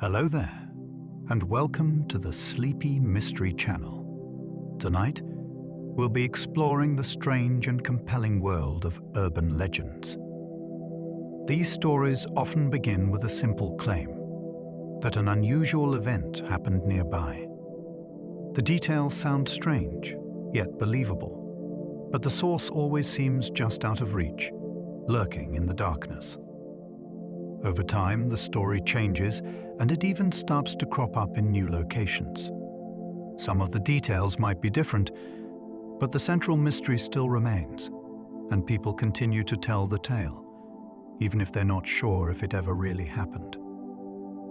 Hello there, and welcome to the Sleepy Mystery Channel. Tonight, we'll be exploring the strange and compelling world of urban legends. These stories often begin with a simple claim that an unusual event happened nearby. The details sound strange, yet believable, but the source always seems just out of reach, lurking in the darkness. Over time, the story changes, and it even starts to crop up in new locations. Some of the details might be different, but the central mystery still remains, and people continue to tell the tale, even if they're not sure if it ever really happened.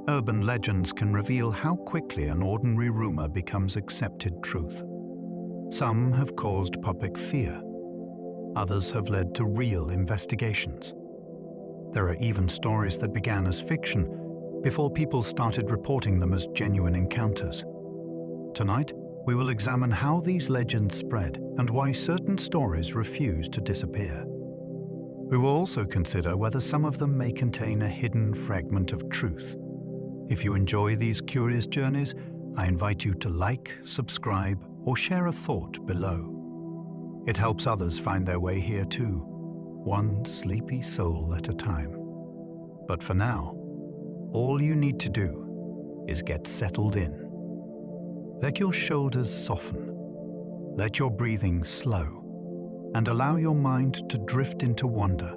Urban legends can reveal how quickly an ordinary rumor becomes accepted truth. Some have caused public fear. Others have led to real investigations. There are even stories that began as fiction before people started reporting them as genuine encounters. Tonight, we will examine how these legends spread and why certain stories refuse to disappear. We will also consider whether some of them may contain a hidden fragment of truth. If you enjoy these curious journeys, I invite you to like, subscribe, or share a thought below. It helps others find their way here too, one sleepy soul at a time. But for now, all you need to do is get settled in. Let your shoulders soften, let your breathing slow, and allow your mind to drift into wonder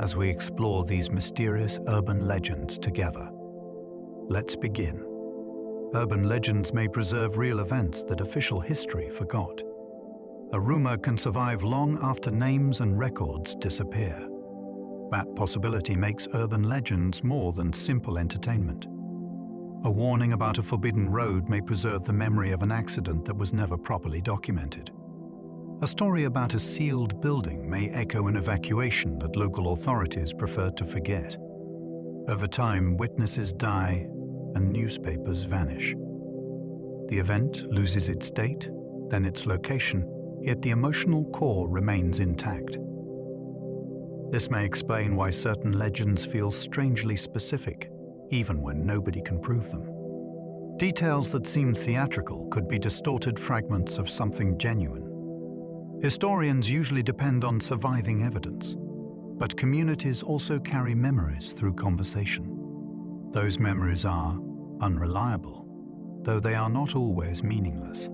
as we explore these mysterious urban legends together. Let's begin. Urban legends may preserve real events that official history forgot. A rumor can survive long after names and records disappear. That possibility makes urban legends more than simple entertainment. A warning about a forbidden road may preserve the memory of an accident that was never properly documented. A story about a sealed building may echo an evacuation that local authorities preferred to forget. Over time, witnesses die and newspapers vanish. The event loses its date, then its location, yet the emotional core remains intact. This may explain why certain legends feel strangely specific, even when nobody can prove them. Details that seem theatrical could be distorted fragments of something genuine. Historians usually depend on surviving evidence, but communities also carry memories through conversation. Those memories are unreliable, though they are not always meaningless.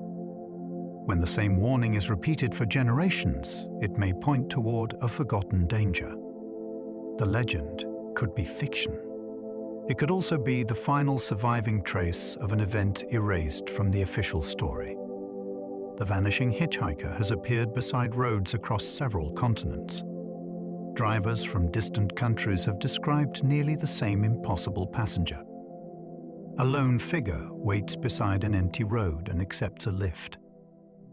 When the same warning is repeated for generations, it may point toward a forgotten danger. The legend could be fiction. It could also be the final surviving trace of an event erased from the official story. The vanishing hitchhiker has appeared beside roads across several continents. Drivers from distant countries have described nearly the same impossible passenger. A lone figure waits beside an empty road and accepts a lift.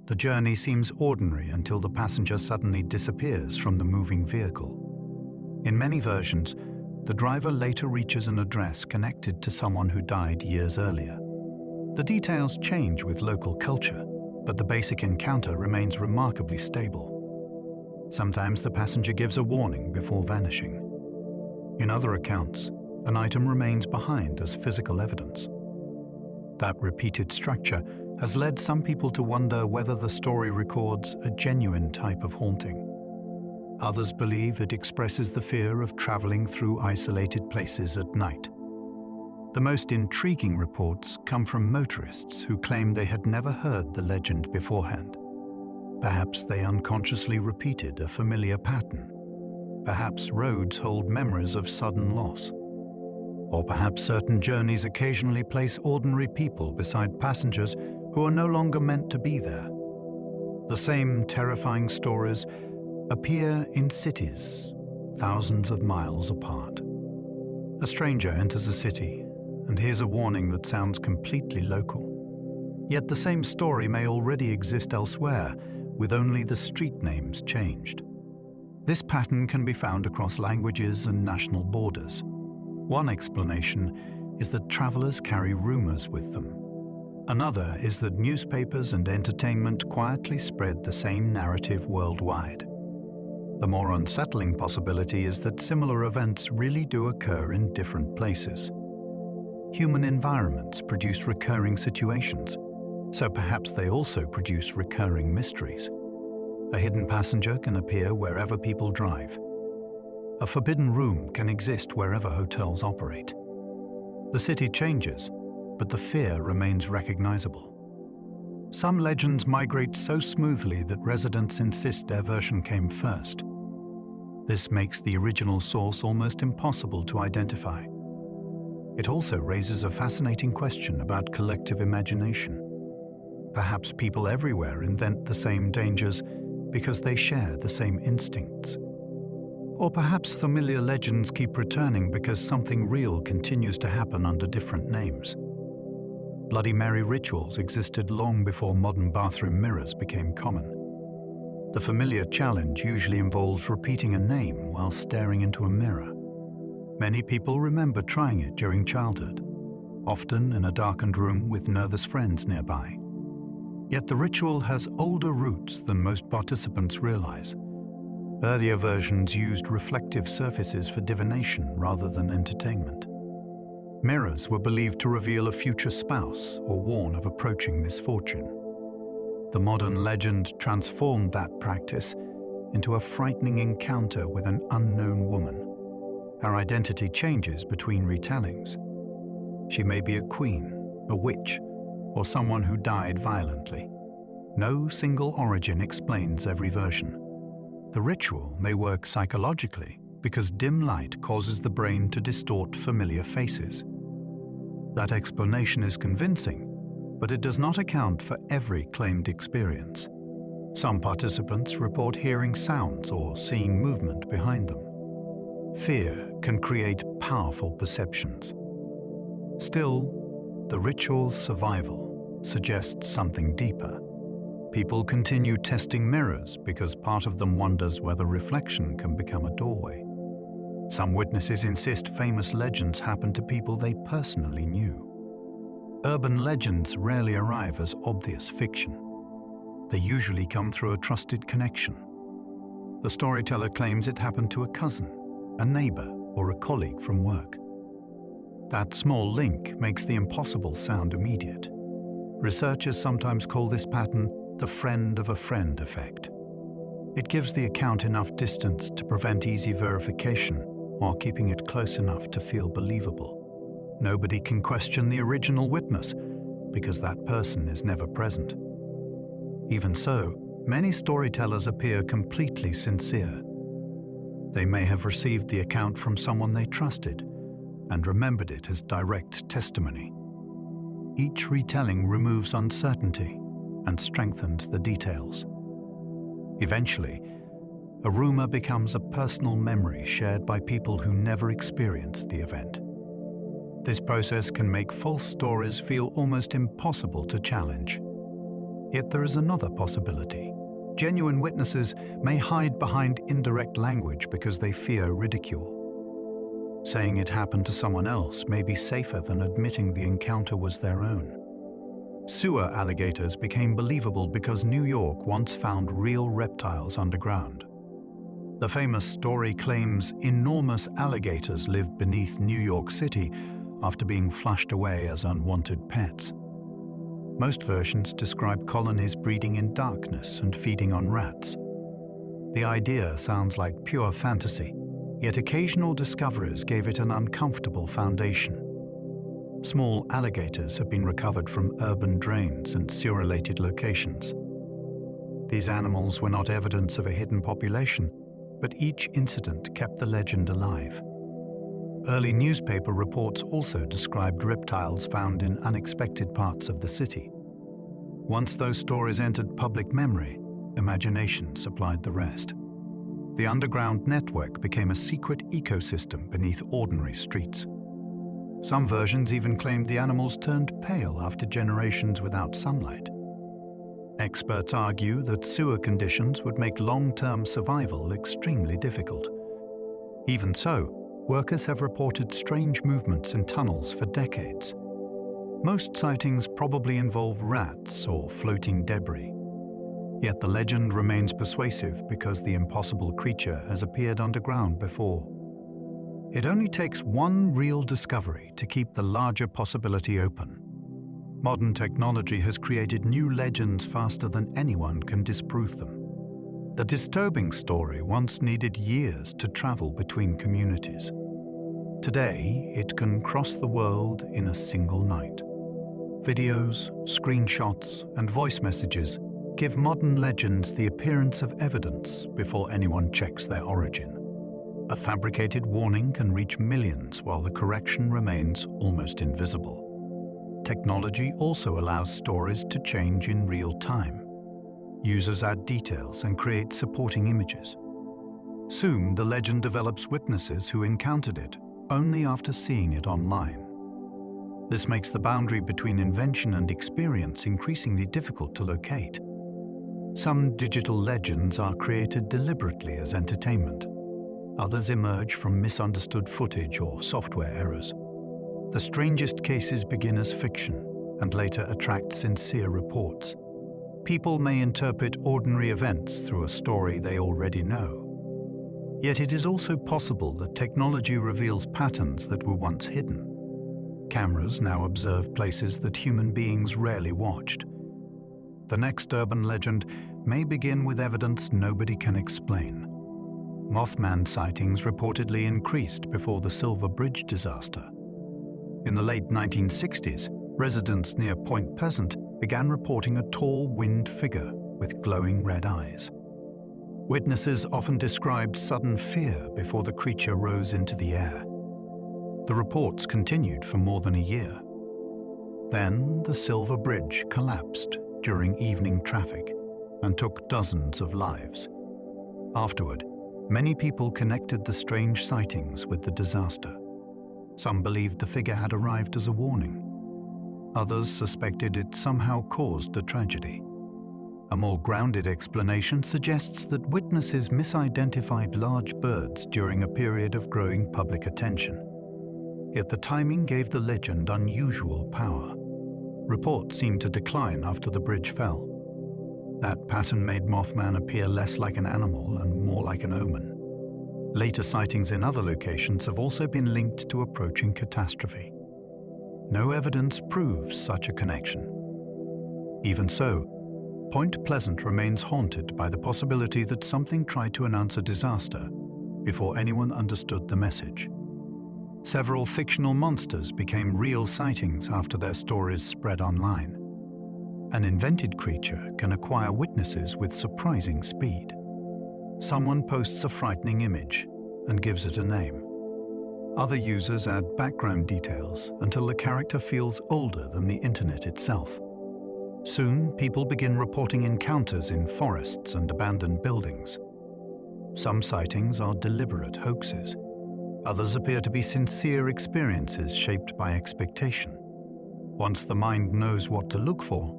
The journey seems ordinary until the passenger suddenly disappears from the moving vehicle. In many versions, the driver later reaches an address connected to someone who died years earlier. The details change with local culture, but the basic encounter remains remarkably stable. Sometimes the passenger gives a warning before vanishing. In other accounts, an item remains behind as physical evidence. That repeated structure has led some people to wonder whether the story records a genuine type of haunting. Others believe it expresses the fear of traveling through isolated places at night. The most intriguing reports come from motorists who claim they had never heard the legend beforehand. Perhaps they unconsciously repeated a familiar pattern. Perhaps roads hold memories of sudden loss. Or perhaps certain journeys occasionally place ordinary people beside passengers who are no longer meant to be there. The same terrifying stories appear in cities thousands of miles apart. A stranger enters a city and hears a warning that sounds completely local. Yet the same story may already exist elsewhere, with only the street names changed. This pattern can be found across languages and national borders. One explanation is that travelers carry rumors with them. Another is that newspapers and entertainment quietly spread the same narrative worldwide. The more unsettling possibility is that similar events really do occur in different places. human environments produce recurring situations, so perhaps they also produce recurring mysteries. A hidden passenger can appear wherever people drive. A forbidden room can exist wherever hotels operate. The city changes, but the fear remains recognizable. Some legends migrate so smoothly that residents insist their version came first. This makes the original source almost impossible to identify. It also raises a fascinating question about collective imagination. Perhaps people everywhere invent the same dangers because they share the same instincts. Or perhaps familiar legends keep returning because something real continues to happen under different names. Bloody Mary rituals existed long before modern bathroom mirrors became common. The familiar challenge usually involves repeating a name while staring into a mirror. Many people remember trying it during childhood, often in a darkened room with nervous friends nearby. Yet the ritual has older roots than most participants realize. Earlier versions used reflective surfaces for divination rather than entertainment. Mirrors were believed to reveal a future spouse or warn of approaching misfortune. The modern legend transformed that practice into a frightening encounter with an unknown woman. Her identity changes between retellings. She may be a queen, a witch, or someone who died violently. No single origin explains every version. The ritual may work psychologically because dim light causes the brain to distort familiar faces. That explanation is convincing, but it does not account for every claimed experience. Some participants report hearing sounds or seeing movement behind them. Fear can create powerful perceptions. Still, the ritual's survival suggests something deeper. People continue testing mirrors because part of them wonders whether reflection can become a doorway. Some witnesses insist famous legends happened to people they personally knew. Urban legends rarely arrive as obvious fiction. They usually come through a trusted connection. The storyteller claims it happened to a cousin, a neighbor, or a colleague from work. That small link makes the impossible sound immediate. Researchers sometimes call this pattern the friend of a friend effect. It gives the account enough distance to prevent easy verification while keeping it close enough to feel believable. Nobody can question the original witness because that person is never present. Even so, many storytellers appear completely sincere. They may have received the account from someone they trusted and remembered it as direct testimony. Each retelling removes uncertainty and strengthens the details. Eventually, a rumor becomes a personal memory shared by people who never experienced the event. This process can make false stories feel almost impossible to challenge. Yet there is another possibility. Genuine witnesses may hide behind indirect language because they fear ridicule. Saying it happened to someone else may be safer than admitting the encounter was their own. Sewer alligators became believable because New York once found real reptiles underground. The famous story claims enormous alligators lived beneath New York City after being flushed away as unwanted pets. Most versions describe colonies breeding in darkness and feeding on rats. The idea sounds like pure fantasy, yet occasional discoveries gave it an uncomfortable foundation. Small alligators have been recovered from urban drains and sewer-related locations. These animals were not evidence of a hidden population, but each incident kept the legend alive. Early newspaper reports also described reptiles found in unexpected parts of the city. Once those stories entered public memory, imagination supplied the rest. The underground network became a secret ecosystem beneath ordinary streets. Some versions even claimed the animals turned pale after generations without sunlight. Experts argue that sewer conditions would make long-term survival extremely difficult. Even so, workers have reported strange movements in tunnels for decades. Most sightings probably involve rats or floating debris. Yet the legend remains persuasive because the impossible creature has appeared underground before. It only takes one real discovery to keep the larger possibility open. Modern technology has created new legends faster than anyone can disprove them. The disturbing story once needed years to travel between communities. Today, it can cross the world in a single night. Videos, screenshots, and voice messages give modern legends the appearance of evidence before anyone checks their origin. A fabricated warning can reach millions while the correction remains almost invisible. Technology also allows stories to change in real time. Users add details and create supporting images. Soon, the legend develops witnesses who encountered it only after seeing it online. This makes the boundary between invention and experience increasingly difficult to locate. Some digital legends are created deliberately as entertainment. Others emerge from misunderstood footage or software errors. The strangest cases begin as fiction and later attract sincere reports. People may interpret ordinary events through a story they already know. Yet it is also possible that technology reveals patterns that were once hidden. Cameras now observe places that human beings rarely watched. The next urban legend may begin with evidence nobody can explain. Mothman sightings reportedly increased before the Silver Bridge disaster. In the late 1960s, residents near Point Pleasant began reporting a tall winged figure with glowing red eyes. Witnesses often described sudden fear before the creature rose into the air. The reports continued for more than a year. Then the Silver Bridge collapsed during evening traffic and took dozens of lives. Afterward, many people connected the strange sightings with the disaster. Some believed the figure had arrived as a warning. Others suspected it somehow caused the tragedy. A more grounded explanation suggests that witnesses misidentified large birds during a period of growing public attention. Yet the timing gave the legend unusual power. Reports seemed to decline after the bridge fell. That pattern made Mothman appear less like an animal and more like an omen. Later sightings in other locations have also been linked to approaching catastrophe. No evidence proves such a connection. Even so, Point Pleasant remains haunted by the possibility that something tried to announce a disaster before anyone understood the message. Several fictional monsters became real sightings after their stories spread online. An invented creature can acquire witnesses with surprising speed. Someone posts a frightening image and gives it a name. Other users add background details until the character feels older than the internet itself. Soon, people begin reporting encounters in forests and abandoned buildings. Some sightings are deliberate hoaxes. Others appear to be sincere experiences shaped by expectation. Once the mind knows what to look for,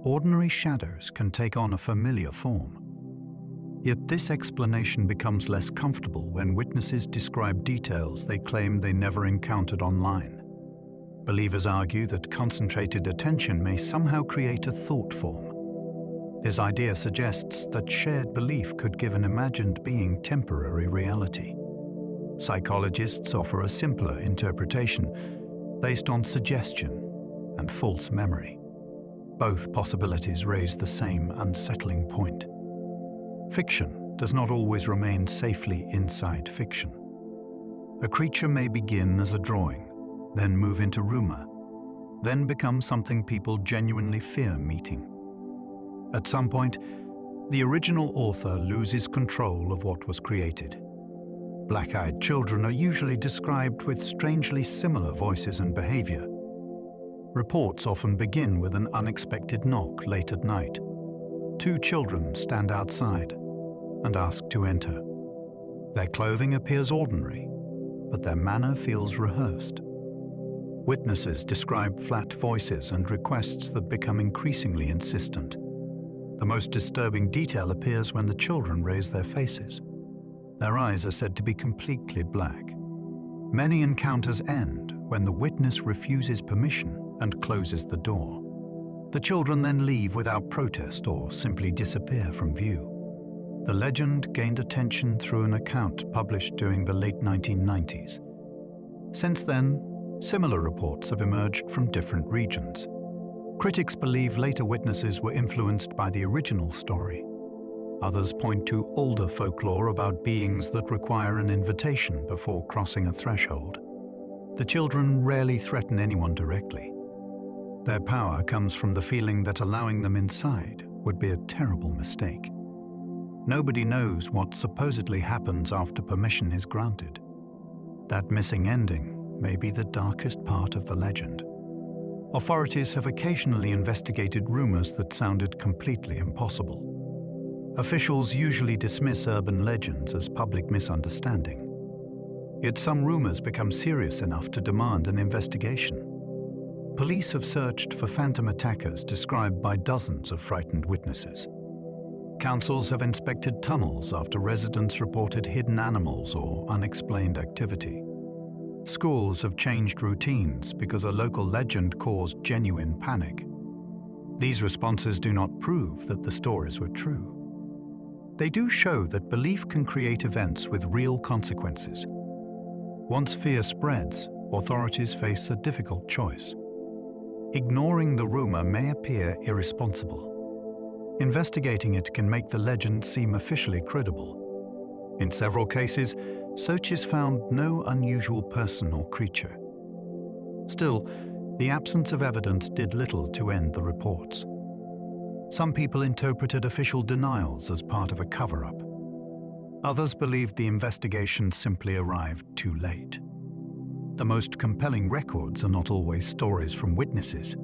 ordinary shadows can take on a familiar form. Yet this explanation becomes less comfortable when witnesses describe details they claim they never encountered online. Believers argue that concentrated attention may somehow create a thought form. This idea suggests that shared belief could give an imagined being temporary reality. Psychologists offer a simpler interpretation based on suggestion and false memory. Both possibilities raise the same unsettling point. Fiction does not always remain safely inside fiction. A creature may begin as a drawing, then move into rumor, then become something people genuinely fear meeting. At some point, the original author loses control of what was created. Black-eyed children are usually described with strangely similar voices and behavior. Reports often begin with an unexpected knock late at night. Two children stand outside and ask to enter. Their clothing appears ordinary, but their manner feels rehearsed. Witnesses describe flat voices and requests that become increasingly insistent. The most disturbing detail appears when the children raise their faces. Their eyes are said to be completely black. Many encounters end when the witness refuses permission and closes the door. The children then leave without protest or simply disappear from view. The legend gained attention through an account published during the late 1990s. Since then, similar reports have emerged from different regions. Critics believe later witnesses were influenced by the original story. Others point to older folklore about beings that require an invitation before crossing a threshold. The children rarely threaten anyone directly. Their power comes from the feeling that allowing them inside would be a terrible mistake. Nobody knows what supposedly happens after permission is granted. That missing ending may be the darkest part of the legend. Authorities have occasionally investigated rumors that sounded completely impossible. Officials usually dismiss urban legends as public misunderstanding. Yet some rumors become serious enough to demand an investigation. Police have searched for phantom attackers described by dozens of frightened witnesses. Councils have inspected tunnels after residents reported hidden animals or unexplained activity. Schools have changed routines because a local legend caused genuine panic. These responses do not prove that the stories were true. They do show that belief can create events with real consequences. Once fear spreads, authorities face a difficult choice. Ignoring the rumor may appear irresponsible. Investigating it can make the legend seem officially credible. In several cases, searches found no unusual person or creature. Still, the absence of evidence did little to end the reports. Some people interpreted official denials as part of a cover-up. Others believed the investigation simply arrived too late. The most compelling records are not always stories from witnesses.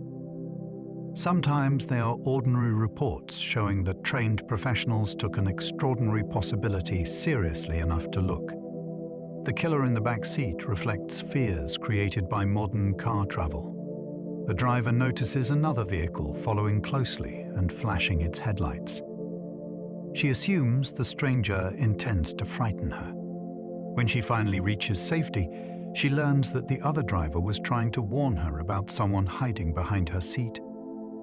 Sometimes they are ordinary reports showing that trained professionals took an extraordinary possibility seriously enough to look. The killer in the back seat reflects fears created by modern car travel. The driver notices another vehicle following closely and flashing its headlights. She assumes the stranger intends to frighten her. When she finally reaches safety, she learns that the other driver was trying to warn her about someone hiding behind her seat.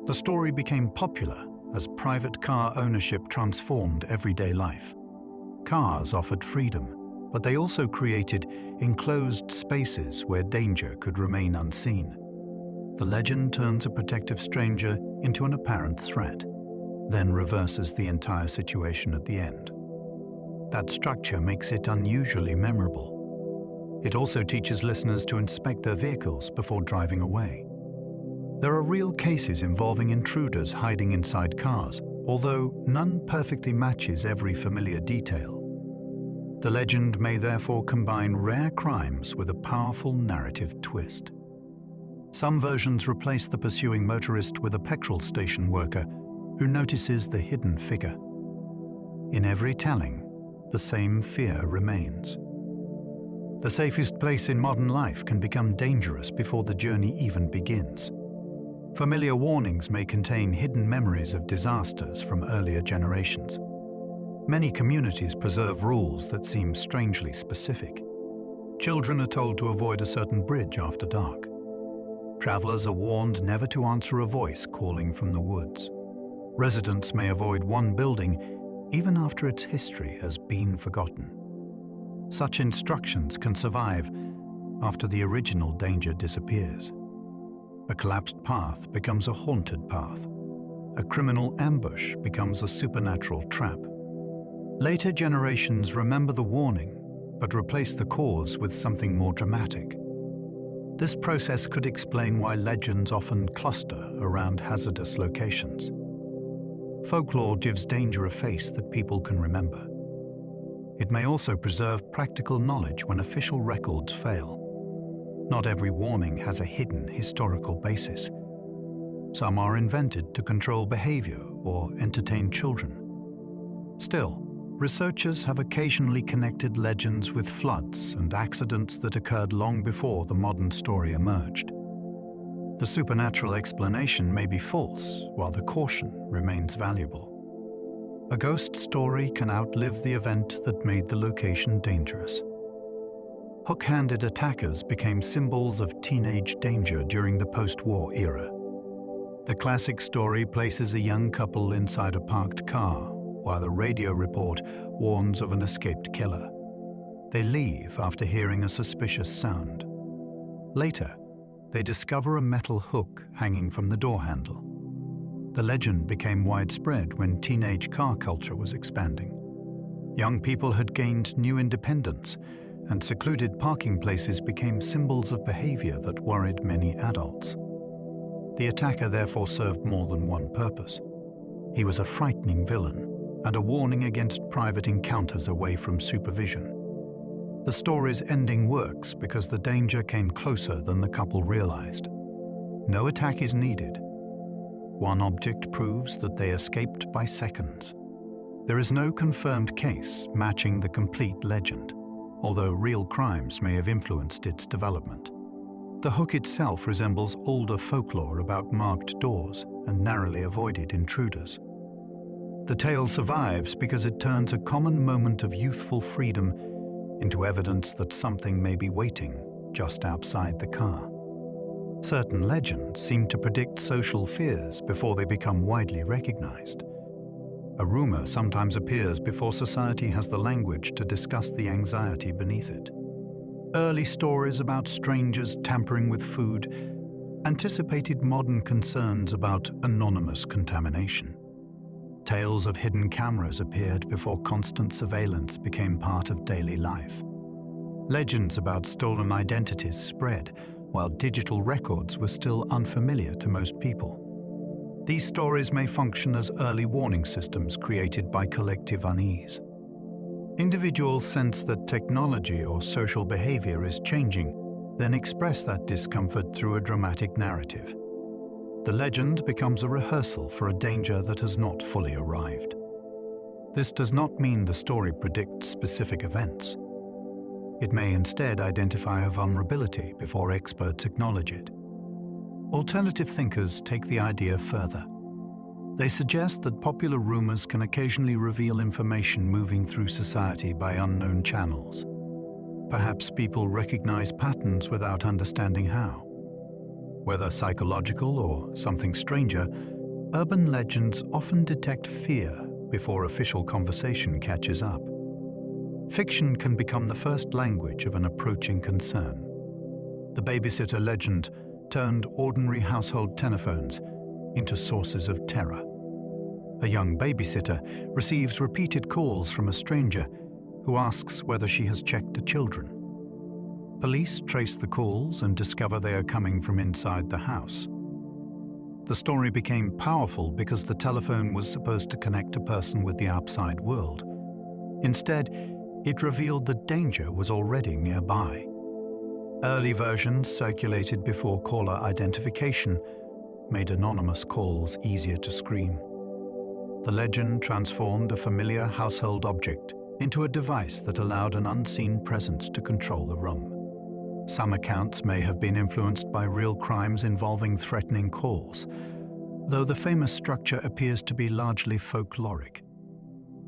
The story became popular as private car ownership transformed everyday life. Cars offered freedom, but they also created enclosed spaces where danger could remain unseen. The legend turns a protective stranger into an apparent threat, then reverses the entire situation at the end. That structure makes it unusually memorable. It also teaches listeners to inspect their vehicles before driving away. There are real cases involving intruders hiding inside cars, although none perfectly matches every familiar detail. The legend may therefore combine rare crimes with a powerful narrative twist. Some versions replace the pursuing motorist with a petrol station worker who notices the hidden figure. In every telling, the same fear remains. The safest place in modern life can become dangerous before the journey even begins. Familiar warnings may contain hidden memories of disasters from earlier generations. Many communities preserve rules that seem strangely specific. Children are told to avoid a certain bridge after dark. Travelers are warned never to answer a voice calling from the woods. Residents may avoid one building even after its history has been forgotten. Such instructions can survive after the original danger disappears. A collapsed path becomes a haunted path. A criminal ambush becomes a supernatural trap. Later generations remember the warning, but replace the cause with something more dramatic. This process could explain why legends often cluster around hazardous locations. Folklore gives danger a face that people can remember. It may also preserve practical knowledge when official records fail. Not every warning has a hidden historical basis. Some are invented to control behavior or entertain children. Still, researchers have occasionally connected legends with floods and accidents that occurred long before the modern story emerged. The supernatural explanation may be false, while the caution remains valuable. A ghost story can outlive the event that made the location dangerous. Hook-handed attackers became symbols of teenage danger during the post-war era. The classic story places a young couple inside a parked car, while a radio report warns of an escaped killer. They leave after hearing a suspicious sound. Later, they discover a metal hook hanging from the door handle. The legend became widespread when teenage car culture was expanding. Young people had gained new independence, and secluded parking places became symbols of behavior that worried many adults. The attacker therefore served more than one purpose. He was a frightening villain and a warning against private encounters away from supervision. The story's ending works because the danger came closer than the couple realized. No attack is needed. One object proves that they escaped by seconds. There is no confirmed case matching the complete legend, although real crimes may have influenced its development. The hook itself resembles older folklore about marked doors and narrowly avoided intruders. The tale survives because it turns a common moment of youthful freedom into evidence that something may be waiting just outside the car. Certain legends seem to predict social fears before they become widely recognized. A rumor sometimes appears before society has the language to discuss the anxiety beneath it. Early stories about strangers tampering with food anticipated modern concerns about anonymous contamination. Tales of hidden cameras appeared before constant surveillance became part of daily life. Legends about stolen identities spread, while digital records were still unfamiliar to most people. These stories may function as early warning systems created by collective unease. Individuals sense that technology or social behavior is changing, then express that discomfort through a dramatic narrative. The legend becomes a rehearsal for a danger that has not fully arrived. This does not mean the story predicts specific events. It may instead identify a vulnerability before experts acknowledge it. Alternative thinkers take the idea further. They suggest that popular rumors can occasionally reveal information moving through society by unknown channels. Perhaps people recognize patterns without understanding how. Whether psychological or something stranger, urban legends often detect fear before official conversation catches up. Fiction can become the first language of an approaching concern. The babysitter legend turned ordinary household telephones into sources of terror. A young babysitter receives repeated calls from a stranger who asks whether she has checked the children. Police trace the calls and discover they are coming from inside the house. The story became powerful because the telephone was supposed to connect a person with the outside world. Instead, it revealed that danger was already nearby. Early versions circulated before caller identification made anonymous calls easier to screen. The legend transformed a familiar household object into a device that allowed an unseen presence to control the room. Some accounts may have been influenced by real crimes involving threatening calls, though the famous structure appears to be largely folkloric.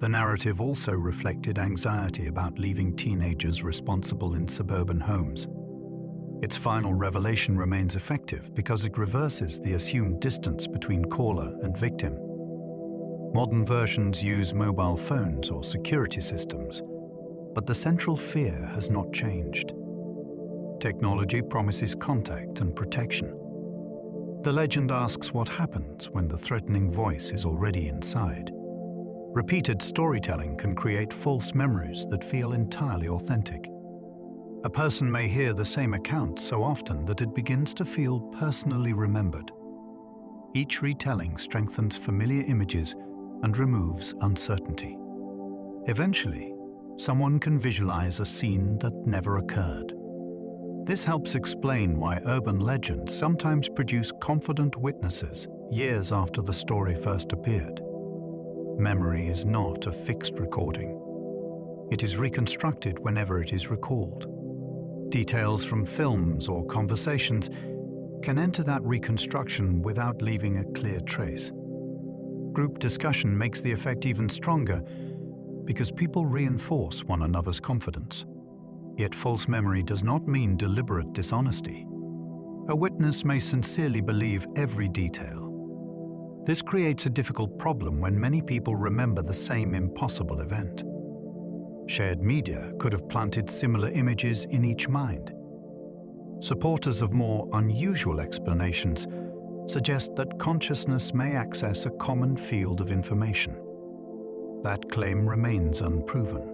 The narrative also reflected anxiety about leaving teenagers responsible in suburban homes. Its final revelation remains effective because it reverses the assumed distance between caller and victim. Modern versions use mobile phones or security systems, but the central fear has not changed. Technology promises contact and protection. The legend asks what happens when the threatening voice is already inside. Repeated storytelling can create false memories that feel entirely authentic. A person may hear the same account so often that it begins to feel personally remembered. Each retelling strengthens familiar images and removes uncertainty. Eventually, someone can visualize a scene that never occurred. This helps explain why urban legends sometimes produce confident witnesses years after the story first appeared. Memory is not a fixed recording. It is reconstructed whenever it is recalled. Details from films or conversations can enter that reconstruction without leaving a clear trace. Group discussion makes the effect even stronger because people reinforce one another's confidence. Yet false memory does not mean deliberate dishonesty. A witness may sincerely believe every detail. This creates a difficult problem when many people remember the same impossible event. Shared media could have planted similar images in each mind. Supporters of more unusual explanations suggest that consciousness may access a common field of information. That claim remains unproven.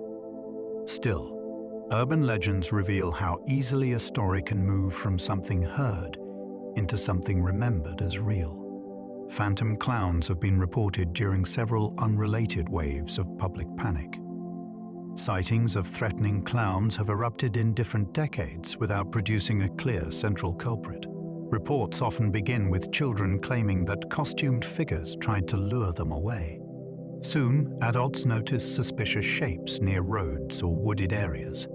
Still, urban legends reveal how easily a story can move from something heard into something remembered as real. Phantom clowns have been reported during several unrelated waves of public panic. Sightings of threatening clowns have erupted in different decades without producing a clear central culprit. Reports often begin with children claiming that costumed figures tried to lure them away. Soon, adults notice suspicious shapes near roads or wooded areas.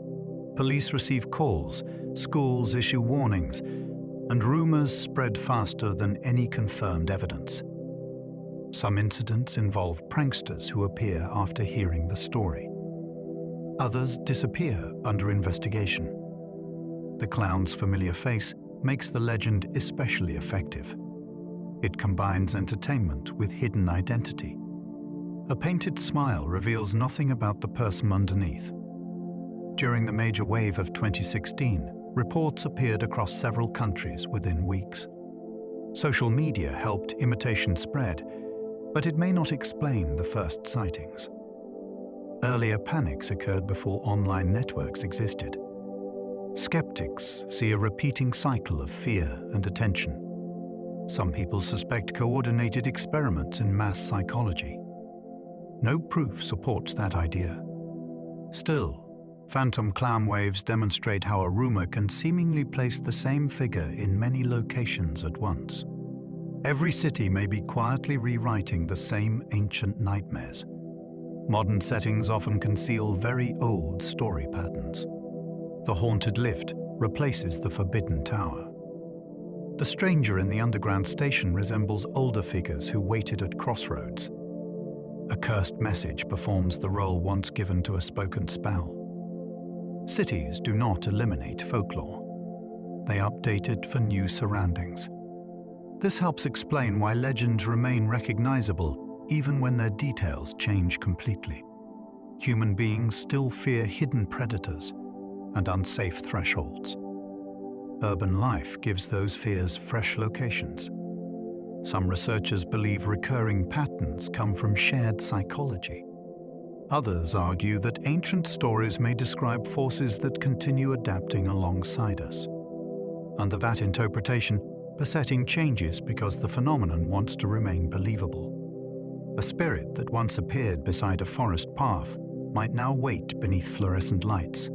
Police receive calls, schools issue warnings, and rumors spread faster than any confirmed evidence. Some incidents involve pranksters who appear after hearing the story. Others disappear under investigation. The clown's familiar face makes the legend especially effective. It combines entertainment with hidden identity. A painted smile reveals nothing about the person underneath. During the major wave of 2016, reports appeared across several countries within weeks. Social media helped imitation spread, but it may not explain the first sightings. Earlier panics occurred before online networks existed. Skeptics see a repeating cycle of fear and attention. Some people suspect coordinated experiments in mass psychology. No proof supports that idea. Still, phantom clown waves demonstrate how a rumor can seemingly place the same figure in many locations at once. Every city may be quietly rewriting the same ancient nightmares. Modern settings often conceal very old story patterns. The haunted lift replaces the forbidden tower. The stranger in the underground station resembles older figures who waited at crossroads. A cursed message performs the role once given to a spoken spell. Cities do not eliminate folklore. They update it for new surroundings. This helps explain why legends remain recognizable even when their details change completely. Human beings still fear hidden predators and unsafe thresholds. Urban life gives those fears fresh locations. Some researchers believe recurring patterns come from shared psychology. Others argue that ancient stories may describe forces that continue adapting alongside us. Under that interpretation, a setting changes because the phenomenon wants to remain believable. A spirit that once appeared beside a forest path might now wait beneath fluorescent lights.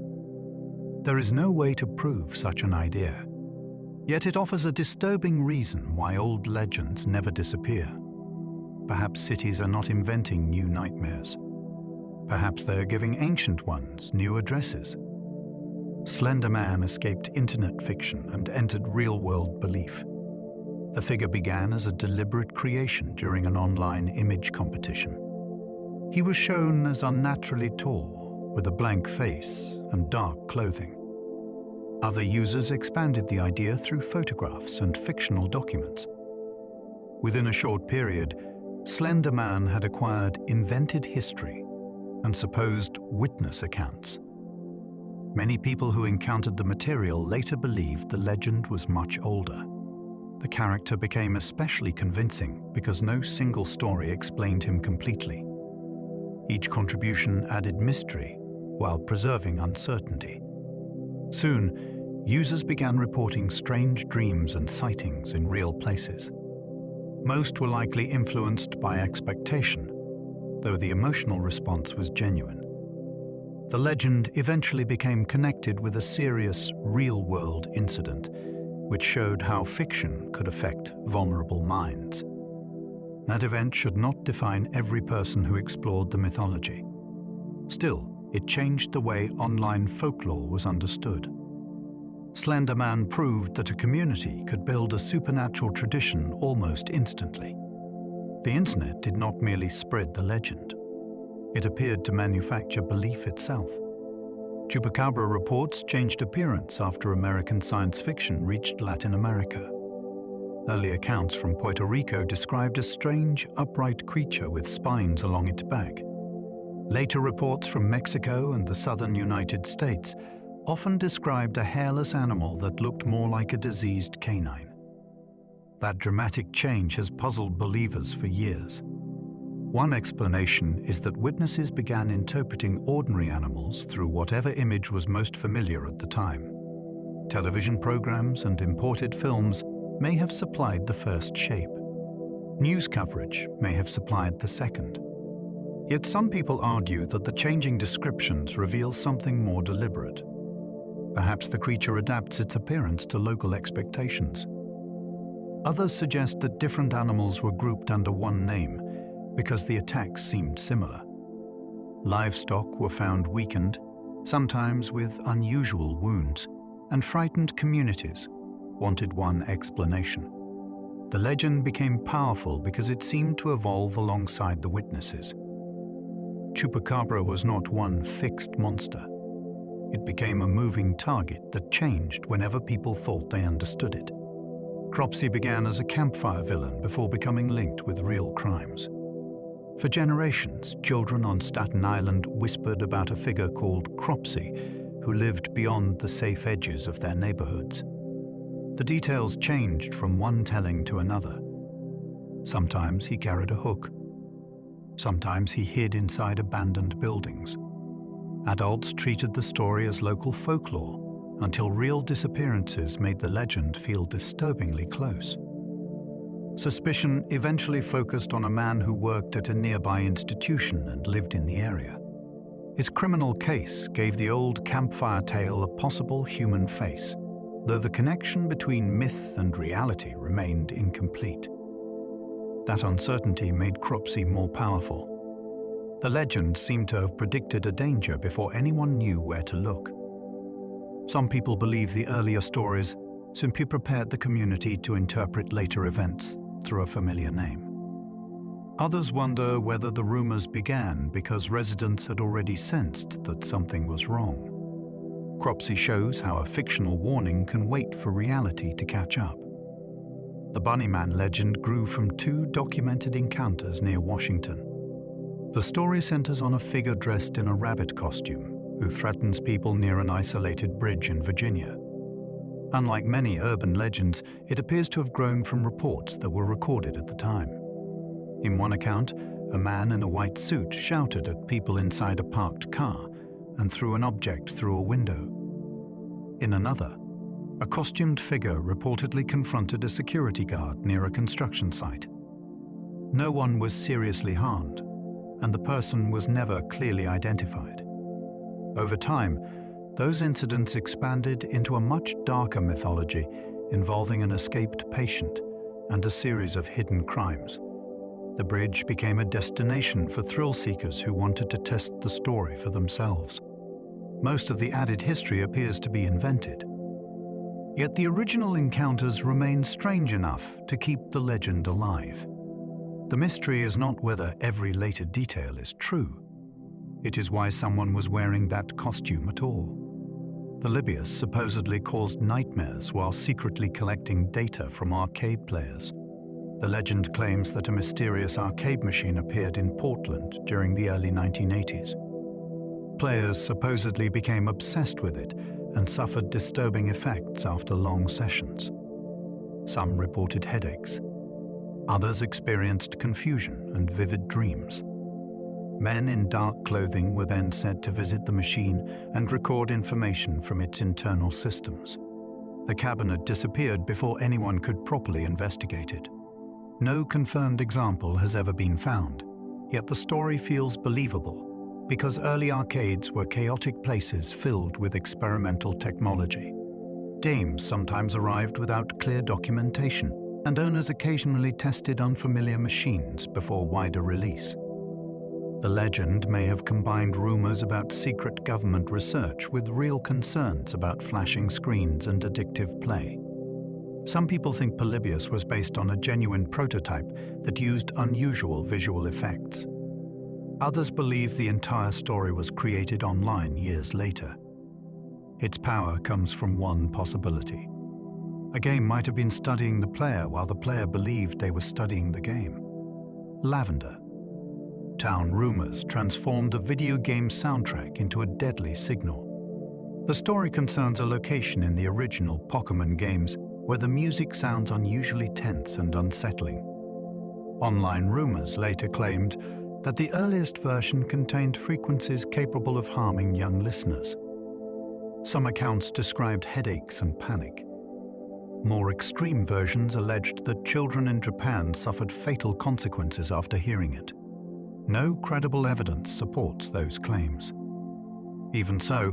There is no way to prove such an idea. Yet it offers a disturbing reason why old legends never disappear. Perhaps cities are not inventing new nightmares. Perhaps they are giving ancient ones new addresses. Slender Man escaped internet fiction and entered real-world belief. The figure began as a deliberate creation during an online image competition. He was shown as unnaturally tall, with a blank face and dark clothing. Other users expanded the idea through photographs and fictional documents. Within a short period, Slender Man had acquired invented history and supposed witness accounts. Many people who encountered the material later believed the legend was much older. The character became especially convincing because no single story explained him completely. Each contribution added mystery while preserving uncertainty. Soon, users began reporting strange dreams and sightings in real places. Most were likely influenced by expectation, though the emotional response was genuine. The legend eventually became connected with a serious, real-world incident, which showed how fiction could affect vulnerable minds. That event should not define every person who explored the mythology. Still, it changed the way online folklore was understood. Slender Man proved that a community could build a supernatural tradition almost instantly. The internet did not merely spread the legend. It appeared to manufacture belief itself. Chupacabra reports changed appearance after American science fiction reached Latin America. Early accounts from Puerto Rico described a strange, upright creature with spines along its back. Later reports from Mexico and the southern United States often described a hairless animal that looked more like a diseased canine. That dramatic change has puzzled believers for years. One explanation is that witnesses began interpreting ordinary animals through whatever image was most familiar at the time. Television programs and imported films may have supplied the first shape. News coverage may have supplied the second. Yet some people argue that the changing descriptions reveal something more deliberate. Perhaps the creature adapts its appearance to local expectations. Others suggest that different animals were grouped under one name because the attacks seemed similar. Livestock were found weakened, sometimes with unusual wounds, and frightened communities wanted one explanation. The legend became powerful because it seemed to evolve alongside the witnesses. Chupacabra was not one fixed monster. It became a moving target that changed whenever people thought they understood it. Cropsey began as a campfire villain before becoming linked with real crimes. For generations, children on Staten Island whispered about a figure called Cropsey, who lived beyond the safe edges of their neighborhoods. The details changed from one telling to another. Sometimes he carried a hook. Sometimes he hid inside abandoned buildings. Adults treated the story as local folklore until real disappearances made the legend feel disturbingly close. Suspicion eventually focused on a man who worked at a nearby institution and lived in the area. His criminal case gave the old campfire tale a possible human face, though the connection between myth and reality remained incomplete. That uncertainty made Cropsey more powerful. The legend seemed to have predicted a danger before anyone knew where to look. Some people believe the earlier stories simply prepared the community to interpret later events through a familiar name. Others wonder whether the rumors began because residents had already sensed that something was wrong. Cropsey shows how a fictional warning can wait for reality to catch up. The Bunnyman legend grew from 2 documented encounters near Washington. The story centers on a figure dressed in a rabbit costume who threatens people near an isolated bridge in Virginia. Unlike many urban legends, it appears to have grown from reports that were recorded at the time. In one account, a man in a white suit shouted at people inside a parked car and threw an object through a window. In another, a costumed figure reportedly confronted a security guard near a construction site. No one was seriously harmed, and the person was never clearly identified. Over time, those incidents expanded into a much darker mythology involving an escaped patient and a series of hidden crimes. The bridge became a destination for thrill-seekers who wanted to test the story for themselves. Most of the added history appears to be invented. Yet the original encounters remain strange enough to keep the legend alive. The mystery is not whether every later detail is true. It is why someone was wearing that costume at all. The Libyus supposedly caused nightmares while secretly collecting data from arcade players. The legend claims that a mysterious arcade machine appeared in Portland during the early 1980s. Players supposedly became obsessed with it and suffered disturbing effects after long sessions. Some reported headaches. Others experienced confusion and vivid dreams. Men in dark clothing were then said to visit the machine and record information from its internal systems. The cabinet disappeared before anyone could properly investigate it. No confirmed example has ever been found, yet the story feels believable because early arcades were chaotic places filled with experimental technology. Games sometimes arrived without clear documentation, and owners occasionally tested unfamiliar machines before wider release. The legend may have combined rumors about secret government research with real concerns about flashing screens and addictive play. Some people think Polybius was based on a genuine prototype that used unusual visual effects. Others believe the entire story was created online years later. Its power comes from one possibility. A game might have been studying the player while the player believed they were studying the game. Lavender. Town rumors transformed a video game soundtrack into a deadly signal. The story concerns a location in the original Pokémon games where the music sounds unusually tense and unsettling. Online rumors later claimed that the earliest version contained frequencies capable of harming young listeners. Some accounts described headaches and panic. More extreme versions alleged that children in Japan suffered fatal consequences after hearing it. No credible evidence supports those claims. Even so,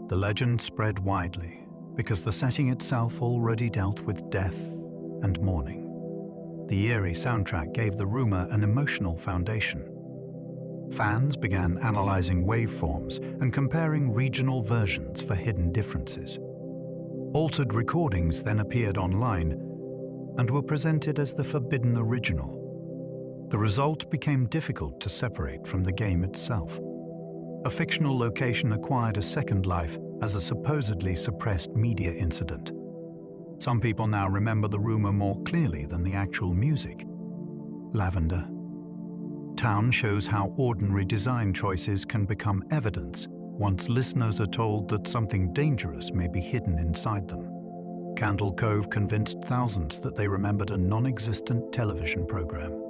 the legend spread widely because the setting itself already dealt with death and mourning. The eerie soundtrack gave the rumor an emotional foundation. Fans began analyzing waveforms and comparing regional versions for hidden differences. Altered recordings then appeared online and were presented as the forbidden original. The result became difficult to separate from the game itself. A fictional location acquired a second life as a supposedly suppressed media incident. Some people now remember the rumor more clearly than the actual music. Lavender. Town shows how ordinary design choices can become evidence once listeners are told that something dangerous may be hidden inside them. Candle Cove convinced thousands that they remembered a non-existent television program.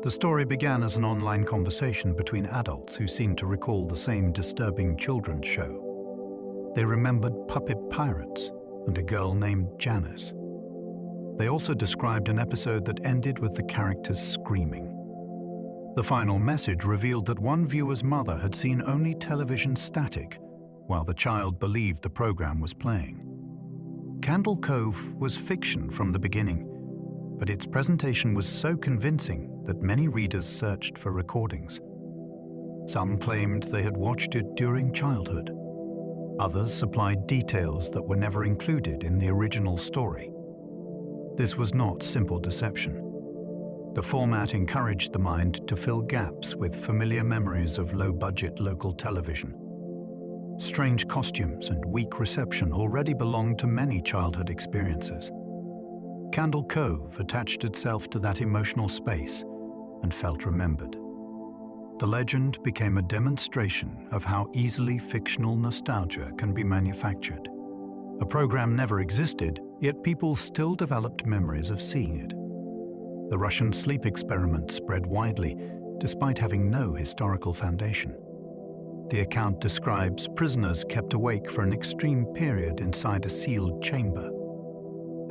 The story began as an online conversation between adults who seemed to recall the same disturbing children's show. They remembered puppet pirates and a girl named Janice. They also described an episode that ended with the characters screaming. The final message revealed that one viewer's mother had seen only television static, while the child believed the program was playing. Candle Cove was fiction from the beginning, but its presentation was so convincing that many readers searched for recordings. Some claimed they had watched it during childhood. Others supplied details that were never included in the original story. This was not simple deception. The format encouraged the mind to fill gaps with familiar memories of low-budget local television. Strange costumes and weak reception already belonged to many childhood experiences. Candle Cove attached itself to that emotional space and felt remembered. The legend became a demonstration of how easily fictional nostalgia can be manufactured. A program never existed, yet people still developed memories of seeing it. The Russian sleep experiment spread widely, despite having no historical foundation. The account describes prisoners kept awake for an extreme period inside a sealed chamber.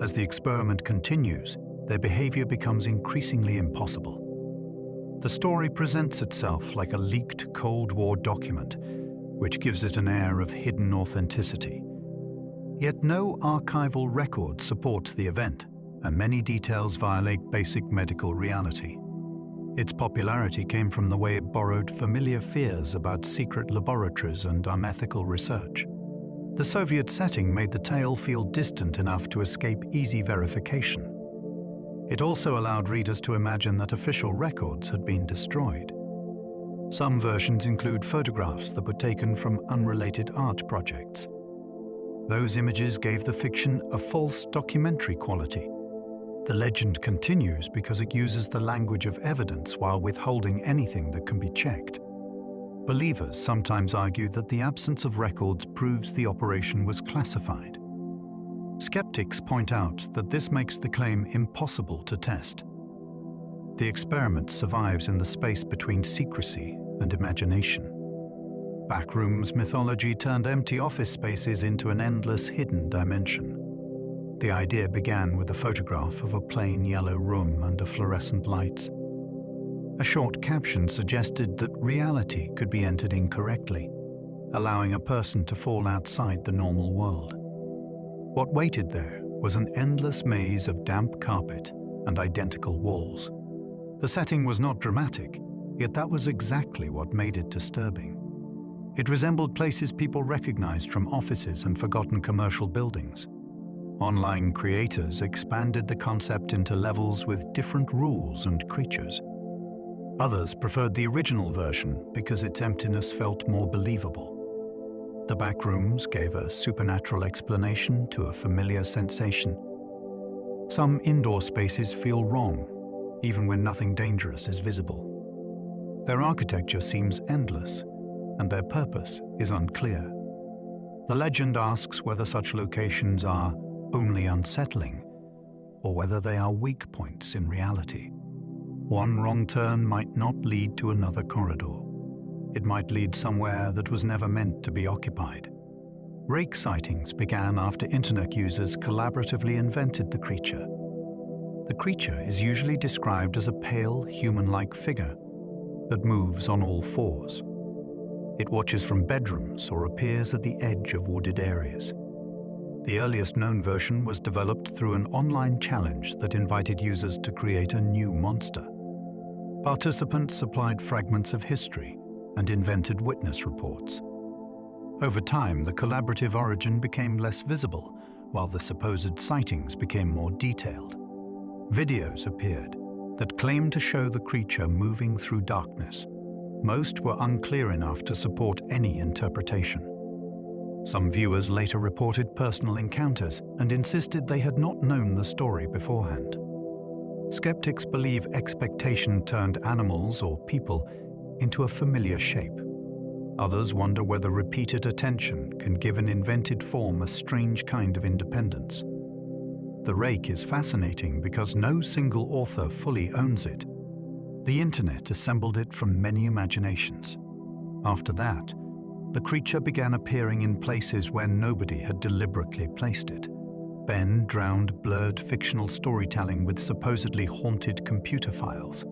As the experiment continues, their behavior becomes increasingly impossible. The story presents itself like a leaked Cold War document, which gives it an air of hidden authenticity. Yet no archival record supports the event, and many details violate basic medical reality. Its popularity came from the way it borrowed familiar fears about secret laboratories and unethical research. The Soviet setting made the tale feel distant enough to escape easy verification. It also allowed readers to imagine that official records had been destroyed. Some versions include photographs that were taken from unrelated art projects. Those images gave the fiction a false documentary quality. The legend continues because it uses the language of evidence while withholding anything that can be checked. Believers sometimes argue that the absence of records proves the operation was classified. Skeptics point out that this makes the claim impossible to test. The experiment survives in the space between secrecy and imagination. Backrooms mythology turned empty office spaces into an endless hidden dimension. The idea began with a photograph of a plain yellow room under fluorescent lights. A short caption suggested that reality could be entered incorrectly, allowing a person to fall outside the normal world. What waited there was an endless maze of damp carpet and identical walls. The setting was not dramatic, yet that was exactly what made it disturbing. It resembled places people recognized from offices and forgotten commercial buildings. Online creators expanded the concept into levels with different rules and creatures. Others preferred the original version because its emptiness felt more believable. The backrooms gave a supernatural explanation to a familiar sensation. Some indoor spaces feel wrong, even when nothing dangerous is visible. Their architecture seems endless, and their purpose is unclear. The legend asks whether such locations are only unsettling or whether they are weak points in reality. One wrong turn might not lead to another corridor. It might lead somewhere that was never meant to be occupied. Rake sightings began after internet users collaboratively invented the creature. The creature is usually described as a pale, human-like figure that moves on all fours. It watches from bedrooms or appears at the edge of wooded areas. The earliest known version was developed through an online challenge that invited users to create a new monster. Participants supplied fragments of history and invented witness reports. Over time, the collaborative origin became less visible, while the supposed sightings became more detailed. Videos appeared that claimed to show the creature moving through darkness. Most were unclear enough to support any interpretation. Some viewers later reported personal encounters and insisted they had not known the story beforehand. Skeptics believe expectation turned animals or people into a familiar shape. Others wonder whether repeated attention can give an invented form a strange kind of independence. The rake is fascinating because no single author fully owns it. The internet assembled it from many imaginations. After that, the creature began appearing in places where nobody had deliberately placed it. Ben drowned blurred fictional storytelling with supposedly haunted computer files.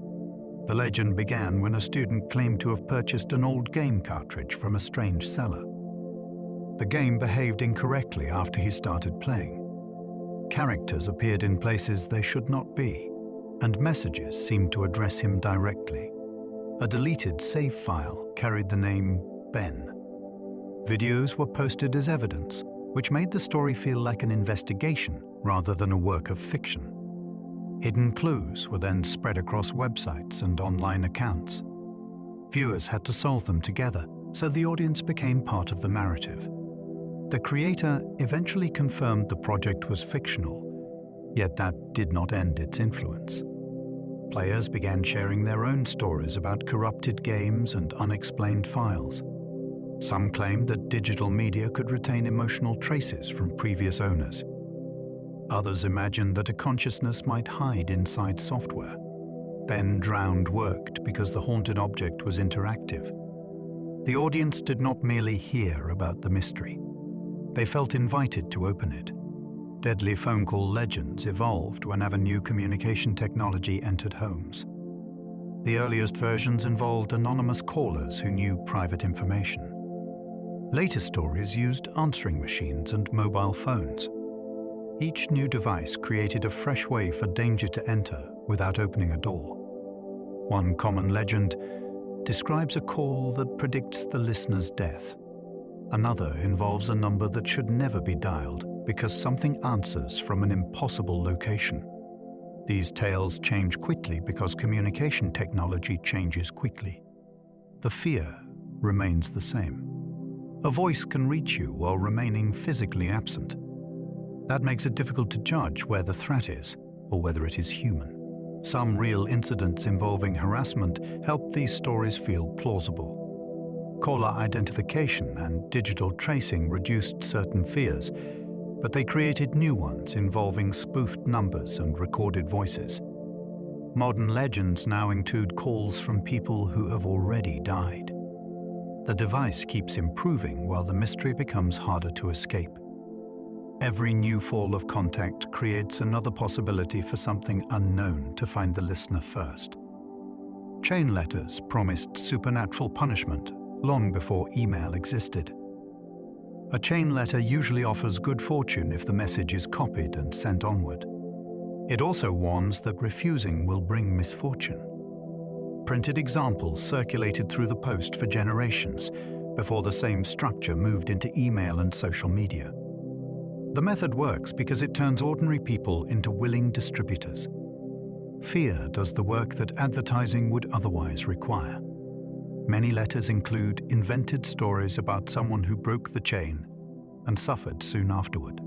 The legend began when a student claimed to have purchased an old game cartridge from a strange seller. The game behaved incorrectly after he started playing. Characters appeared in places they should not be, and messages seemed to address him directly. A deleted save file carried the name Ben. Videos were posted as evidence, which made the story feel like an investigation rather than a work of fiction. Hidden clues were then spread across websites and online accounts. Viewers had to solve them together, so the audience became part of the narrative. The creator eventually confirmed the project was fictional, yet that did not end its influence. Players began sharing their own stories about corrupted games and unexplained files. Some claimed that digital media could retain emotional traces from previous owners. Others imagined that a consciousness might hide inside software. Ben Drowned worked because the haunted object was interactive. The audience did not merely hear about the mystery. They felt invited to open it. Deadly phone call legends evolved whenever new communication technology entered homes. The earliest versions involved anonymous callers who knew private information. Later stories used answering machines and mobile phones. Each new device created a fresh way for danger to enter without opening a door. One common legend describes a call that predicts the listener's death. Another involves a number that should never be dialed because something answers from an impossible location. These tales change quickly because communication technology changes quickly. The fear remains the same. A voice can reach you while remaining physically absent. That makes it difficult to judge where the threat is or whether it is human. Some real incidents involving harassment help these stories feel plausible. Caller identification and digital tracing reduced certain fears, but they created new ones involving spoofed numbers and recorded voices. Modern legends now include calls from people who have already died. The device keeps improving while the mystery becomes harder to escape. Every new fall of contact creates another possibility for something unknown to find the listener first. Chain letters promised supernatural punishment long before email existed. A chain letter usually offers good fortune if the message is copied and sent onward. It also warns that refusing will bring misfortune. Printed examples circulated through the post for generations before the same structure moved into email and social media. The method works because it turns ordinary people into willing distributors. Fear does the work that advertising would otherwise require. Many letters include invented stories about someone who broke the chain and suffered soon afterward.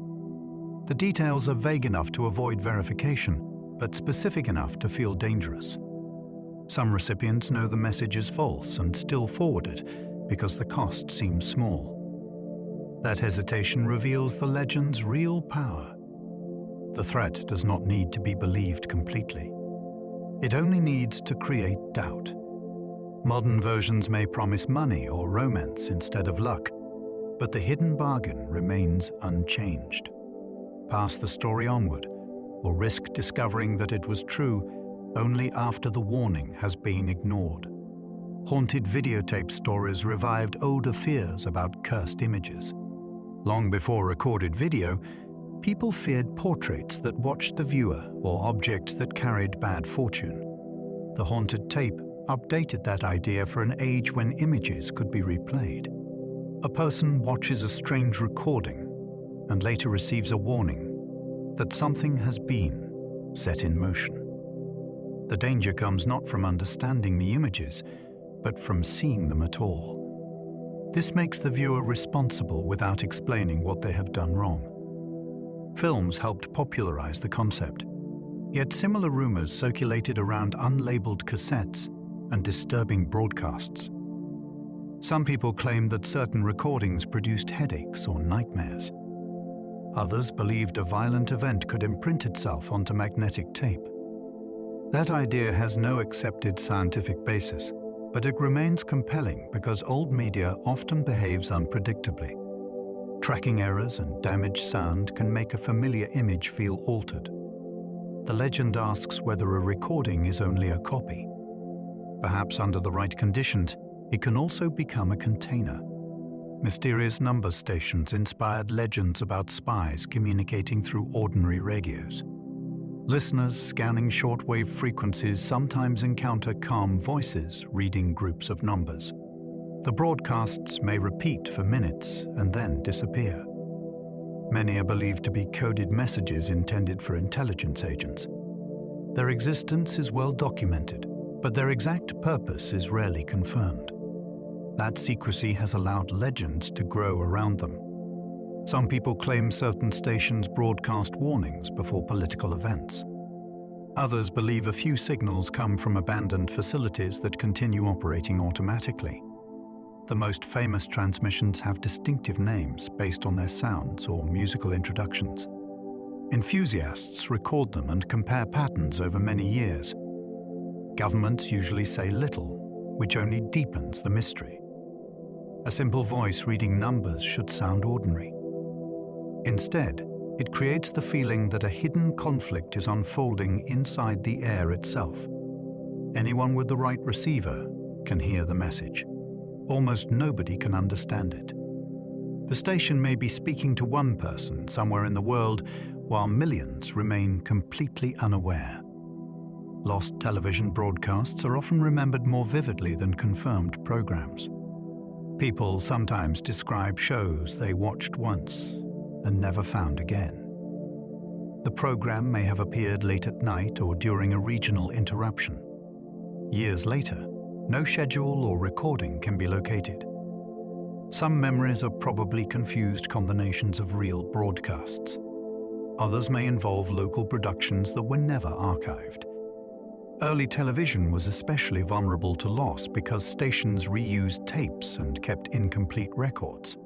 The details are vague enough to avoid verification, but specific enough to feel dangerous. Some recipients know the message is false and still forward it because the cost seems small. That hesitation reveals the legend's real power. The threat does not need to be believed completely. It only needs to create doubt. Modern versions may promise money or romance instead of luck, but the hidden bargain remains unchanged. Pass the story onward, or risk discovering that it was true only after the warning has been ignored. Haunted videotape stories revived older fears about cursed images. Long before recorded video, people feared portraits that watched the viewer or objects that carried bad fortune. The haunted tape updated that idea for an age when images could be replayed. A person watches a strange recording and later receives a warning that something has been set in motion. The danger comes not from understanding the images, but from seeing them at all. This makes the viewer responsible without explaining what they have done wrong. Films helped popularize the concept, yet similar rumors circulated around unlabeled cassettes and disturbing broadcasts. Some people claimed that certain recordings produced headaches or nightmares. Others believed a violent event could imprint itself onto magnetic tape. That idea has no accepted scientific basis, but it remains compelling because old media often behaves unpredictably. Tracking errors and damaged sound can make a familiar image feel altered. The legend asks whether a recording is only a copy. Perhaps under the right conditions, it can also become a container. Mysterious number stations inspired legends about spies communicating through ordinary radios. Listeners scanning shortwave frequencies sometimes encounter calm voices reading groups of numbers. The broadcasts may repeat for minutes and then disappear. Many are believed to be coded messages intended for intelligence agents. Their existence is well documented, but their exact purpose is rarely confirmed. That secrecy has allowed legends to grow around them. Some people claim certain stations broadcast warnings before political events. Others believe a few signals come from abandoned facilities that continue operating automatically. The most famous transmissions have distinctive names based on their sounds or musical introductions. Enthusiasts record them and compare patterns over many years. Governments usually say little, which only deepens the mystery. A simple voice reading numbers should sound ordinary. Instead, it creates the feeling that a hidden conflict is unfolding inside the air itself. Anyone with the right receiver can hear the message. Almost nobody can understand it. The station may be speaking to one person somewhere in the world, while millions remain completely unaware. Lost television broadcasts are often remembered more vividly than confirmed programs. People sometimes describe shows they watched once and never found again. The program may have appeared late at night or during a regional interruption. Years later, no schedule or recording can be located. Some memories are probably confused combinations of real broadcasts. Others may involve local productions that were never archived. Early television was especially vulnerable to loss because stations reused tapes and kept incomplete records.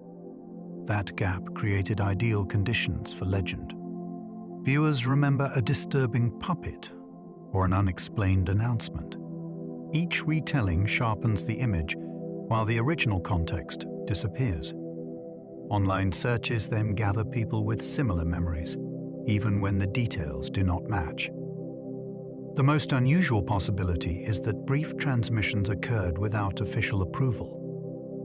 That gap created ideal conditions for legend. Viewers remember a disturbing puppet or an unexplained announcement. Each retelling sharpens the image, while the original context disappears. Online searches then gather people with similar memories, even when the details do not match. The most unusual possibility is that brief transmissions occurred without official approval.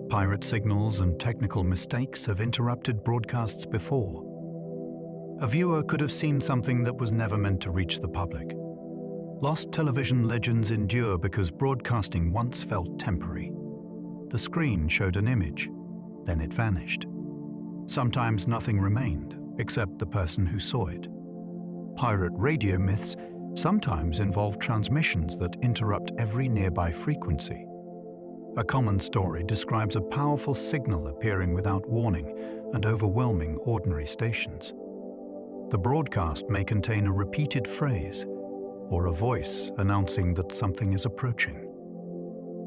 Pirate signals and technical mistakes have interrupted broadcasts before. A viewer could have seen something that was never meant to reach the public. Lost television legends endure because broadcasting once felt temporary. The screen showed an image, then it vanished. Sometimes nothing remained, except the person who saw it. Pirate radio myths sometimes involve transmissions that interrupt every nearby frequency. A common story describes a powerful signal appearing without warning and overwhelming ordinary stations. The broadcast may contain a repeated phrase or a voice announcing that something is approaching.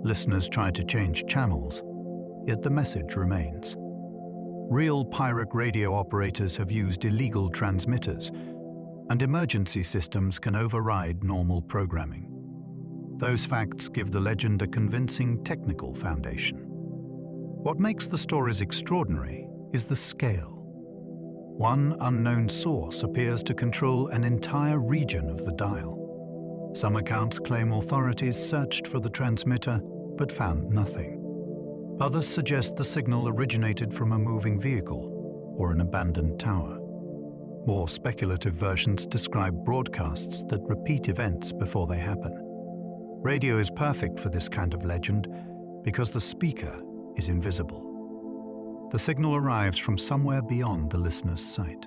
Listeners try to change channels, yet the message remains. Real pirate radio operators have used illegal transmitters, and emergency systems can override normal programming. Those facts give the legend a convincing technical foundation. What makes the stories extraordinary is the scale. One unknown source appears to control an entire region of the dial. Some accounts claim authorities searched for the transmitter but found nothing. Others suggest the signal originated from a moving vehicle or an abandoned tower. More speculative versions describe broadcasts that repeat events before they happen. Radio is perfect for this kind of legend because the speaker is invisible. The signal arrives from somewhere beyond the listener's sight.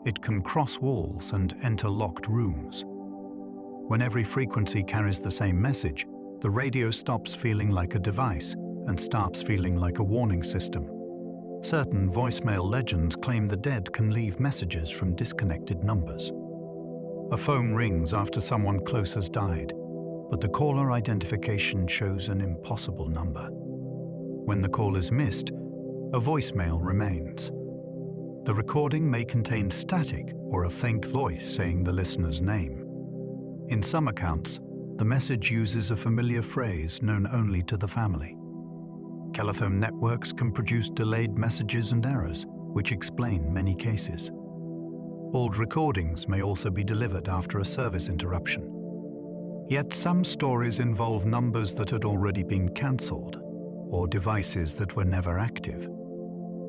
It can cross walls and enter locked rooms. When every frequency carries the same message, the radio stops feeling like a device and starts feeling like a warning system. Certain voicemail legends claim the dead can leave messages from disconnected numbers. A phone rings after someone close has died, but the caller identification shows an impossible number. When the call is missed, a voicemail remains. The recording may contain static or a faint voice saying the listener's name. In some accounts, the message uses a familiar phrase known only to the family. Telephone networks can produce delayed messages and errors, which explain many cases. Old recordings may also be delivered after a service interruption. Yet some stories involve numbers that had already been cancelled, or devices that were never active.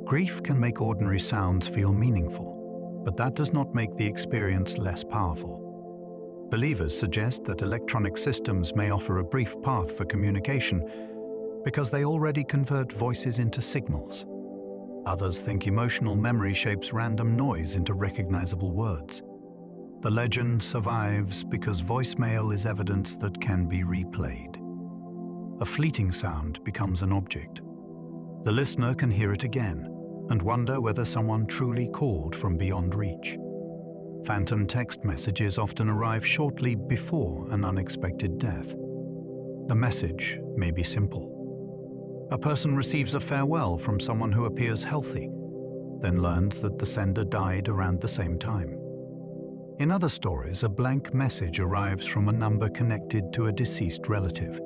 Grief can make ordinary sounds feel meaningful, but that does not make the experience less powerful. Believers suggest that electronic systems may offer a brief path for communication because they already convert voices into signals. Others think emotional memory shapes random noise into recognizable words. The legend survives because voicemail is evidence that can be replayed. A fleeting sound becomes an object. The listener can hear it again and wonder whether someone truly called from beyond reach. Phantom text messages often arrive shortly before an unexpected death. The message may be simple. A person receives a farewell from someone who appears healthy, then learns that the sender died around the same time. In other stories, a blank message arrives from a number connected to a deceased relative.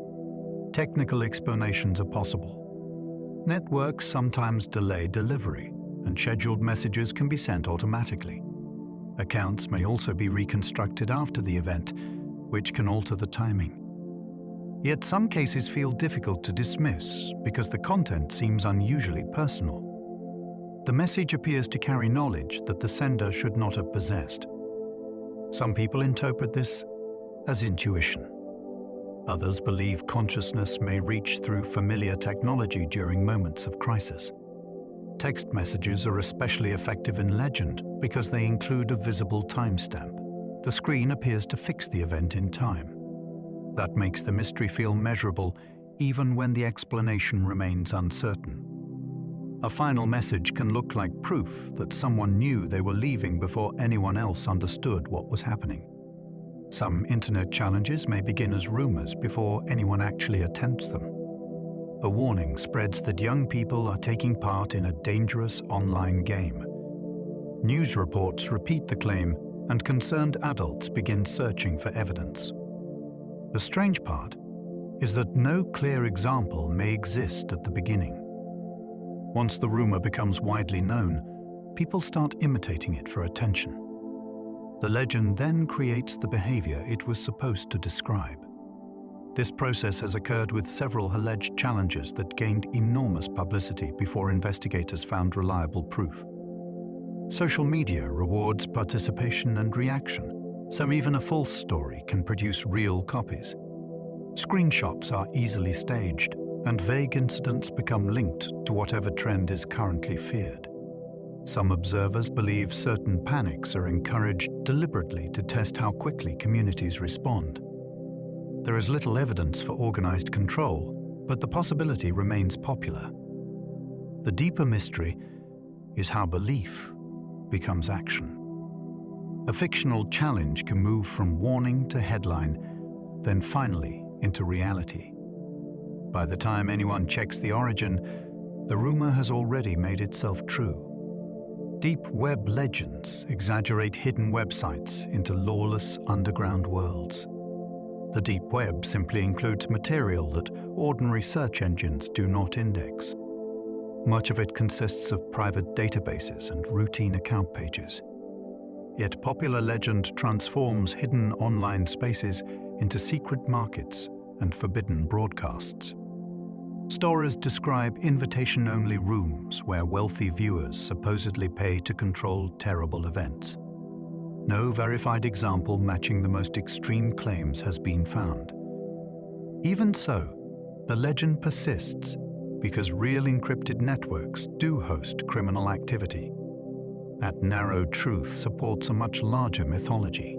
Technical explanations are possible. Networks sometimes delay delivery, and scheduled messages can be sent automatically. Accounts may also be reconstructed after the event, which can alter the timing. Yet some cases feel difficult to dismiss because the content seems unusually personal. The message appears to carry knowledge that the sender should not have possessed. Some people interpret this as intuition. Others believe consciousness may reach through familiar technology during moments of crisis. Text messages are especially effective in legend because they include a visible timestamp. The screen appears to fix the event in time. That makes the mystery feel measurable even when the explanation remains uncertain. A final message can look like proof that someone knew they were leaving before anyone else understood what was happening. Some internet challenges may begin as rumors before anyone actually attempts them. A warning spreads that young people are taking part in a dangerous online game. News reports repeat the claim, and concerned adults begin searching for evidence. The strange part is that no clear example may exist at the beginning. Once the rumor becomes widely known, people start imitating it for attention. The legend then creates the behavior it was supposed to describe. This process has occurred with several alleged challenges that gained enormous publicity before investigators found reliable proof. Social media rewards participation and reaction, so even a false story can produce real copies. Screenshots are easily staged, and vague incidents become linked to whatever trend is currently feared. Some observers believe certain panics are encouraged deliberately to test how quickly communities respond. There is little evidence for organized control, but the possibility remains popular. The deeper mystery is how belief becomes action. A fictional challenge can move from warning to headline, then finally into reality. By the time anyone checks the origin, the rumor has already made itself true. Deep web legends exaggerate hidden websites into lawless underground worlds. The deep web simply includes material that ordinary search engines do not index. Much of it consists of private databases and routine account pages. Yet popular legend transforms hidden online spaces into secret markets and forbidden broadcasts. Stories describe invitation-only rooms where wealthy viewers supposedly pay to control terrible events. No verified example matching the most extreme claims has been found. Even so, the legend persists because real encrypted networks do host criminal activity. That narrow truth supports a much larger mythology.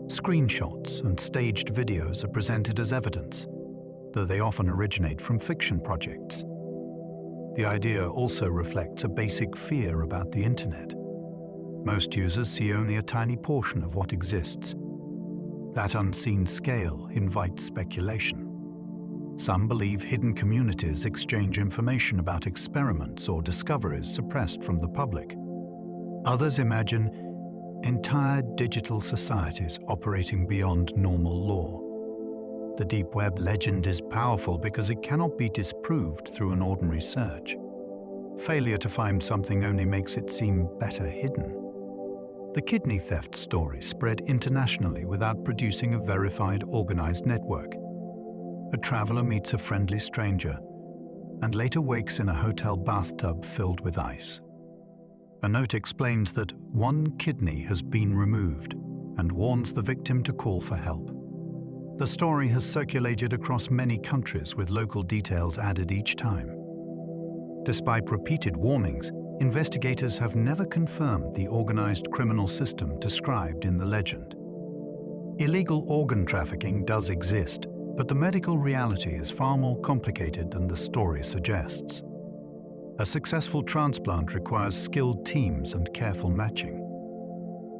Screenshots and staged videos are presented as evidence, though they often originate from fiction projects. The idea also reflects a basic fear about the internet. Most users see only a tiny portion of what exists. That unseen scale invites speculation. Some believe hidden communities exchange information about experiments or discoveries suppressed from the public. Others imagine entire digital societies operating beyond normal law. The deep web legend is powerful because it cannot be disproved through an ordinary search. Failure to find something only makes it seem better hidden. The kidney theft story spread internationally without producing a verified, organized network. A traveler meets a friendly stranger and later wakes in a hotel bathtub filled with ice. A note explains that one kidney has been removed and warns the victim to call for help. The story has circulated across many countries with local details added each time. Despite repeated warnings, investigators have never confirmed the organized criminal system described in the legend. Illegal organ trafficking does exist, but the medical reality is far more complicated than the story suggests. A successful transplant requires skilled teams and careful matching.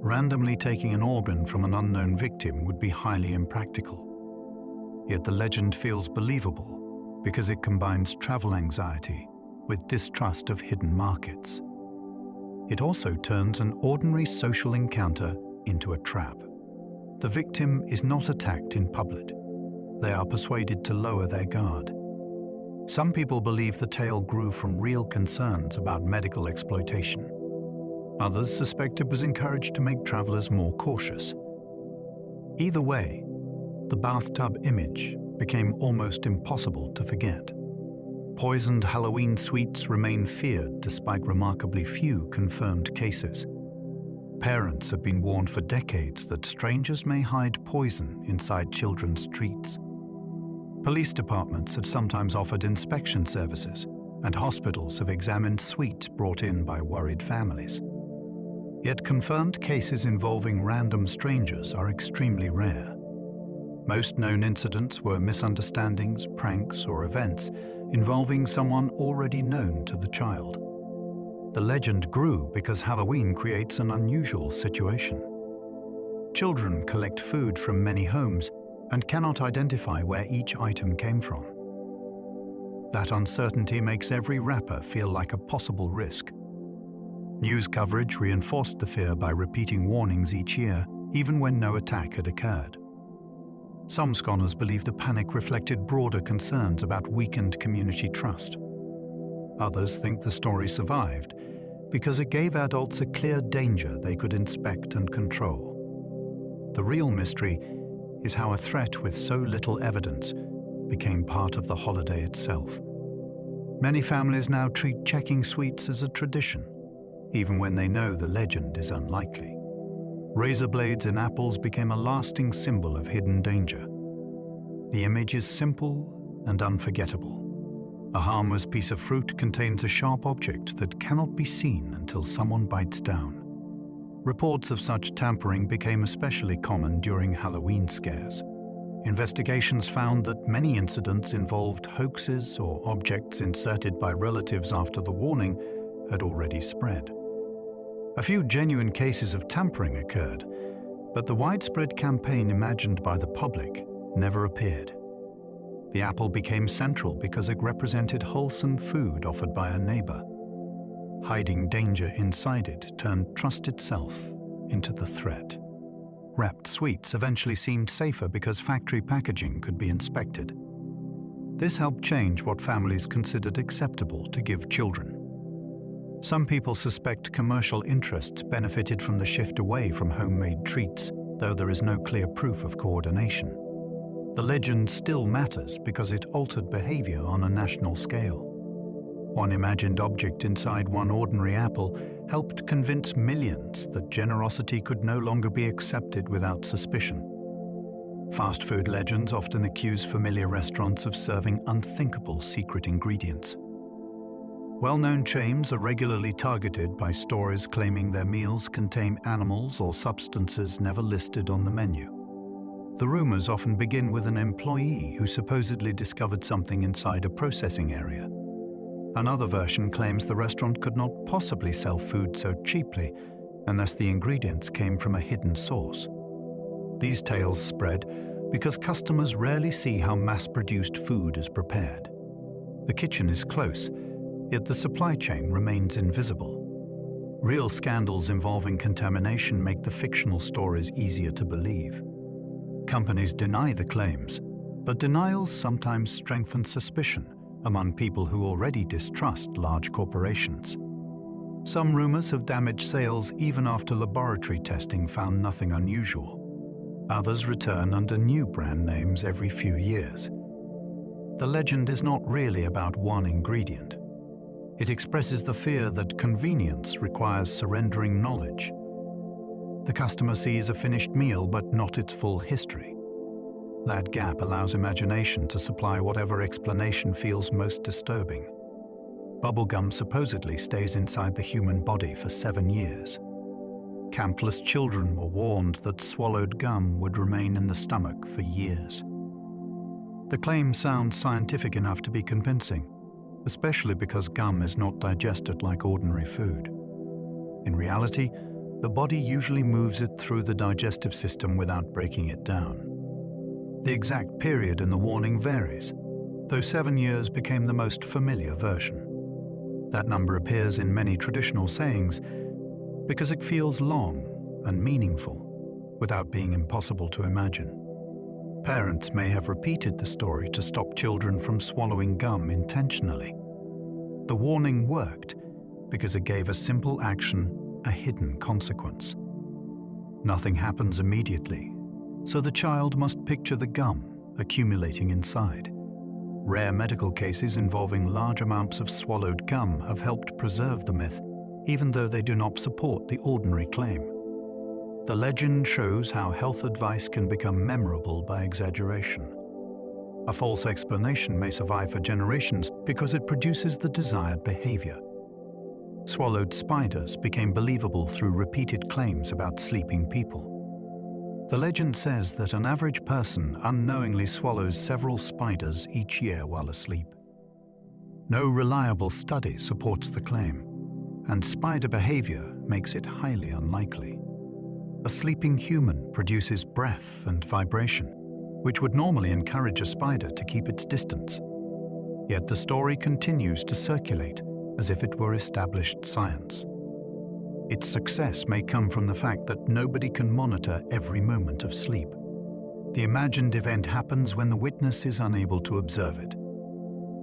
Randomly taking an organ from an unknown victim would be highly impractical. Yet the legend feels believable because it combines travel anxiety with distrust of hidden markets. It also turns an ordinary social encounter into a trap. The victim is not attacked in public. They are persuaded to lower their guard. Some people believe the tale grew from real concerns about medical exploitation. Others suspect it was encouraged to make travelers more cautious. Either way, the bathtub image became almost impossible to forget. Poisoned Halloween sweets remain feared despite remarkably few confirmed cases. Parents have been warned for decades that strangers may hide poison inside children's treats. Police departments have sometimes offered inspection services, and hospitals have examined sweets brought in by worried families. Yet confirmed cases involving random strangers are extremely rare. Most known incidents were misunderstandings, pranks, or events involving someone already known to the child. The legend grew because Halloween creates an unusual situation. Children collect food from many homes and cannot identify where each item came from. That uncertainty makes every wrapper feel like a possible risk. News coverage reinforced the fear by repeating warnings each year, even when no attack had occurred. Some scholars believe the panic reflected broader concerns about weakened community trust. Others think the story survived because it gave adults a clear danger they could inspect and control. The real mystery is how a threat with so little evidence became part of the holiday itself. Many families now treat checking sweets as a tradition, even when they know the legend is unlikely. Razor blades in apples became a lasting symbol of hidden danger. The image is simple and unforgettable. A harmless piece of fruit contains a sharp object that cannot be seen until someone bites down. Reports of such tampering became especially common during Halloween scares. Investigations found that many incidents involved hoaxes or objects inserted by relatives after the warning had already spread. A few genuine cases of tampering occurred, but the widespread campaign imagined by the public never appeared. The apple became central because it represented wholesome food offered by a neighbor. Hiding danger inside it turned trust itself into the threat. Wrapped sweets eventually seemed safer because factory packaging could be inspected. This helped change what families considered acceptable to give children. Some people suspect commercial interests benefited from the shift away from homemade treats, though there is no clear proof of coordination. The legend still matters because it altered behavior on a national scale. One imagined object inside one ordinary apple helped convince millions that generosity could no longer be accepted without suspicion. Fast food legends often accuse familiar restaurants of serving unthinkable secret ingredients. Well-known chains are regularly targeted by stories claiming their meals contain animals or substances never listed on the menu. The rumors often begin with an employee who supposedly discovered something inside a processing area. Another version claims the restaurant could not possibly sell food so cheaply unless the ingredients came from a hidden source. These tales spread because customers rarely see how mass-produced food is prepared. The kitchen is close, yet the supply chain remains invisible. Real scandals involving contamination make the fictional stories easier to believe. Companies deny the claims, but denials sometimes strengthen suspicion among people who already distrust large corporations. Some rumors have damaged sales even after laboratory testing found nothing unusual. Others return under new brand names every few years. The legend is not really about one ingredient. It expresses the fear that convenience requires surrendering knowledge. The customer sees a finished meal but not its full history. That gap allows imagination to supply whatever explanation feels most disturbing. Bubblegum supposedly stays inside the human body for 7 years. Countless children were warned that swallowed gum would remain in the stomach for years. The claim sounds scientific enough to be convincing, especially because gum is not digested like ordinary food. In reality, the body usually moves it through the digestive system without breaking it down. The exact period in the warning varies, though 7 years became the most familiar version. That number appears in many traditional sayings because it feels long and meaningful without being impossible to imagine. Parents may have repeated the story to stop children from swallowing gum intentionally. The warning worked because it gave a simple action a hidden consequence. Nothing happens immediately, so the child must picture the gum accumulating inside. Rare medical cases involving large amounts of swallowed gum have helped preserve the myth, even though they do not support the ordinary claim. The legend shows how health advice can become memorable by exaggeration. A false explanation may survive for generations because it produces the desired behavior. Swallowed spiders became believable through repeated claims about sleeping people. The legend says that an average person unknowingly swallows several spiders each year while asleep. No reliable study supports the claim, and spider behavior makes it highly unlikely. A sleeping human produces breath and vibration, which would normally encourage a spider to keep its distance. Yet the story continues to circulate as if it were established science. Its success may come from the fact that nobody can monitor every moment of sleep. The imagined event happens when the witness is unable to observe it.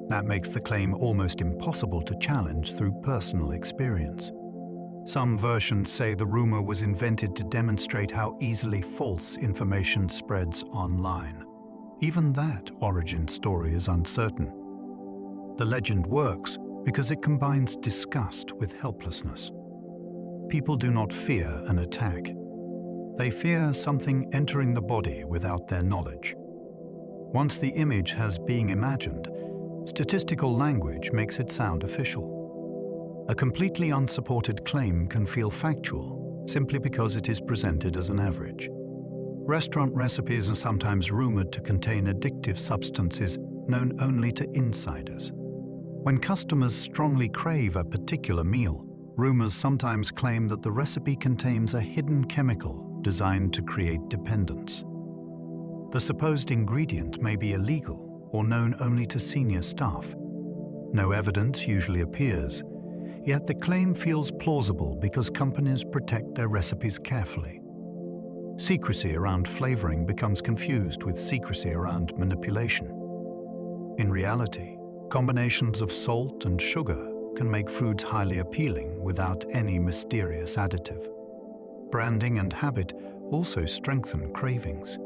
That makes the claim almost impossible to challenge through personal experience. Some versions say the rumor was invented to demonstrate how easily false information spreads online. Even that origin story is uncertain. The legend works because it combines disgust with helplessness. People do not fear an attack. They fear something entering the body without their knowledge. Once the image has been imagined, statistical language makes it sound official. A completely unsupported claim can feel factual simply because it is presented as an average. Restaurant recipes are sometimes rumored to contain addictive substances known only to insiders. When customers strongly crave a particular meal, rumors sometimes claim that the recipe contains a hidden chemical designed to create dependence. The supposed ingredient may be illegal or known only to senior staff. No evidence usually appears, yet the claim feels plausible because companies protect their recipes carefully. Secrecy around flavoring becomes confused with secrecy around manipulation. In reality, combinations of salt and sugar can make foods highly appealing without any mysterious additive. Branding and habit also strengthen cravings.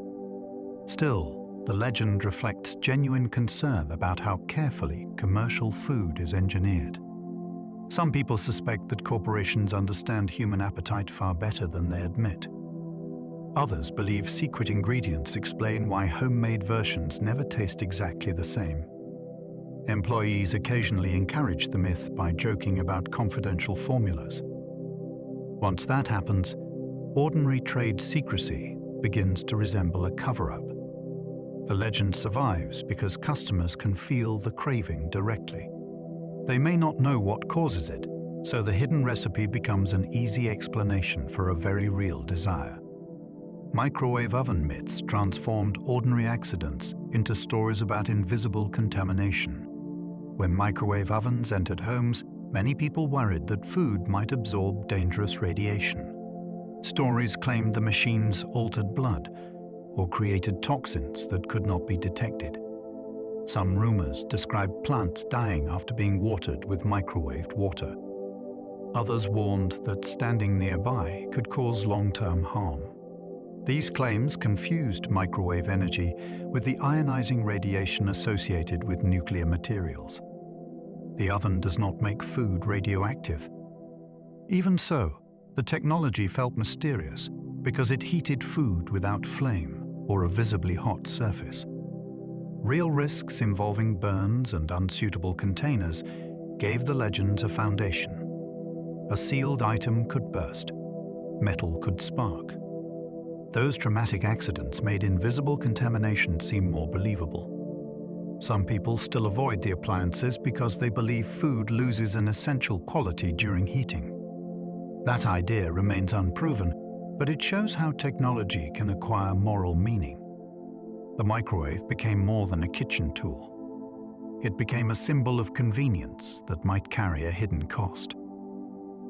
Still, the legend reflects genuine concern about how carefully commercial food is engineered. Some people suspect that corporations understand human appetite far better than they admit. Others believe secret ingredients explain why homemade versions never taste exactly the same. Employees occasionally encourage the myth by joking about confidential formulas. Once that happens, ordinary trade secrecy begins to resemble a cover-up. The legend survives because customers can feel the craving directly. They may not know what causes it, so the hidden recipe becomes an easy explanation for a very real desire. Microwave oven myths transformed ordinary accidents into stories about invisible contamination. When microwave ovens entered homes, many people worried that food might absorb dangerous radiation. Stories claimed the machines altered blood or created toxins that could not be detected. Some rumors described plants dying after being watered with microwaved water. Others warned that standing nearby could cause long-term harm. These claims confused microwave energy with the ionizing radiation associated with nuclear materials. The oven does not make food radioactive. Even so, the technology felt mysterious because it heated food without flame or a visibly hot surface. Real risks involving burns and unsuitable containers gave the legends a foundation. A sealed item could burst. Metal could spark. Those dramatic accidents made invisible contamination seem more believable. Some people still avoid the appliances because they believe food loses an essential quality during heating. That idea remains unproven, but it shows how technology can acquire moral meaning. The microwave became more than a kitchen tool. It became a symbol of convenience that might carry a hidden cost.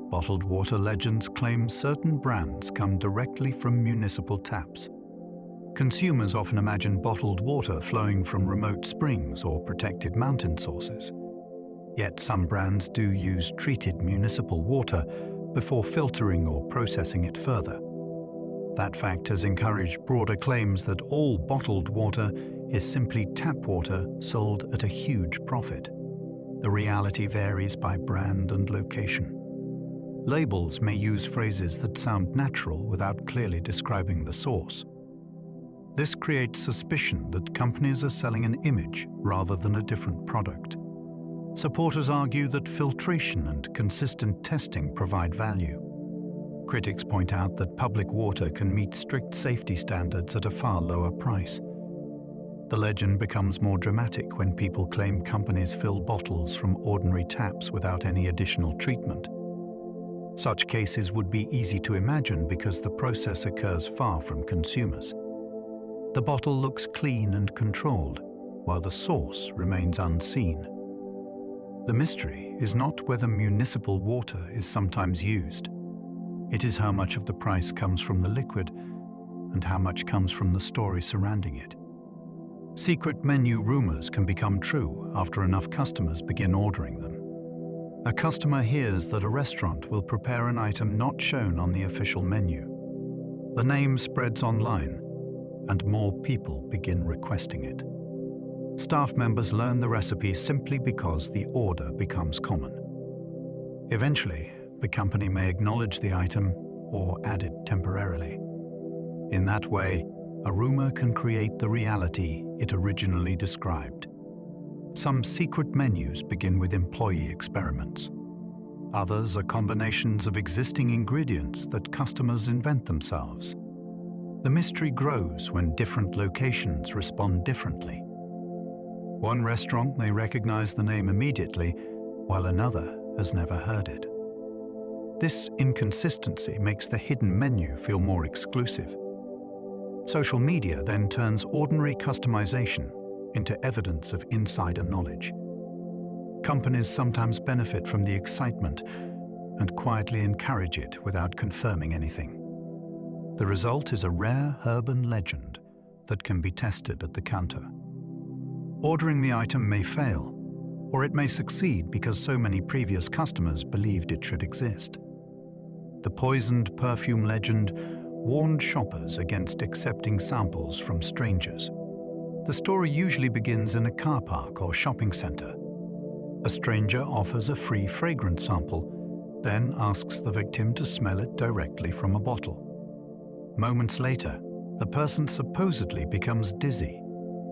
Bottled water legends claim certain brands come directly from municipal taps. Consumers often imagine bottled water flowing from remote springs or protected mountain sources. Yet some brands do use treated municipal water before filtering or processing it further. That fact has encouraged broader claims that all bottled water is simply tap water sold at a huge profit. The reality varies by brand and location. Labels may use phrases that sound natural without clearly describing the source. This creates suspicion that companies are selling an image rather than a different product. Supporters argue that filtration and consistent testing provide value. Critics point out that public water can meet strict safety standards at a far lower price. The legend becomes more dramatic when people claim companies fill bottles from ordinary taps without any additional treatment. Such cases would be easy to imagine because the process occurs far from consumers. The bottle looks clean and controlled, while the source remains unseen. The mystery is not whether municipal water is sometimes used. It is how much of the price comes from the liquid and how much comes from the story surrounding it. Secret menu rumors can become true after enough customers begin ordering them. A customer hears that a restaurant will prepare an item not shown on the official menu. The name spreads online, and more people begin requesting it. Staff members learn the recipe simply because the order becomes common. Eventually, the company may acknowledge the item or add it temporarily. In that way, a rumor can create the reality it originally described. Some secret menus begin with employee experiments. Others are combinations of existing ingredients that customers invent themselves. The mystery grows when different locations respond differently. One restaurant may recognize the name immediately, while another has never heard it. This inconsistency makes the hidden menu feel more exclusive. Social media then turns ordinary customization into evidence of insider knowledge. Companies sometimes benefit from the excitement and quietly encourage it without confirming anything. The result is a rare urban legend that can be tested at the counter. Ordering the item may fail, or it may succeed because so many previous customers believed it should exist. The poisoned perfume legend warned shoppers against accepting samples from strangers. The story usually begins in a car park or shopping center. A stranger offers a free fragrance sample, then asks the victim to smell it directly from a bottle. Moments later, the person supposedly becomes dizzy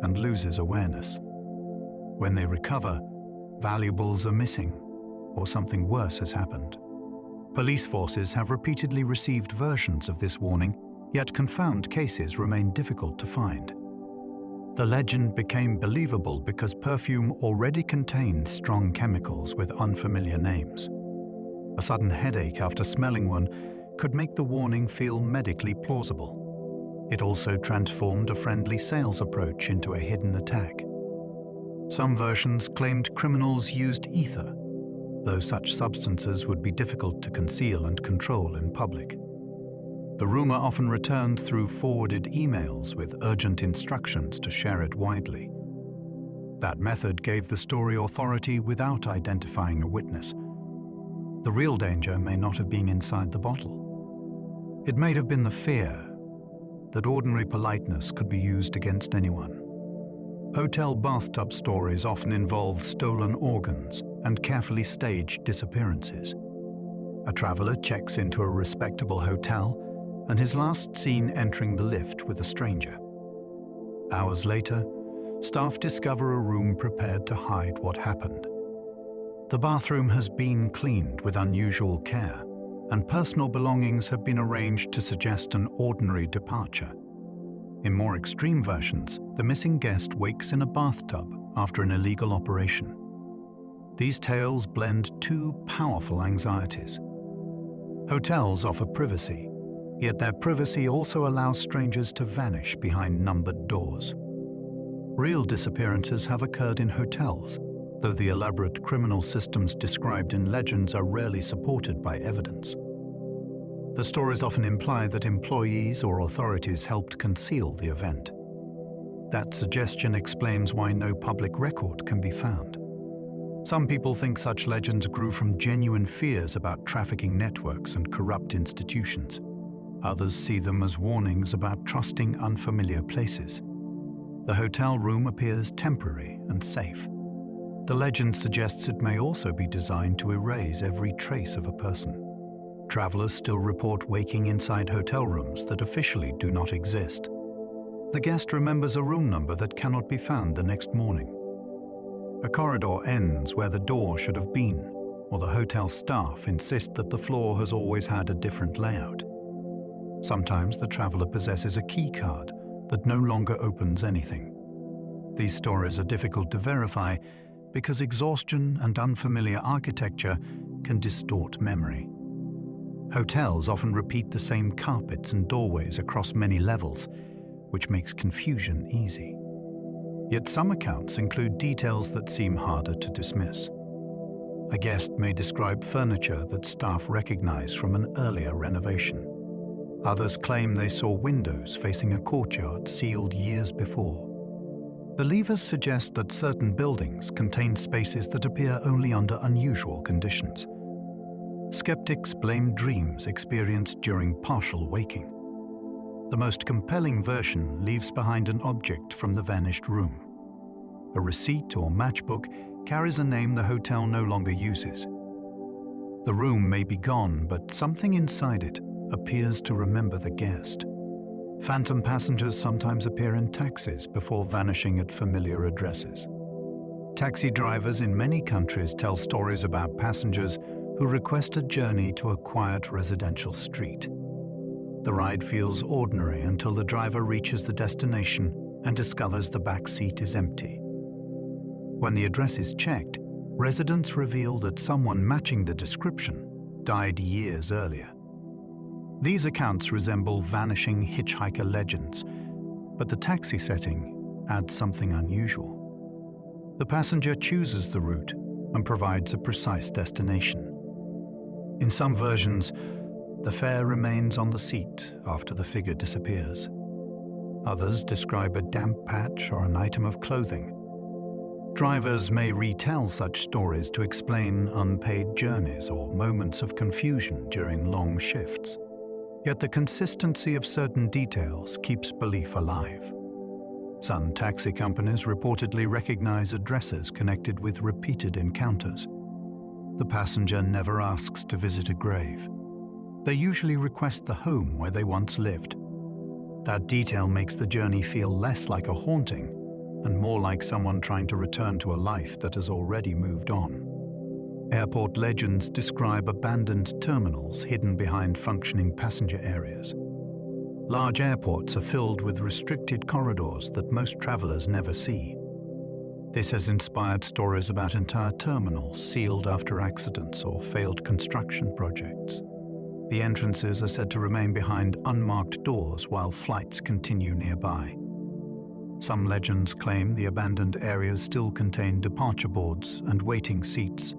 and loses awareness. When they recover, valuables are missing, or something worse has happened. Police forces have repeatedly received versions of this warning, yet confound cases remain difficult to find. The legend became believable because perfume already contained strong chemicals with unfamiliar names. A sudden headache after smelling one could make the warning feel medically plausible. It also transformed a friendly sales approach into a hidden attack. Some versions claimed criminals used ether, though such substances would be difficult to conceal and control in public. The rumor often returned through forwarded emails with urgent instructions to share it widely. That method gave the story authority without identifying a witness. The real danger may not have been inside the bottle. It may have been the fear that ordinary politeness could be used against anyone. Hotel bathtub stories often involve stolen organs and carefully staged disappearances. A traveler checks into a respectable hotel and is last seen entering the lift with a stranger. Hours later, staff discover a room prepared to hide what happened. The bathroom has been cleaned with unusual care, and personal belongings have been arranged to suggest an ordinary departure. In more extreme versions, the missing guest wakes in a bathtub after an illegal operation. These tales blend two powerful anxieties. Hotels offer privacy, yet their privacy also allows strangers to vanish behind numbered doors. Real disappearances have occurred in hotels, though the elaborate criminal systems described in legends are rarely supported by evidence. The stories often imply that employees or authorities helped conceal the event. That suggestion explains why no public record can be found. Some people think such legends grew from genuine fears about trafficking networks and corrupt institutions. Others see them as warnings about trusting unfamiliar places. The hotel room appears temporary and safe. The legend suggests it may also be designed to erase every trace of a person. Travelers still report waking inside hotel rooms that officially do not exist. The guest remembers a room number that cannot be found the next morning. A corridor ends where the door should have been, or the hotel staff insist that the floor has always had a different layout. Sometimes the traveler possesses a key card that no longer opens anything. These stories are difficult to verify because exhaustion and unfamiliar architecture can distort memory. Hotels often repeat the same carpets and doorways across many levels, which makes confusion easy. Yet some accounts include details that seem harder to dismiss. A guest may describe furniture that staff recognize from an earlier renovation. Others claim they saw windows facing a courtyard sealed years before. Believers suggest that certain buildings contain spaces that appear only under unusual conditions. Skeptics blame dreams experienced during partial waking. The most compelling version leaves behind an object from the vanished room. A receipt or matchbook carries a name the hotel no longer uses. The room may be gone, but something inside it appears to remember the guest. Phantom passengers sometimes appear in taxis before vanishing at familiar addresses. Taxi drivers in many countries tell stories about passengers who request a journey to a quiet residential street. The ride feels ordinary until the driver reaches the destination and discovers the back seat is empty. When the address is checked, residents reveal that someone matching the description died years earlier. These accounts resemble vanishing hitchhiker legends, but the taxi setting adds something unusual. The passenger chooses the route and provides a precise destination. In some versions, the fare remains on the seat after the figure disappears. Others describe a damp patch or an item of clothing. Drivers may retell such stories to explain unpaid journeys or moments of confusion during long shifts. Yet the consistency of certain details keeps belief alive. Some taxi companies reportedly recognize addresses connected with repeated encounters. The passenger never asks to visit a grave. They usually request the home where they once lived. That detail makes the journey feel less like a haunting and more like someone trying to return to a life that has already moved on. Airport legends describe abandoned terminals hidden behind functioning passenger areas. Large airports are filled with restricted corridors that most travelers never see. This has inspired stories about entire terminals sealed after accidents or failed construction projects. The entrances are said to remain behind unmarked doors while flights continue nearby. Some legends claim the abandoned areas still contain departure boards and waiting seats.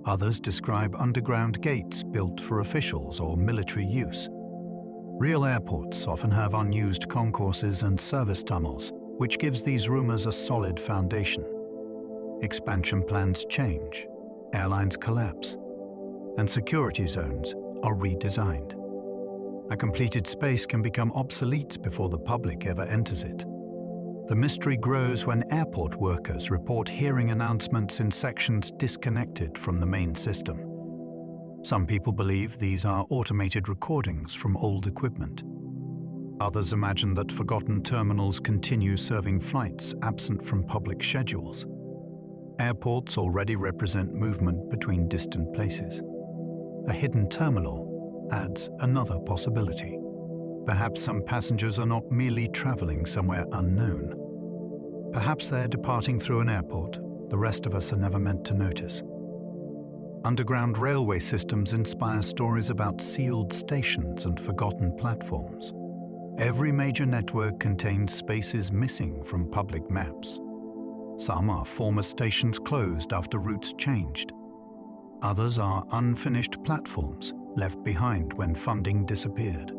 Others describe underground gates built for officials or military use. Real airports often have unused concourses and service tunnels, which gives these rumors a solid foundation. Expansion plans change, airlines collapse, and security zones are redesigned. A completed space can become obsolete before the public ever enters it. The mystery grows when airport workers report hearing announcements in sections disconnected from the main system. Some people believe these are automated recordings from old equipment. Others imagine that forgotten terminals continue serving flights absent from public schedules. Airports already represent movement between distant places. A hidden terminal adds another possibility. Perhaps some passengers are not merely traveling somewhere unknown. Perhaps they're departing through an airport the rest of us are never meant to notice. Underground railway systems inspire stories about sealed stations and forgotten platforms. Every major network contains spaces missing from public maps. Some are former stations closed after routes changed. Others are unfinished platforms left behind when funding disappeared.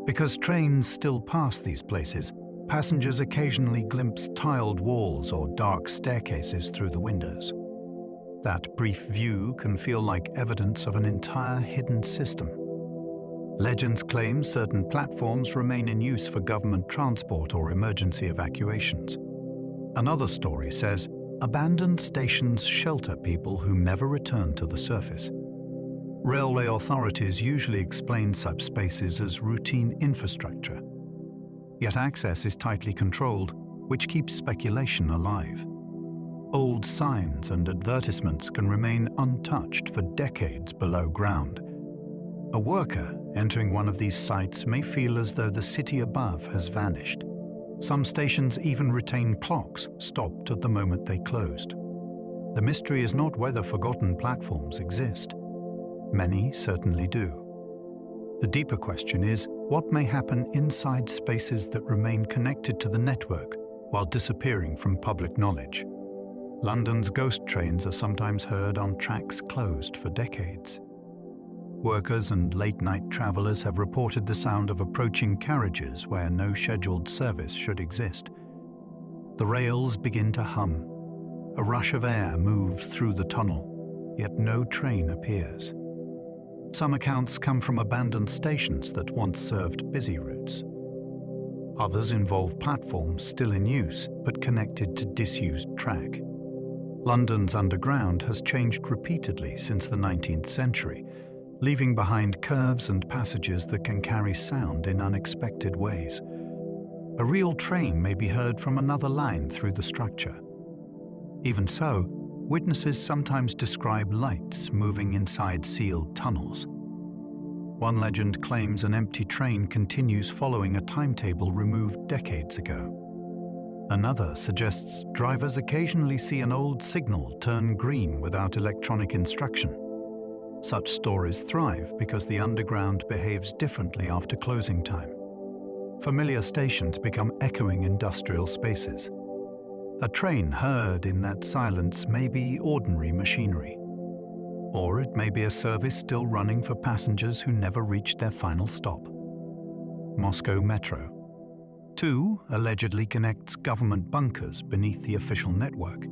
Because trains still pass these places, passengers occasionally glimpse tiled walls or dark staircases through the windows. That brief view can feel like evidence of an entire hidden system. Legends claim certain platforms remain in use for government transport or emergency evacuations. Another story says abandoned stations shelter people who never return to the surface. Railway authorities usually explain such spaces as routine infrastructure. Yet access is tightly controlled, which keeps speculation alive. Old signs and advertisements can remain untouched for decades below ground. A worker entering one of these sites may feel as though the city above has vanished. Some stations even retain clocks stopped at the moment they closed. The mystery is not whether forgotten platforms exist. Many certainly do. The deeper question is, what may happen inside spaces that remain connected to the network while disappearing from public knowledge? London's ghost trains are sometimes heard on tracks closed for decades. Workers and late-night travelers have reported the sound of approaching carriages where no scheduled service should exist. The rails begin to hum. A rush of air moves through the tunnel, yet no train appears. Some accounts come from abandoned stations that once served busy routes. Others involve platforms still in use but connected to disused track. London's underground has changed repeatedly since the 19th century, leaving behind curves and passages that can carry sound in unexpected ways. A real train may be heard from another line through the structure. Even so, witnesses sometimes describe lights moving inside sealed tunnels. One legend claims an empty train continues following a timetable removed decades ago. Another suggests drivers occasionally see an old signal turn green without electronic instruction. Such stories thrive because the underground behaves differently after closing time. familiar stations become echoing industrial spaces. A train heard in that silence may be ordinary machinery, or it may be a service still running for passengers who never reached their final stop. Moscow Metro. 2 allegedly connects government bunkers beneath the official network.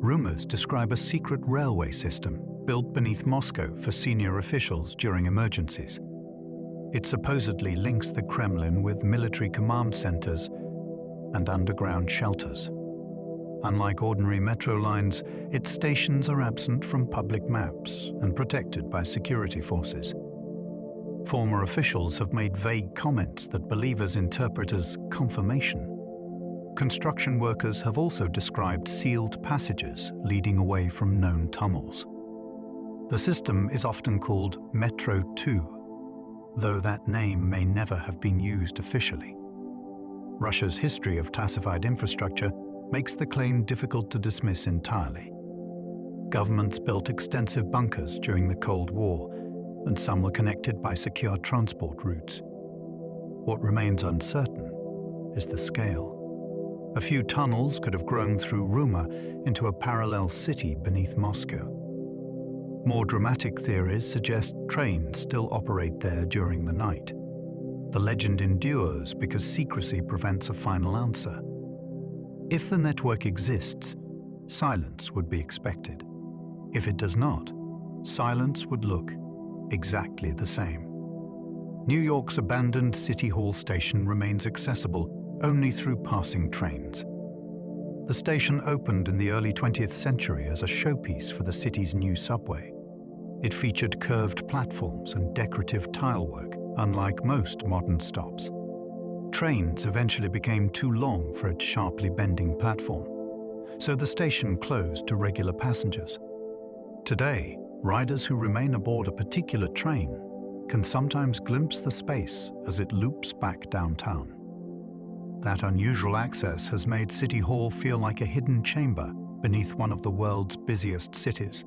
Rumors describe a secret railway system built beneath Moscow for senior officials during emergencies. It supposedly links the Kremlin with military command centers and underground shelters. Unlike ordinary metro lines, its stations are absent from public maps and protected by security forces. Former officials have made vague comments that believers interpret as confirmation. Construction workers have also described sealed passages leading away from known tunnels. The system is often called Metro 2, though that name may never have been used officially. Russia's history of classified infrastructure makes the claim difficult to dismiss entirely. Governments built extensive bunkers during the Cold War, and some were connected by secure transport routes. What remains uncertain is the scale. A few tunnels could have grown through rumor into a parallel city beneath Moscow. More dramatic theories suggest trains still operate there during the night. The legend endures because secrecy prevents a final answer. If the network exists, silence would be expected. If it does not, silence would look exactly the same. New York's abandoned City Hall station remains accessible only through passing trains. The station opened in the early 20th century as a showpiece for the city's new subway. It featured curved platforms and decorative tilework, unlike most modern stops. Trains eventually became too long for its sharply bending platform, so the station closed to regular passengers. Today, riders who remain aboard a particular train can sometimes glimpse the space as it loops back downtown. That unusual access has made City Hall feel like a hidden chamber beneath one of the world's busiest cities.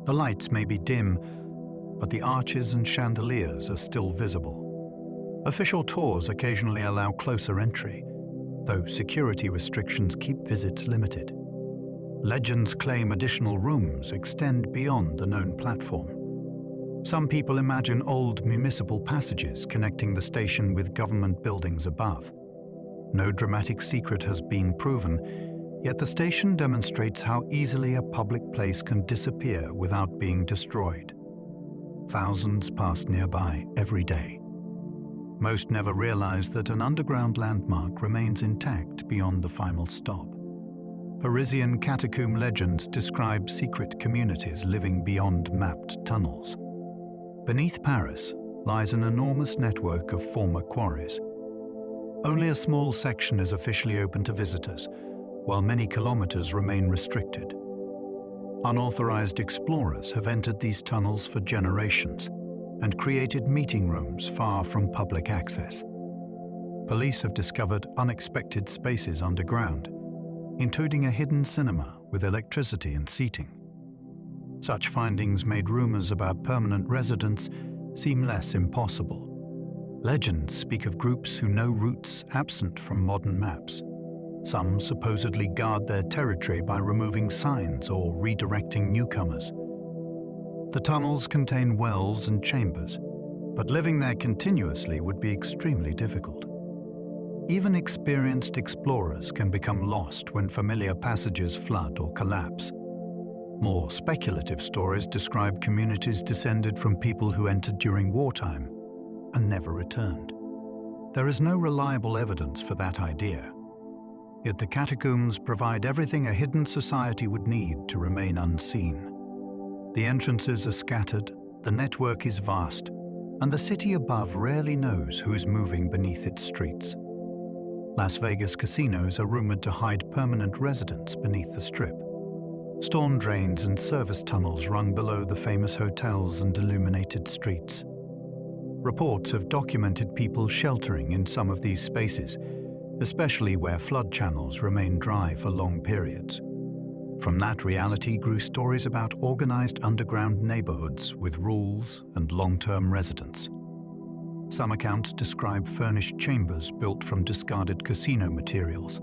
The lights may be dim, but the arches and chandeliers are still visible. Official tours occasionally allow closer entry, though security restrictions keep visits limited. Legends claim additional rooms extend beyond the known platform. Some people imagine old municipal passages connecting the station with government buildings above. No dramatic secret has been proven, yet the station demonstrates how easily a public place can disappear without being destroyed. Thousands pass nearby every day. Most never realize that an underground landmark remains intact beyond the final stop. Parisian catacomb legends describe secret communities living beyond mapped tunnels. Beneath Paris lies an enormous network of former quarries. Only a small section is officially open to visitors, while many kilometers remain restricted. Unauthorized explorers have entered these tunnels for generations and created meeting rooms far from public access. Police have discovered unexpected spaces underground, including a hidden cinema with electricity and seating. Such findings made rumors about permanent residents seem less impossible. Legends speak of groups who know routes absent from modern maps. Some supposedly guard their territory by removing signs or redirecting newcomers. The tunnels contain wells and chambers, but living there continuously would be extremely difficult. Even experienced explorers can become lost when familiar passages flood or collapse. More speculative stories describe communities descended from people who entered during wartime and never returned. There is no reliable evidence for that idea. Yet the catacombs provide everything a hidden society would need to remain unseen. The entrances are scattered, the network is vast, and the city above rarely knows who is moving beneath its streets. Las Vegas casinos are rumored to hide permanent residents beneath the Strip. Storm drains and service tunnels run below the famous hotels and illuminated streets. Reports have documented people sheltering in some of these spaces, especially where flood channels remain dry for long periods. From that reality grew stories about organized underground neighborhoods with rules and long-term residents. Some accounts describe furnished chambers built from discarded casino materials.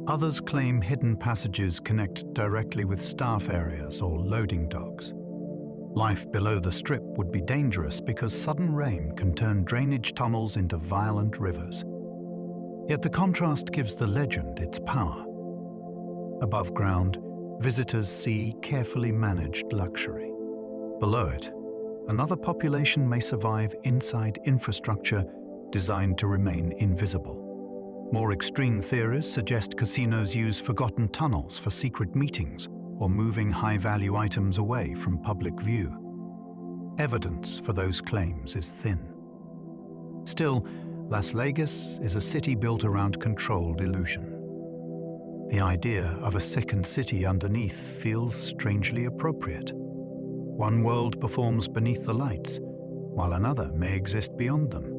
Others claim hidden passages connect directly with staff areas or loading docks. Life below the strip would be dangerous because sudden rain can turn drainage tunnels into violent rivers. Yet the contrast gives the legend its power. Above ground, visitors see carefully managed luxury. Below it, another population may survive inside infrastructure designed to remain invisible. More extreme theories suggest casinos use forgotten tunnels for secret meetings or moving high-value items away from public view. Evidence for those claims is thin. Still, Las Vegas is a city built around controlled illusion. The idea of a second city underneath feels strangely appropriate. One world performs beneath the lights, while another may exist beyond them.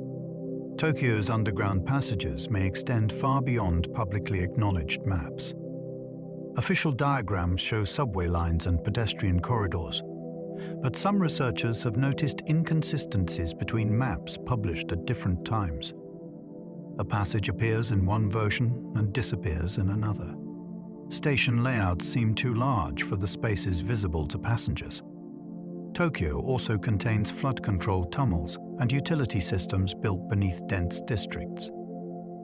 Tokyo's underground passages may extend far beyond publicly acknowledged maps. Official diagrams show subway lines and pedestrian corridors, but some researchers have noticed inconsistencies between maps published at different times. A passage appears in one version and disappears in another. Station layouts seem too large for the spaces visible to passengers. Tokyo also contains flood control tunnels and utility systems built beneath dense districts.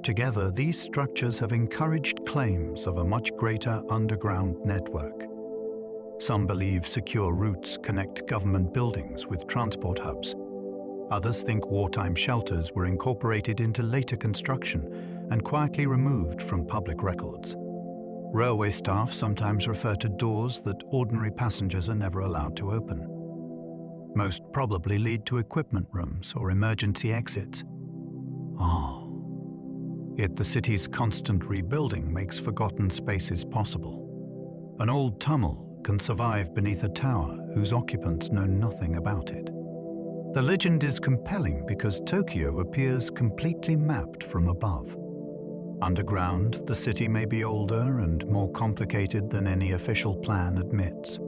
Together, these structures have encouraged claims of a much greater underground network. Some believe secure routes connect government buildings with transport hubs. Others think wartime shelters were incorporated into later construction and quietly removed from public records. Railway staff sometimes refer to doors that ordinary passengers are never allowed to open. Most probably lead to equipment rooms or emergency exits. Yet the city's constant rebuilding makes forgotten spaces possible. An old tunnel can survive beneath a tower whose occupants know nothing about it. The legend is compelling because Tokyo appears completely mapped from above. Underground, the city may be older and more complicated than any official plan admits.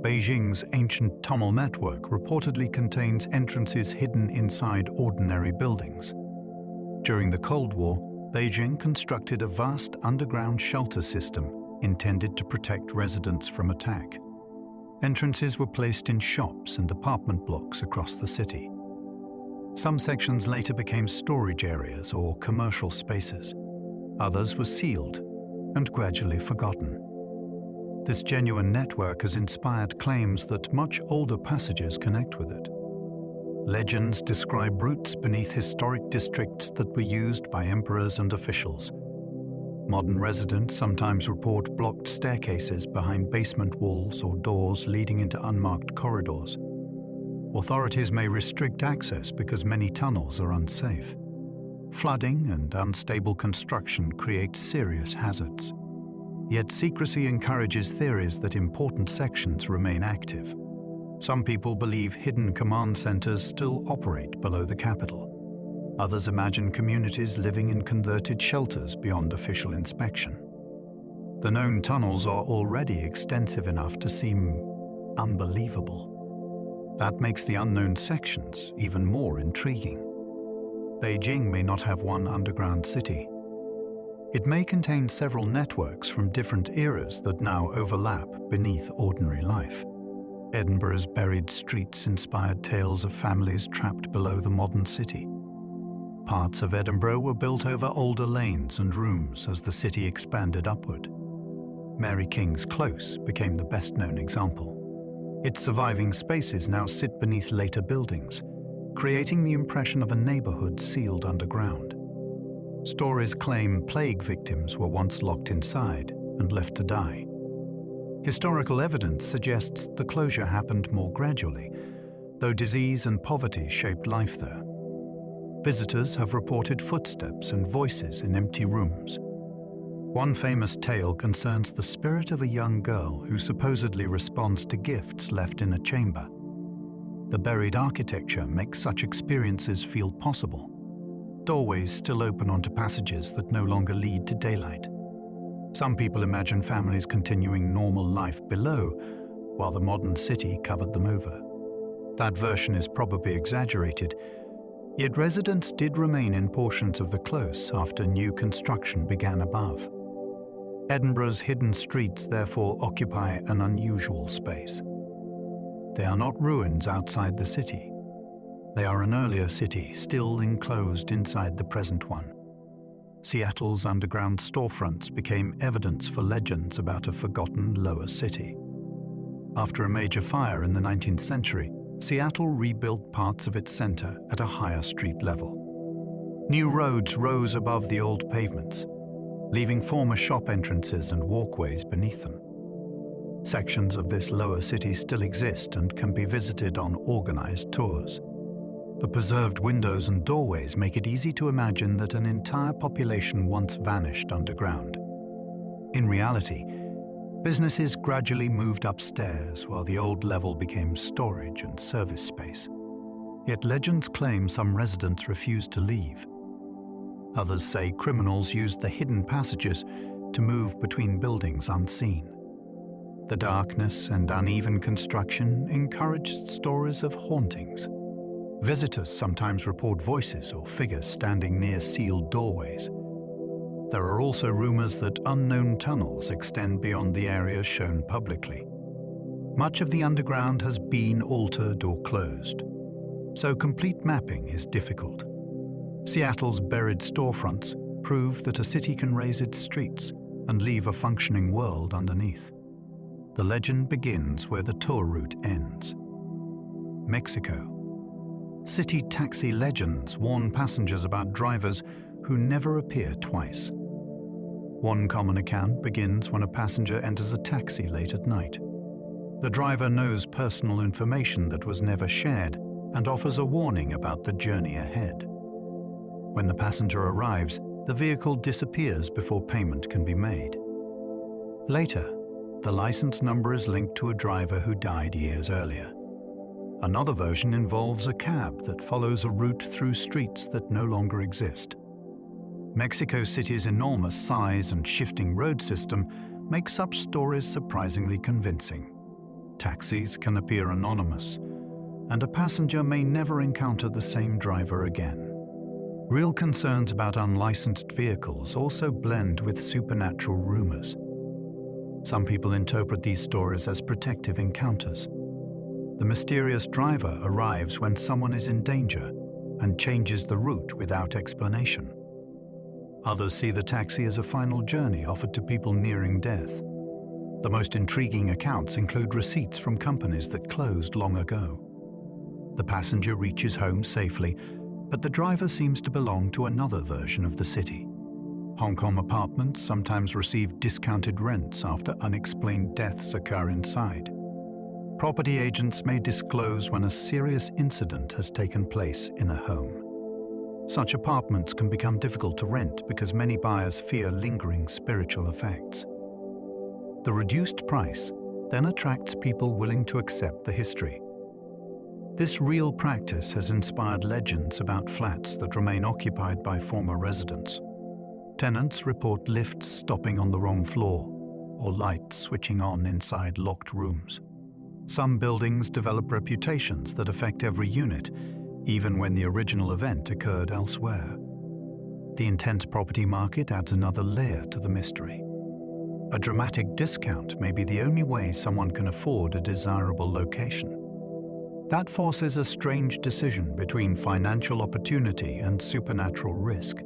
Beijing's ancient tunnel network reportedly contains entrances hidden inside ordinary buildings. During the Cold War, Beijing constructed a vast underground shelter system intended to protect residents from attack. Entrances were placed in shops and apartment blocks across the city. Some sections later became storage areas or commercial spaces. Others were sealed and gradually forgotten. This genuine network has inspired claims that much older passages connect with it. Legends describe routes beneath historic districts that were used by emperors and officials. Modern residents sometimes report blocked staircases behind basement walls or doors leading into unmarked corridors. Authorities may restrict access because many tunnels are unsafe. Flooding and unstable construction create serious hazards. Yet secrecy encourages theories that important sections remain active. Some people believe hidden command centers still operate below the capital. Others imagine communities living in converted shelters beyond official inspection. The known tunnels are already extensive enough to seem unbelievable. That makes the unknown sections even more intriguing. Beijing may not have one underground city. It may contain several networks from different eras that now overlap beneath ordinary life. Edinburgh's buried streets inspired tales of families trapped below the modern city. Parts of Edinburgh were built over older lanes and rooms as the city expanded upward. Mary King's Close became the best-known example. Its surviving spaces now sit beneath later buildings, creating the impression of a neighborhood sealed underground. Stories claim plague victims were once locked inside and left to die. Historical evidence suggests the closure happened more gradually, though disease and poverty shaped life there. Visitors have reported footsteps and voices in empty rooms. One famous tale concerns the spirit of a young girl who supposedly responds to gifts left in a chamber. The buried architecture makes such experiences feel possible. Doorways still open onto passages that no longer lead to daylight. Some people imagine families continuing normal life below, while the modern city covered them over. That version is probably exaggerated, Yet residents did remain in portions of the close after new construction began above. Edinburgh's hidden streets therefore occupy an unusual space. They are not ruins outside the city. They are an earlier city still enclosed inside the present one. Seattle's underground storefronts became evidence for legends about a forgotten lower city. After a major fire in the 19th century, Seattle rebuilt parts of its center at a higher street level. New roads rose above the old pavements, leaving former shop entrances and walkways beneath them. Sections of this lower city still exist and can be visited on organized tours. The preserved windows and doorways make it easy to imagine that an entire population once vanished underground. In reality, businesses gradually moved upstairs while the old level became storage and service space. Yet legends claim some residents refused to leave. Others say criminals used the hidden passages to move between buildings unseen. The darkness and uneven construction encouraged stories of hauntings. Visitors sometimes report voices or figures standing near sealed doorways. There are also rumors that unknown tunnels extend beyond the areas shown publicly. Much of the underground has been altered or closed, so complete mapping is difficult. Seattle's buried storefronts prove that a city can raise its streets and leave a functioning world underneath. The legend begins where the tour route ends. Mexico. City taxi legends warn passengers about drivers who never appear twice. One common account begins when a passenger enters a taxi late at night. The driver knows personal information that was never shared and offers a warning about the journey ahead. When the passenger arrives, the vehicle disappears before payment can be made. Later, the license number is linked to a driver who died years earlier. Another version involves a cab that follows a route through streets that no longer exist. Mexico City's enormous size and shifting road system make such stories surprisingly convincing. Taxis can appear anonymous, and a passenger may never encounter the same driver again. Real concerns about unlicensed vehicles also blend with supernatural rumors. Some people interpret these stories as protective encounters. The mysterious driver arrives when someone is in danger and changes the route without explanation. Others see the taxi as a final journey offered to people nearing death. The most intriguing accounts include receipts from companies that closed long ago. The passenger reaches home safely, but the driver seems to belong to another version of the city. Hong Kong apartments sometimes receive discounted rents after unexplained deaths occur inside. Property agents may disclose when a serious incident has taken place in a home. Such apartments can become difficult to rent because many buyers fear lingering spiritual effects. The reduced price then attracts people willing to accept the history. This real practice has inspired legends about flats that remain occupied by former residents. Tenants report lifts stopping on the wrong floor or lights switching on inside locked rooms. Some buildings develop reputations that affect every unit, even when the original event occurred elsewhere. The intense property market adds another layer to the mystery. A dramatic discount may be the only way someone can afford a desirable location. That forces a strange decision between financial opportunity and supernatural risk.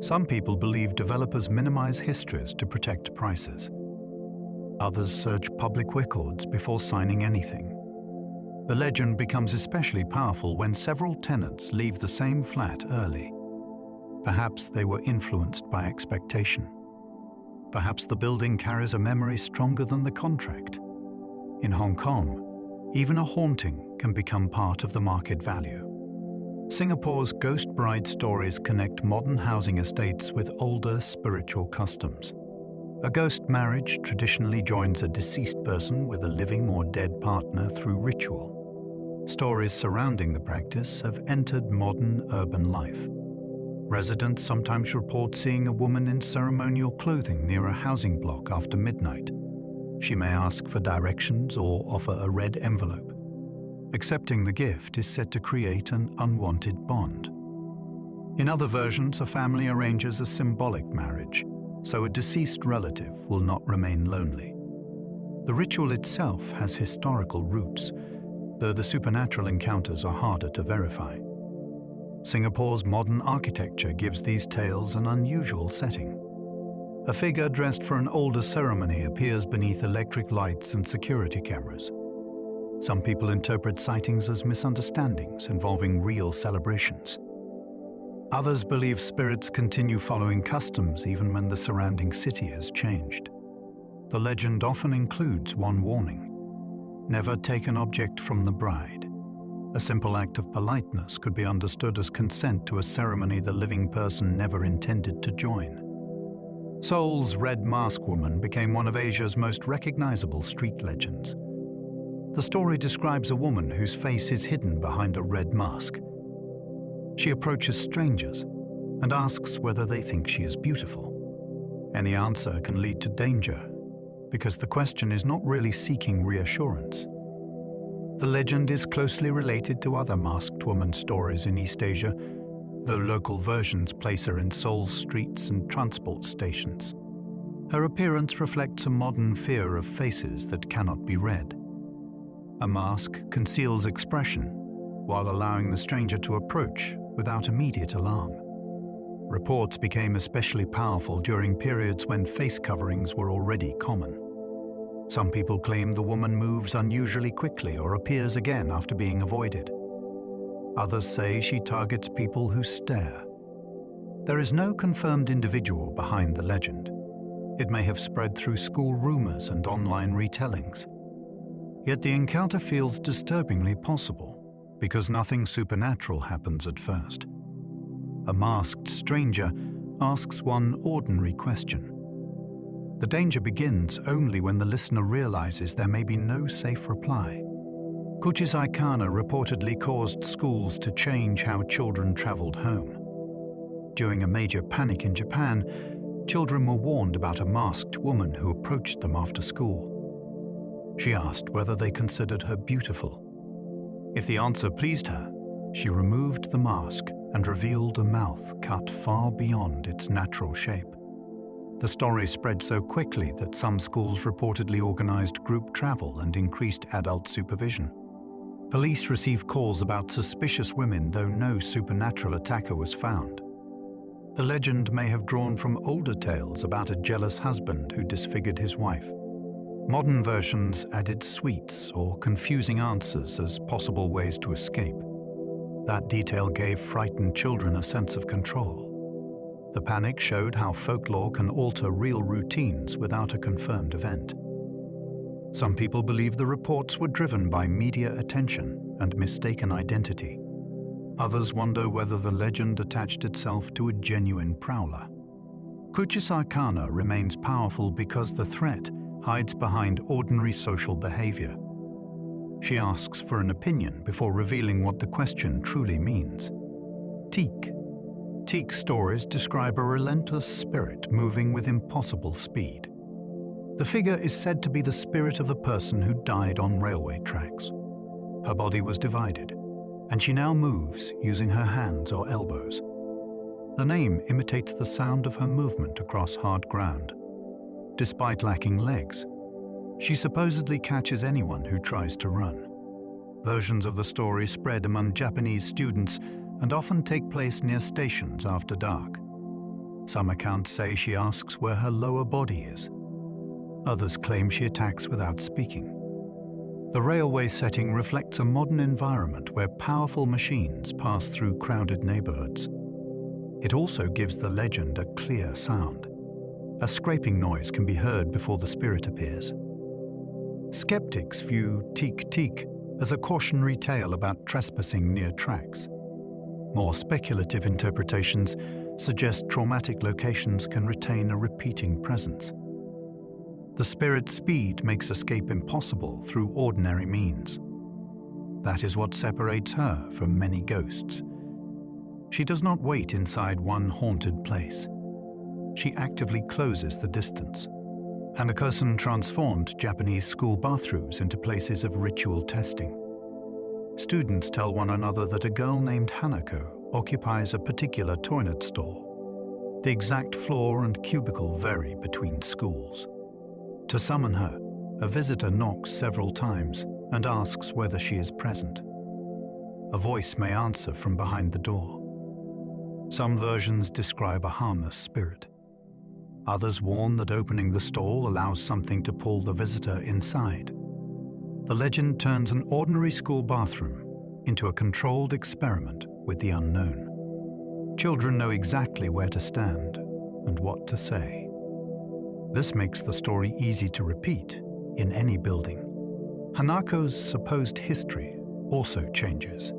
Some people believe developers minimize histories to protect prices. Others search public records before signing anything. The legend becomes especially powerful when several tenants leave the same flat early. Perhaps they were influenced by expectation. Perhaps the building carries a memory stronger than the contract. In Hong Kong, even a haunting can become part of the market value. Singapore's ghost bride stories connect modern housing estates with older spiritual customs. A ghost marriage traditionally joins a deceased person with a living or dead partner through ritual. Stories surrounding the practice have entered modern urban life. Residents sometimes report seeing a woman in ceremonial clothing near a housing block after midnight. She may ask for directions or offer a red envelope. Accepting the gift is said to create an unwanted bond. In other versions, a family arranges a symbolic marriage, so a deceased relative will not remain lonely. The ritual itself has historical roots, though the supernatural encounters are harder to verify. Singapore's modern architecture gives these tales an unusual setting. A figure dressed for an older ceremony appears beneath electric lights and security cameras. Some people interpret sightings as misunderstandings involving real celebrations. Others believe spirits continue following customs even when the surrounding city has changed. The legend often includes one warning: never take an object from the bride. A simple act of politeness could be understood as consent to a ceremony the living person never intended to join. Seoul's Red Mask Woman became one of Asia's most recognizable street legends. The story describes a woman whose face is hidden behind a red mask. She approaches strangers and asks whether they think she is beautiful. Any answer can lead to danger, because the question is not really seeking reassurance. The legend is closely related to other masked woman stories in East Asia, though local versions place her in Seoul's streets and transport stations. Her appearance reflects a modern fear of faces that cannot be read. A mask conceals expression while allowing the stranger to approach without immediate alarm. Reports became especially powerful during periods when face coverings were already common. Some people claim the woman moves unusually quickly or appears again after being avoided. Others say she targets people who stare. There is no confirmed individual behind the legend. It may have spread through school rumors and online retellings. Yet the encounter feels disturbingly possible, because nothing supernatural happens at first. A masked stranger asks one ordinary question. The danger begins only when the listener realizes there may be no safe reply. Kuchisai Kana reportedly caused schools to change how children traveled home. During a major panic in Japan, children were warned about a masked woman who approached them after school. She asked whether they considered her beautiful. If the answer pleased her, she removed the mask and revealed a mouth cut far beyond its natural shape. The story spread so quickly that some schools reportedly organized group travel and increased adult supervision. Police received calls about suspicious women, though no supernatural attacker was found. The legend may have drawn from older tales about a jealous husband who disfigured his wife. Modern versions added sweets or confusing answers as possible ways to escape. That detail gave frightened children a sense of control. The panic showed how folklore can alter real routines without a confirmed event. Some people believe the reports were driven by media attention and mistaken identity. Others wonder whether the legend attached itself to a genuine prowler. Kuchisai Kana remains powerful because the threat hides behind ordinary social behavior. She asks for an opinion before revealing what the question truly means. Teak. Teak stories describe a relentless spirit moving with impossible speed. The figure is said to be the spirit of the person who died on railway tracks. Her body was divided, and she now moves using her hands or elbows. The name imitates the sound of her movement across hard ground. Despite lacking legs, she supposedly catches anyone who tries to run. Versions of the story spread among Japanese students and often take place near stations after dark. Some accounts say she asks where her lower body is. Others claim she attacks without speaking. The railway setting reflects a modern environment where powerful machines pass through crowded neighborhoods. It also gives the legend a clear sound. A scraping noise can be heard before the spirit appears. Skeptics view Teak Teak as a cautionary tale about trespassing near tracks. More speculative interpretations suggest traumatic locations can retain a repeating presence. The spirit's speed makes escape impossible through ordinary means. That is what separates her from many ghosts. She does not wait inside one haunted place. She actively closes the distance. Anakosan transformed Japanese school bathrooms into places of ritual testing. Students tell one another that a girl named Hanako occupies a particular toilet stall. The exact floor and cubicle vary between schools. To summon her, a visitor knocks several times and asks whether she is present. A voice may answer from behind the door. Some versions describe a harmless spirit. Others warn that opening the stall allows something to pull the visitor inside. The legend turns an ordinary school bathroom into a controlled experiment with the unknown. Children know exactly where to stand and what to say. This makes the story easy to repeat in any building. Hanako's supposed history also changes.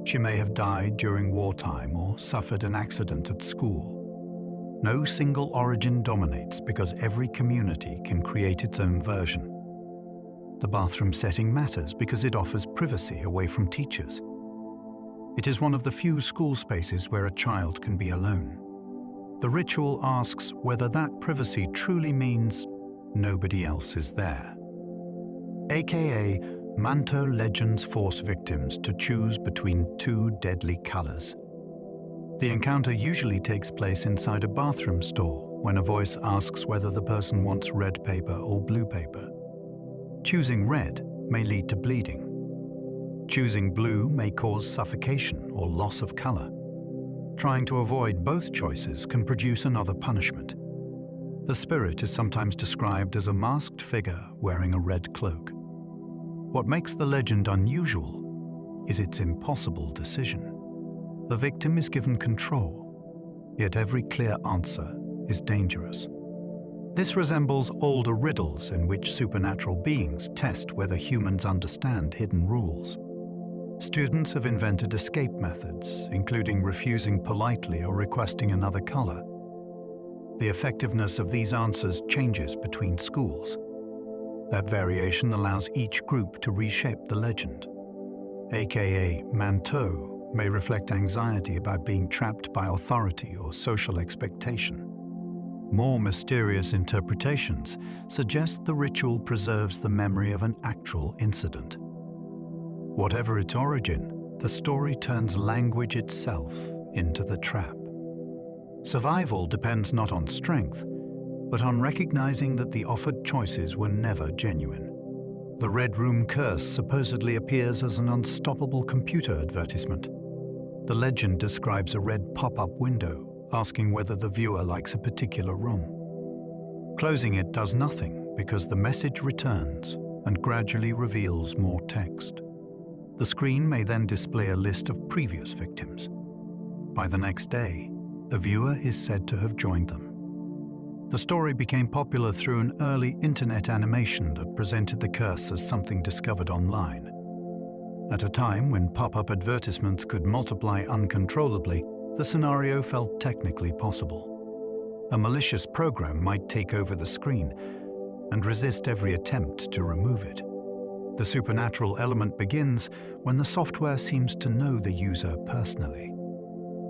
She may have died during wartime or suffered an accident at school. No single origin dominates because every community can create its own version. The bathroom setting matters because it offers privacy away from teachers. It is one of the few school spaces where a child can be alone. The ritual asks whether that privacy truly means nobody else is there. AKA, Manto legends force victims to choose between two deadly colors. The encounter usually takes place inside a bathroom stall when a voice asks whether the person wants red paper or blue paper. Choosing red may lead to bleeding. Choosing blue may cause suffocation or loss of color. Trying to avoid both choices can produce another punishment. The spirit is sometimes described as a masked figure wearing a red cloak. What makes the legend unusual is its impossible decision. The victim is given control, yet every clear answer is dangerous. This resembles older riddles in which supernatural beings test whether humans understand hidden rules. Students have invented escape methods, including refusing politely or requesting another color. The effectiveness of these answers changes between schools. That variation allows each group to reshape the legend. AKA Manteau may reflect anxiety about being trapped by authority or social expectation. More mysterious interpretations suggest the ritual preserves the memory of an actual incident. Whatever its origin, the story turns language itself into the trap. Survival depends not on strength, but on recognizing that the offered choices were never genuine. The Red Room curse supposedly appears as an unstoppable computer advertisement. The legend describes a red pop-up window, asking whether the viewer likes a particular room. Closing it does nothing because the message returns and gradually reveals more text. The screen may then display a list of previous victims. By the next day, the viewer is said to have joined them. The story became popular through an early internet animation that presented the curse as something discovered online. At a time when pop-up advertisements could multiply uncontrollably, the scenario felt technically possible. A malicious program might take over the screen and resist every attempt to remove it. The supernatural element begins when the software seems to know the user personally.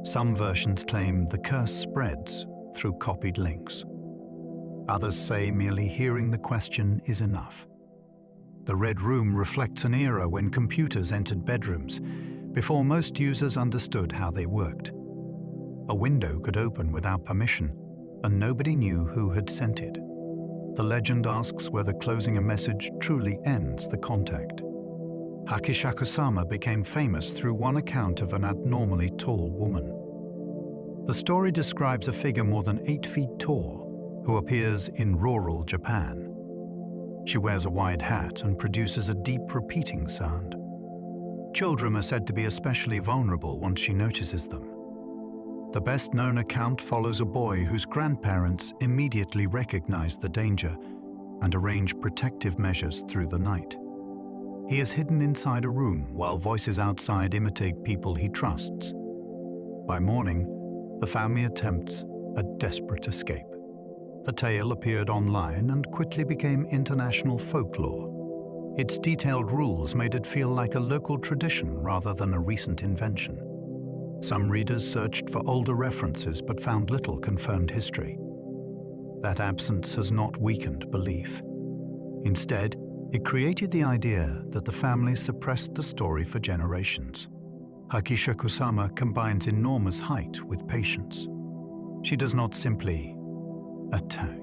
Some versions claim the curse spreads through copied links. Others say merely hearing the question is enough. The Red Room reflects an era when computers entered bedrooms, before most users understood how they worked. A window could open without permission, and nobody knew who had sent it. The legend asks whether closing a message truly ends the contact. Hakishaku-sama became famous through one account of an abnormally tall woman. The story describes a figure more than 8 feet tall who appears in rural Japan. She wears a wide hat and produces a deep repeating sound. Children are said to be especially vulnerable once she notices them. The best-known account follows a boy whose grandparents immediately recognize the danger and arrange protective measures through the night. He is hidden inside a room while voices outside imitate people he trusts. By morning, the family attempts a desperate escape. The tale appeared online and quickly became international folklore. Its detailed rules made it feel like a local tradition rather than a recent invention. Some readers searched for older references but found little confirmed history. That absence has not weakened belief. Instead, It created the idea that the family suppressed the story for generations. Hakisha Kusama combines enormous height with patience. She does not simply attack.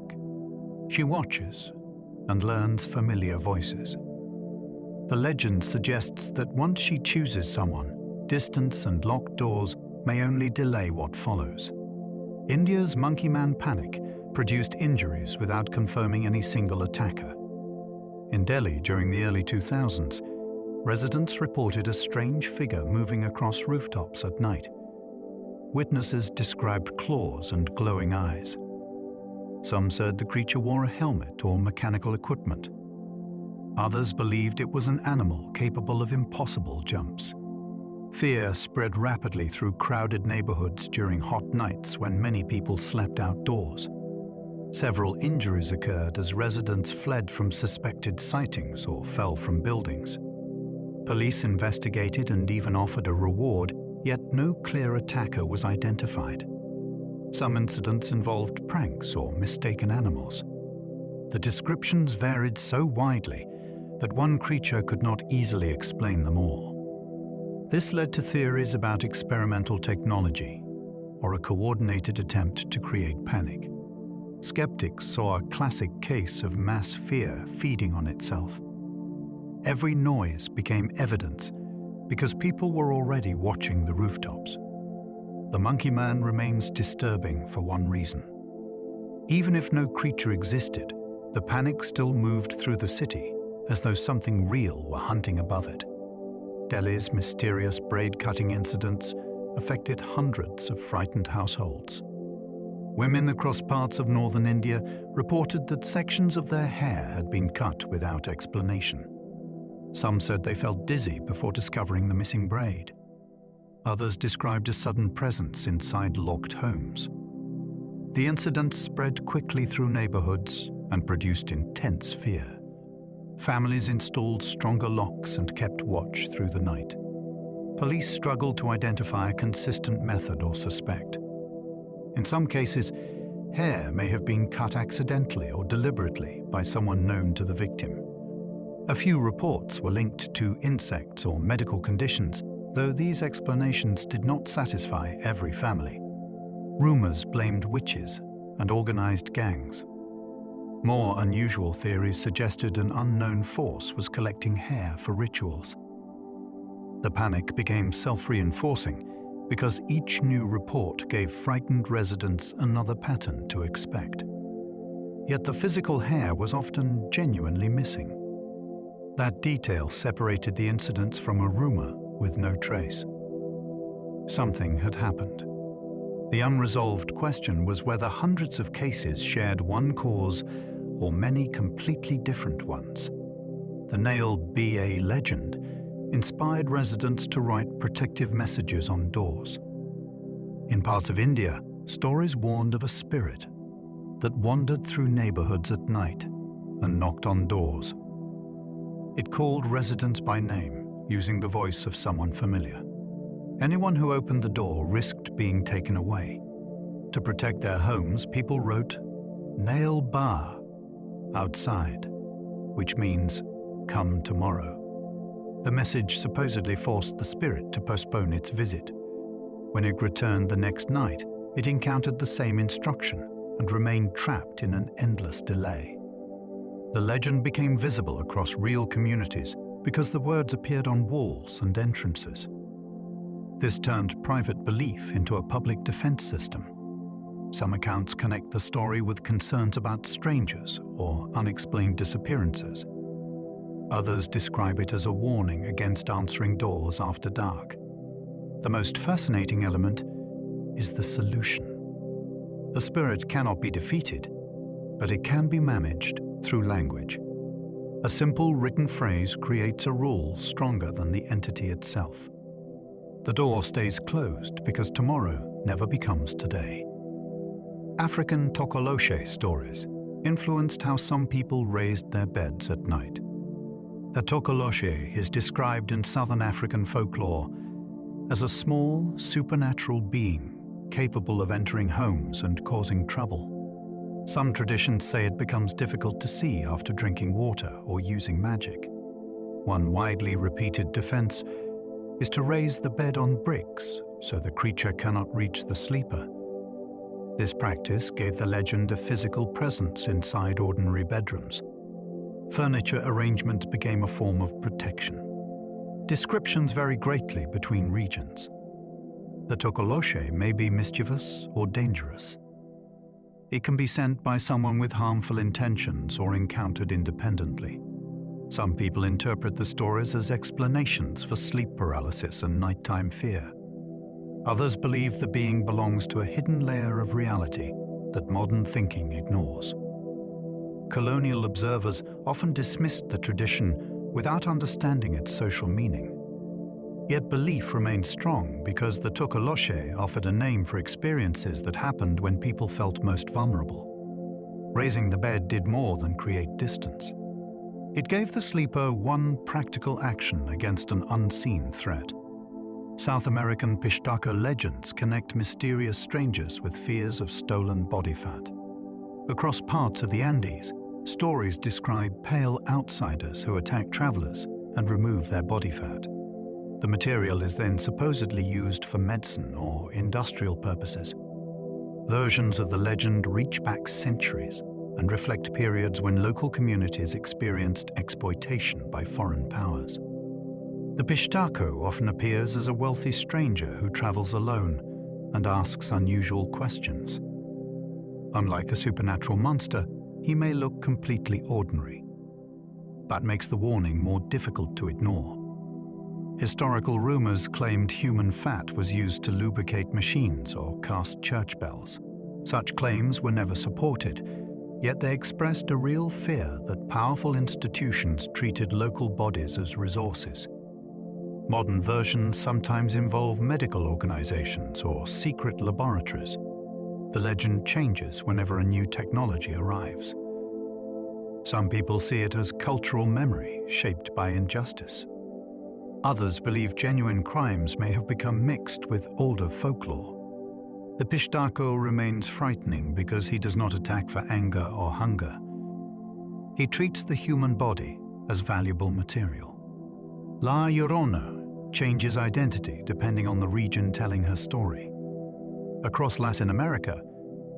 She watches and learns familiar voices. The legend suggests that once she chooses someone, distance and locked doors may only delay what follows. India's Monkey Man panic produced injuries without confirming any single attacker. In Delhi during the early 2000s, residents reported a strange figure moving across rooftops at night. Witnesses described claws and glowing eyes. Some said the creature wore a helmet or mechanical equipment. Others believed it was an animal capable of impossible jumps. Fear spread rapidly through crowded neighborhoods during hot nights when many people slept outdoors. Several injuries occurred as residents fled from suspected sightings or fell from buildings. Police investigated and even offered a reward, yet no clear attacker was identified. Some incidents involved pranks or mistaken animals. The descriptions varied so widely that one creature could not easily explain them all. This led to theories about experimental technology or a coordinated attempt to create panic. Skeptics saw a classic case of mass fear feeding on itself. Every noise became evidence because people were already watching the rooftops. The Monkey Man remains disturbing for one reason. Even if no creature existed, the panic still moved through the city as though something real were hunting above it. Delhi's mysterious braid-cutting incidents affected hundreds of frightened households. Women across parts of northern India reported that sections of their hair had been cut without explanation. Some said they felt dizzy before discovering the missing braid. Others described a sudden presence inside locked homes. The incidents spread quickly through neighborhoods and produced intense fear. Families installed stronger locks and kept watch through the night. Police struggled to identify a consistent method or suspect. In some cases, hair may have been cut accidentally or deliberately by someone known to the victim. A few reports were linked to insects or medical conditions, though these explanations did not satisfy every family. Rumors blamed witches and organized gangs. More unusual theories suggested an unknown force was collecting hair for rituals. The panic became self-reinforcing because each new report gave frightened residents another pattern to expect. Yet the physical hair was often genuinely missing. That detail separated the incidents from a rumor with no trace. Something had happened. The unresolved question was whether hundreds of cases shared one cause or many completely different ones. The Nail BA legend inspired residents to write protective messages on doors. In parts of India, stories warned of a spirit that wandered through neighborhoods at night and knocked on doors. It called residents by name, using the voice of someone familiar. Anyone who opened the door risked being taken away. To protect their homes, people wrote "Nail Bar" outside, which means "come tomorrow." The message supposedly forced the spirit to postpone its visit. When it returned the next night, it encountered the same instruction and remained trapped in an endless delay. The legend became visible across real communities because the words appeared on walls and entrances. This turned private belief into a public defense system. Some accounts connect the story with concerns about strangers or unexplained disappearances. Others describe it as a warning against answering doors after dark. The most fascinating element is the solution. The spirit cannot be defeated, but it can be managed through language. A simple written phrase creates a rule stronger than the entity itself. The door stays closed because tomorrow never becomes today. African Tokoloshe stories influenced how some people raised their beds at night. The Tokoloshe is described in southern African folklore as a small, supernatural being capable of entering homes and causing trouble. Some traditions say it becomes difficult to see after drinking water or using magic. One widely repeated defense is to raise the bed on bricks so the creature cannot reach the sleeper. This practice gave the legend a physical presence inside ordinary bedrooms. Furniture arrangement became a form of protection. Descriptions vary greatly between regions. The tokoloshe may be mischievous or dangerous. It can be sent by someone with harmful intentions or encountered independently. Some people interpret the stories as explanations for sleep paralysis and nighttime fear. Others believe the being belongs to a hidden layer of reality that modern thinking ignores. Colonial observers often dismissed the tradition without understanding its social meaning. Yet belief remained strong because the tokoloshe offered a name for experiences that happened when people felt most vulnerable. Raising the bed did more than create distance. It gave the sleeper one practical action against an unseen threat. South American Hitchhiker legends connect mysterious strangers with fears of stolen body fat. Across parts of the Andes, stories describe pale outsiders who attack travelers and remove their body fat. The material is then supposedly used for medicine or industrial purposes. Versions of the legend reach back centuries and reflect periods when local communities experienced exploitation by foreign powers. The Pistako often appears as a wealthy stranger who travels alone and asks unusual questions. Unlike a supernatural monster, he may look completely ordinary. That makes the warning more difficult to ignore. Historical rumors claimed human fat was used to lubricate machines or cast church bells. Such claims were never supported, yet they expressed a real fear that powerful institutions treated local bodies as resources. Modern versions sometimes involve medical organizations or secret laboratories. The legend changes whenever a new technology arrives. Some people see it as cultural memory shaped by injustice. Others believe genuine crimes may have become mixed with older folklore. The Pistako remains frightening because he does not attack for anger or hunger. He treats the human body as valuable material. La Llorona changes identity depending on the region telling her story. Across Latin America,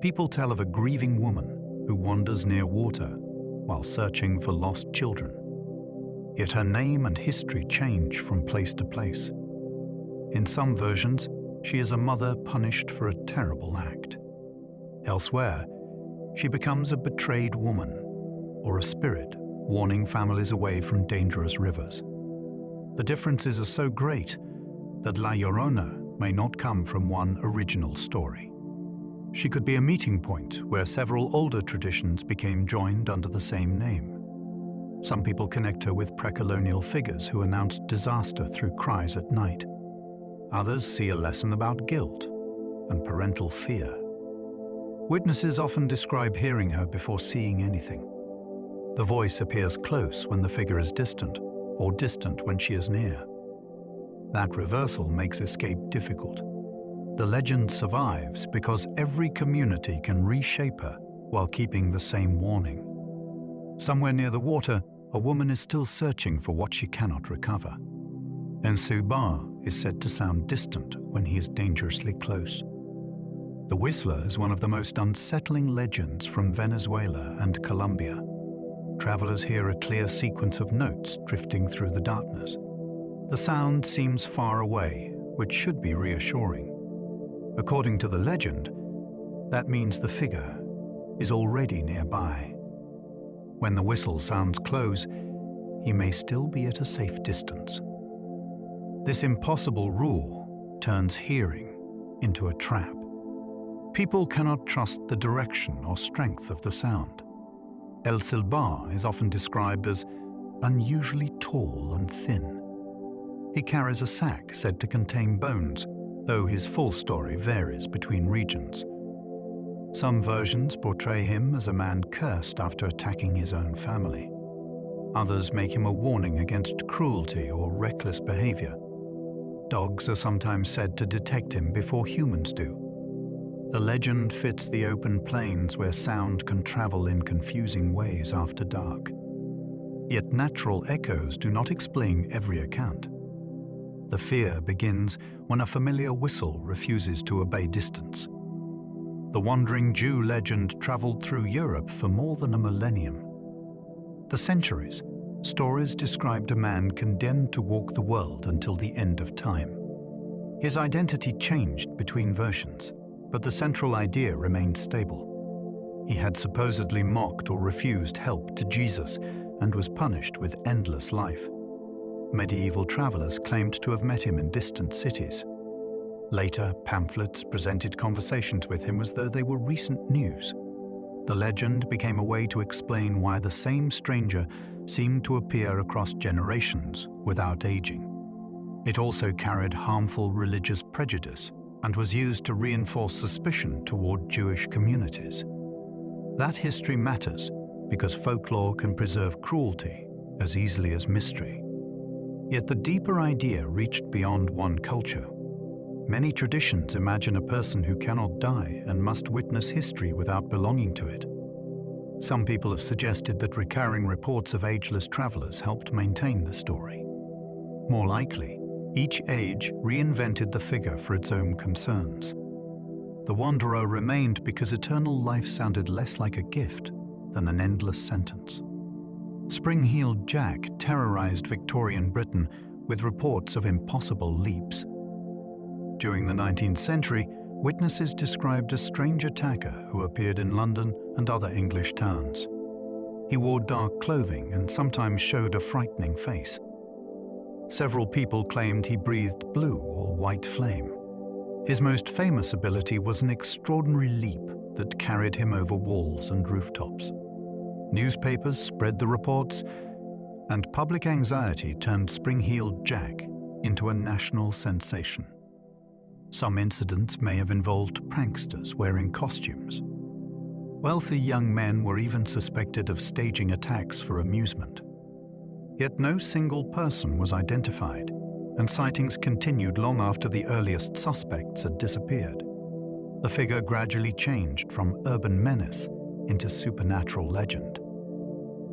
people tell of a grieving woman who wanders near water while searching for lost children. Yet her name and history change from place to place. In some versions, she is a mother punished for a terrible act. Elsewhere, she becomes a betrayed woman or a spirit warning families away from dangerous rivers. The differences are so great that La Llorona may not come from one original story. She could be a meeting point where several older traditions became joined under the same name. Some people connect her with pre-colonial figures who announced disaster through cries at night. Others see a lesson about guilt and parental fear. Witnesses often describe hearing her before seeing anything. The voice appears close when the figure is distant, or distant when she is near. That reversal makes escape difficult. The legend survives because every community can reshape her while keeping the same warning. Somewhere near the water, a woman is still searching for what she cannot recover. Ensubar is said to sound distant when he is dangerously close. The Whistler is one of the most unsettling legends from Venezuela and Colombia. Travelers hear a clear sequence of notes drifting through the darkness. The sound seems far away, which should be reassuring. According to the legend, that means the figure is already nearby. When the whistle sounds close, he may still be at a safe distance. This impossible rule turns hearing into a trap. People cannot trust the direction or strength of the sound. El Silbar is often described as unusually tall and thin. He carries a sack said to contain bones, though his full story varies between regions. Some versions portray him as a man cursed after attacking his own family. Others make him a warning against cruelty or reckless behavior. Dogs are sometimes said to detect him before humans do. The legend fits the open plains where sound can travel in confusing ways after dark. Yet natural echoes do not explain every account. The fear begins when a familiar whistle refuses to obey distance. The wandering Jew legend traveled through Europe for more than a millennium. For centuries, stories described a man condemned to walk the world until the end of time. His identity changed between versions, but the central idea remained stable. He had supposedly mocked or refused help to Jesus and was punished with endless life. Medieval travelers claimed to have met him in distant cities. Later, pamphlets presented conversations with him as though they were recent news. The legend became a way to explain why the same stranger seemed to appear across generations without aging. It also carried harmful religious prejudice and was used to reinforce suspicion toward Jewish communities. That history matters because folklore can preserve cruelty as easily as mystery. Yet the deeper idea reached beyond one culture. Many traditions imagine a person who cannot die and must witness history without belonging to it. Some people have suggested that recurring reports of ageless travelers helped maintain the story. More likely, each age reinvented the figure for its own concerns. The wanderer remained because eternal life sounded less like a gift than an endless sentence. Spring-heeled Jack terrorized Victorian Britain with reports of impossible leaps. During the 19th century, witnesses described a strange attacker who appeared in London and other English towns. He wore dark clothing and sometimes showed a frightening face. Several people claimed he breathed blue or white flame. His most famous ability was an extraordinary leap that carried him over walls and rooftops. Newspapers spread the reports, and public anxiety turned Spring-heeled Jack into a national sensation. Some incidents may have involved pranksters wearing costumes. Wealthy young men were even suspected of staging attacks for amusement. Yet no single person was identified, and sightings continued long after the earliest suspects had disappeared. The figure gradually changed from urban menace into supernatural legend.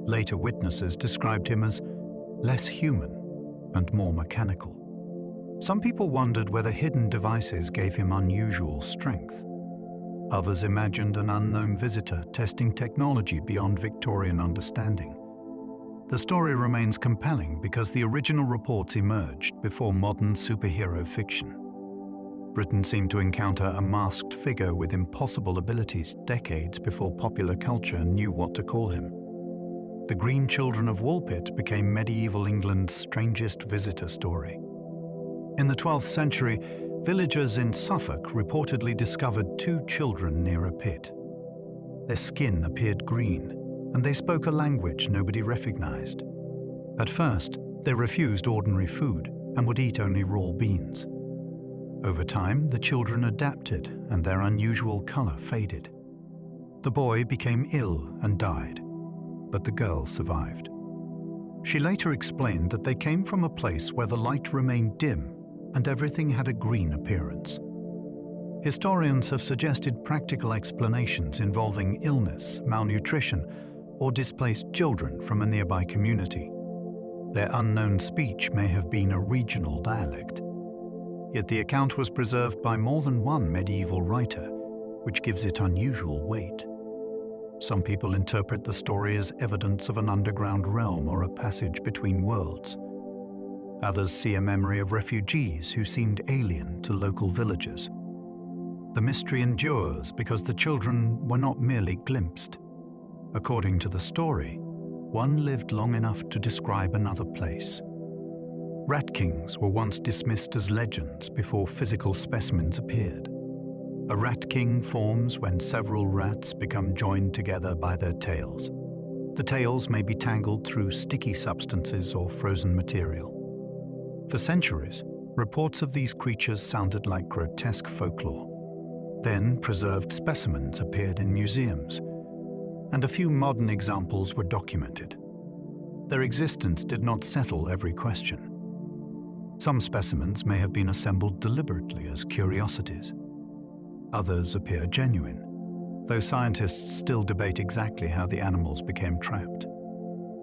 Later witnesses described him as less human and more mechanical. Some people wondered whether hidden devices gave him unusual strength. Others imagined an unknown visitor testing technology beyond Victorian understanding. The story remains compelling because the original reports emerged before modern superhero fiction. Britain seemed to encounter a masked figure with impossible abilities decades before popular culture knew what to call him. The Green Children of Woolpit became medieval England's strangest visitor story. In the 12th century, villagers in Suffolk reportedly discovered two children near a pit. Their skin appeared green, and they spoke a language nobody recognized. At first, they refused ordinary food and would eat only raw beans. Over time, the children adapted and their unusual color faded. The boy became ill and died, but the girl survived. She later explained that they came from a place where the light remained dim and everything had a green appearance. Historians have suggested practical explanations involving illness, malnutrition, or displaced children from a nearby community. Their unknown speech may have been a regional dialect. Yet the account was preserved by more than one medieval writer, which gives it unusual weight. Some people interpret the story as evidence of an underground realm or a passage between worlds. Others see a memory of refugees who seemed alien to local villagers. The mystery endures because the children were not merely glimpsed. According to the story, one lived long enough to describe another place. Rat kings were once dismissed as legends before physical specimens appeared. A rat king forms when several rats become joined together by their tails. The tails may be tangled through sticky substances or frozen material. For centuries, reports of these creatures sounded like grotesque folklore. Then preserved specimens appeared in museums, and a few modern examples were documented. Their existence did not settle every question. Some specimens may have been assembled deliberately as curiosities. Others appear genuine, though scientists still debate exactly how the animals became trapped.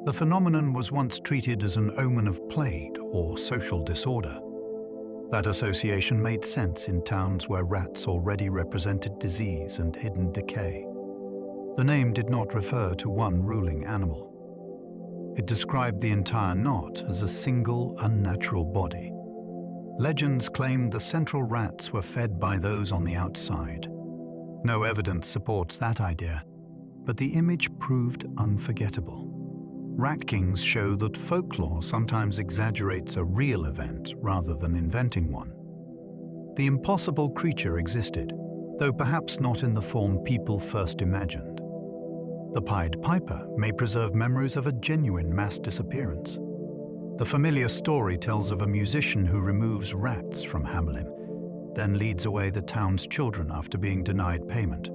The phenomenon was once treated as an omen of plague or social disorder. That association made sense in towns where rats already represented disease and hidden decay. The name did not refer to one ruling animal. It described the entire knot as a single unnatural body. Legends claimed the central rats were fed by those on the outside. No evidence supports that idea, but the image proved unforgettable. Rat kings show that folklore sometimes exaggerates a real event rather than inventing one. The impossible creature existed, though perhaps not in the form people first imagined. The Pied Piper may preserve memories of a genuine mass disappearance. The familiar story tells of a musician who removes rats from Hamelin, then leads away the town's children after being denied payment.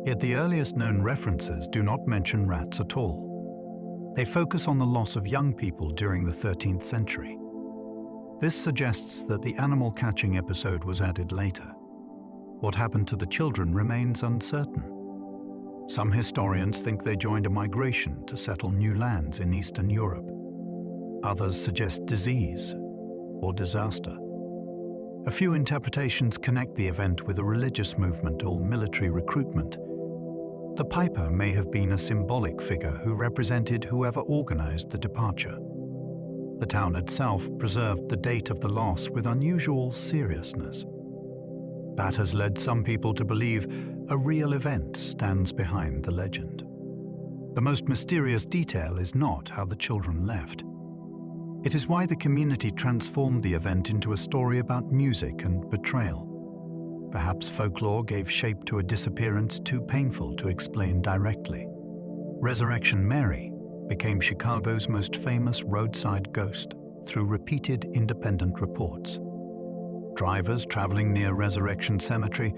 Yet the earliest known references do not mention rats at all. They focus on the loss of young people during the 13th century. This suggests that the animal catching episode was added later. What happened to the children remains uncertain. Some historians think they joined a migration to settle new lands in Eastern Europe. Others suggest disease or disaster. A few interpretations connect the event with a religious movement or military recruitment. The Piper may have been a symbolic figure who represented whoever organized the departure. The town itself preserved the date of the loss with unusual seriousness. That has led some people to believe a real event stands behind the legend. The most mysterious detail is not how the children left. It is why the community transformed the event into a story about music and betrayal. Perhaps folklore gave shape to a disappearance too painful to explain directly. Resurrection Mary became Chicago's most famous roadside ghost through repeated independent reports. Drivers traveling near Resurrection Cemetery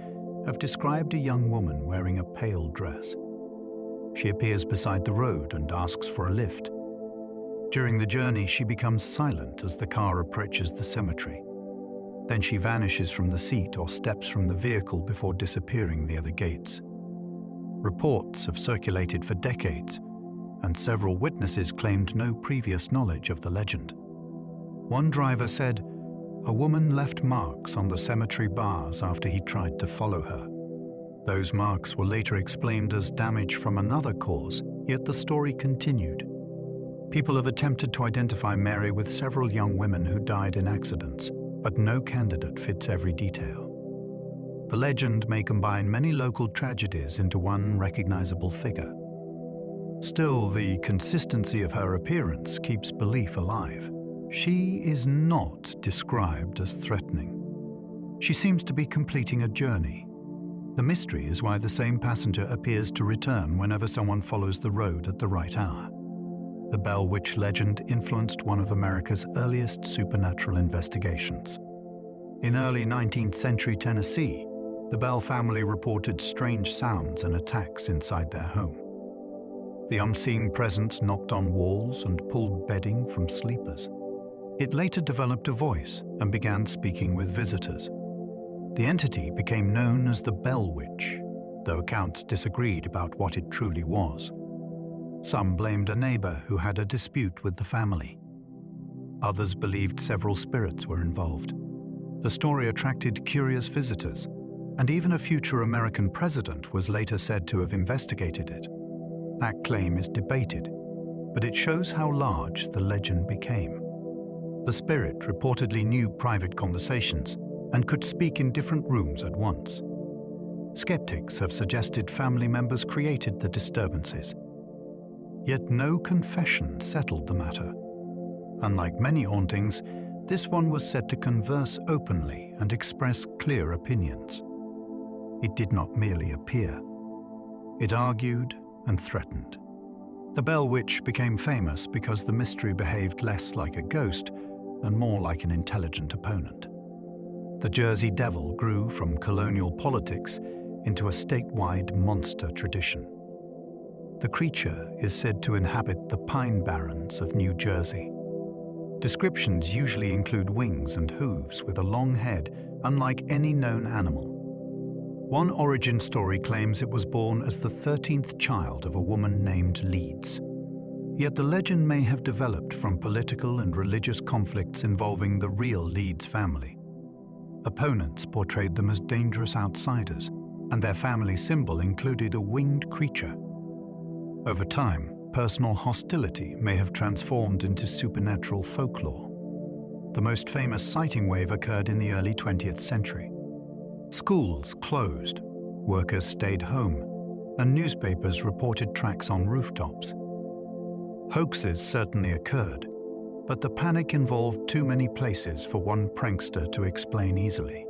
have described a young woman wearing a pale dress. She appears beside the road and asks for a lift. During the journey, she becomes silent as the car approaches the cemetery. Then she vanishes from the seat or steps from the vehicle before disappearing near the gates. Reports have circulated for decades, and several witnesses claimed no previous knowledge of the legend. One driver said, "A woman left marks on the cemetery bars after he tried to follow her. Those marks were later explained as damage from another cause, yet the story continued. People have attempted to identify Mary with several young women who died in accidents, but no candidate fits every detail. The legend may combine many local tragedies into one recognizable figure. Still, the consistency of her appearance keeps belief alive. She is not described as threatening. She seems to be completing a journey. The mystery is why the same passenger appears to return whenever someone follows the road at the right hour. The Bell Witch legend influenced one of America's earliest supernatural investigations. In early 19th century Tennessee, the Bell family reported strange sounds and attacks inside their home. The unseen presence knocked on walls and pulled bedding from sleepers. It later developed a voice and began speaking with visitors. The entity became known as the Bell Witch, though accounts disagreed about what it truly was. Some blamed a neighbor who had a dispute with the family. Others believed several spirits were involved. The story attracted curious visitors, and even a future American president was later said to have investigated it. That claim is debated, but it shows how large the legend became. The spirit reportedly knew private conversations and could speak in different rooms at once. Skeptics have suggested family members created the disturbances. Yet no confession settled the matter. Unlike many hauntings, this one was said to converse openly and express clear opinions. It did not merely appear. It argued and threatened. The Bell Witch became famous because the mystery behaved less like a ghost and more like an intelligent opponent. The Jersey Devil grew from colonial politics into a statewide monster tradition. The creature is said to inhabit the pine barrens of New Jersey. Descriptions usually include wings and hooves with a long head, unlike any known animal. One origin story claims it was born as the 13th child of a woman named Leeds. Yet the legend may have developed from political and religious conflicts involving the real Leeds family. Opponents portrayed them as dangerous outsiders, and their family symbol included a winged creature. Over time, personal hostility may have transformed into supernatural folklore. The most famous sighting wave occurred in the early 20th century. Schools closed, workers stayed home, and newspapers reported tracks on rooftops. Hoaxes certainly occurred, but the panic involved too many places for one prankster to explain easily.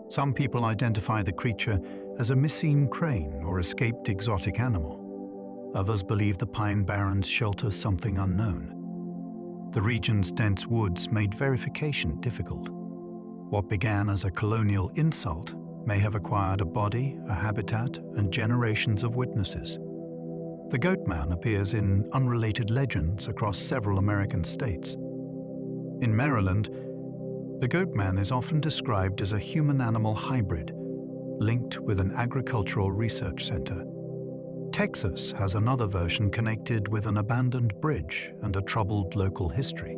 Some people identify the creature as a missing crane or escaped exotic animal. Others believe the Pine Barrens shelter something unknown. The region's dense woods made verification difficult. What began as a colonial insult may have acquired a body, a habitat, and generations of witnesses. The Goatman appears in unrelated legends across several American states. In Maryland, the Goatman is often described as a human-animal hybrid, linked with an agricultural research center. Texas has another version connected with an abandoned bridge and a troubled local history.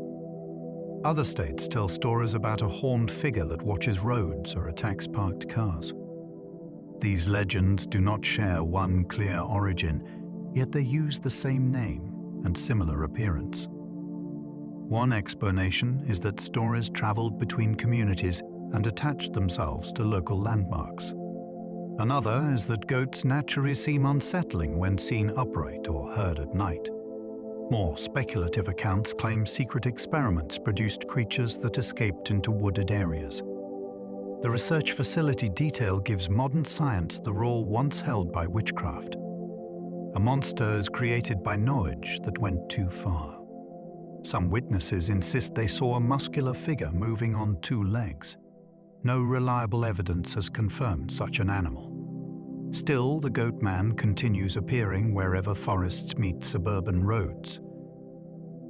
Other states tell stories about a horned figure that watches roads or attacks parked cars. These legends do not share one clear origin, yet they use the same name and similar appearance. One explanation is that stories traveled between communities and attached themselves to local landmarks. Another is that goats naturally seem unsettling when seen upright or heard at night. More speculative accounts claim secret experiments produced creatures that escaped into wooded areas. The research facility detail gives modern science the role once held by witchcraft. A monster is created by knowledge that went too far. Some witnesses insist they saw a muscular figure moving on two legs. No reliable evidence has confirmed such an animal. Still, the Goatman continues appearing wherever forests meet suburban roads.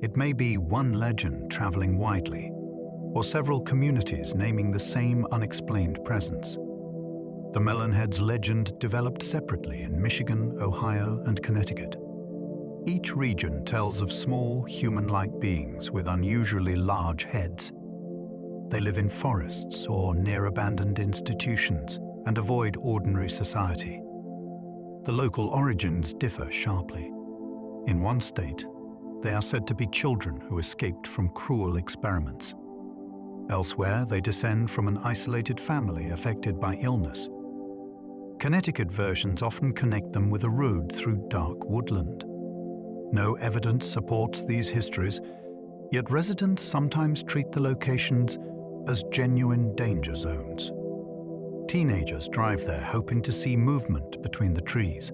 It may be one legend traveling widely, or several communities naming the same unexplained presence. The Melonheads legend developed separately in Michigan, Ohio, and Connecticut. Each region tells of small, human-like beings with unusually large heads. They live in forests or near abandoned institutions and avoid ordinary society. The local origins differ sharply. In one state, they are said to be children who escaped from cruel experiments. Elsewhere, they descend from an isolated family affected by illness. Connecticut versions often connect them with a road through dark woodland. No evidence supports these histories, yet residents sometimes treat the locations as genuine danger zones. Teenagers drive there hoping to see movement between the trees.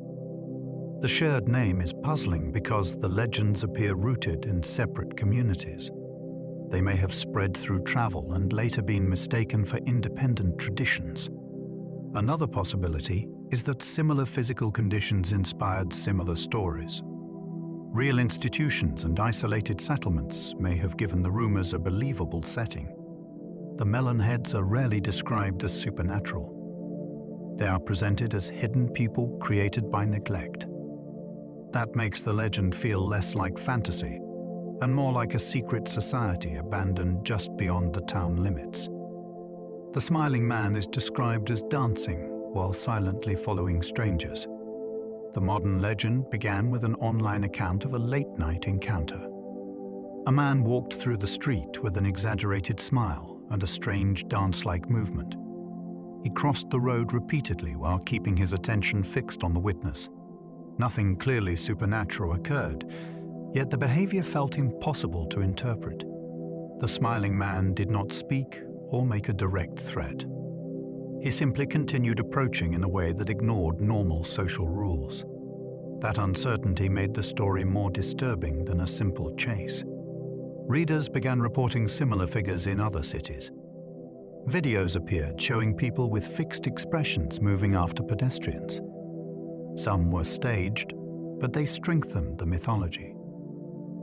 The shared name is puzzling because the legends appear rooted in separate communities. They may have spread through travel and later been mistaken for independent traditions. Another possibility is that similar physical conditions inspired similar stories. Real institutions and isolated settlements may have given the rumors a believable setting. The Melonheads are rarely described as supernatural. They are presented as hidden people created by neglect. That makes the legend feel less like fantasy and more like a secret society abandoned just beyond the town limits. The smiling man is described as dancing while silently following strangers. The modern legend began with an online account of a late-night encounter. A man walked through the street with an exaggerated smile and a strange dance-like movement. He crossed the road repeatedly while keeping his attention fixed on the witness. Nothing clearly supernatural occurred, yet the behavior felt impossible to interpret. The smiling man did not speak or make a direct threat. He simply continued approaching in a way that ignored normal social rules. That uncertainty made the story more disturbing than a simple chase. Readers began reporting similar figures in other cities. Videos appeared showing people with fixed expressions moving after pedestrians. Some were staged, but they strengthened the mythology.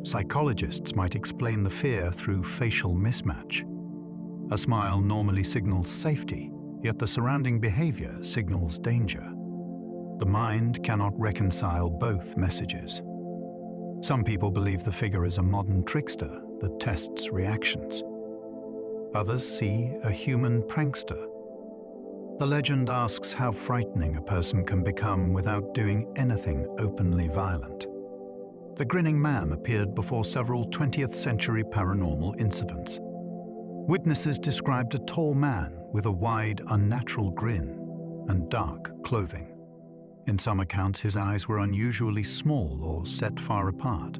Psychologists might explain the fear through facial mismatch. A smile normally signals safety, yet the surrounding behavior signals danger. The mind cannot reconcile both messages. Some people believe the figure is a modern trickster that tests reactions. Others see a human prankster. The legend asks how frightening a person can become without doing anything openly violent. The grinning man appeared before several 20th century paranormal incidents. Witnesses described a tall man with a wide, unnatural grin and dark clothing. In some accounts, his eyes were unusually small or set far apart.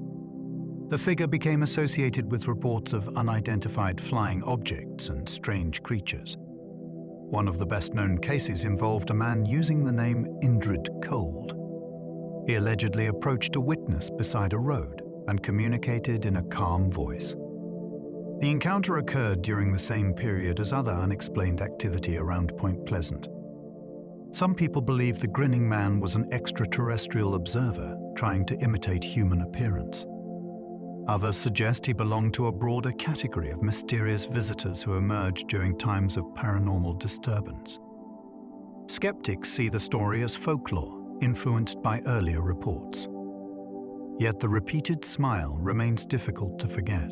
The figure became associated with reports of unidentified flying objects and strange creatures. One of the best-known cases involved a man using the name Indrid Cold. He allegedly approached a witness beside a road and communicated in a calm voice. The encounter occurred during the same period as other unexplained activity around Point Pleasant. Some people believe the grinning man was an extraterrestrial observer trying to imitate human appearance. Others suggest he belonged to a broader category of mysterious visitors who emerged during times of paranormal disturbance. Skeptics see the story as folklore, influenced by earlier reports. Yet the repeated smile remains difficult to forget.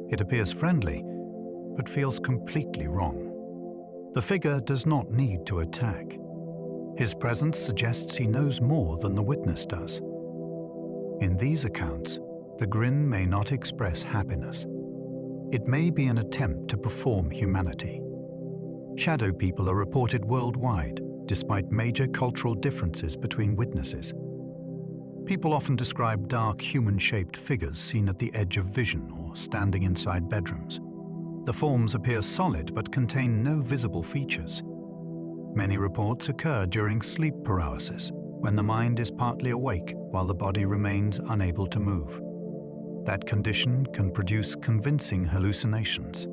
It appears friendly, but feels completely wrong. The figure does not need to attack. His presence suggests he knows more than the witness does. In these accounts, the grin may not express happiness. It may be an attempt to perform humanity. Shadow people are reported worldwide, despite major cultural differences between witnesses. People often describe dark, human-shaped figures seen at the edge of vision or standing inside bedrooms. The forms appear solid but contain no visible features. Many reports occur during sleep paralysis, when the mind is partly awake while the body remains unable to move. That condition can produce convincing hallucinations.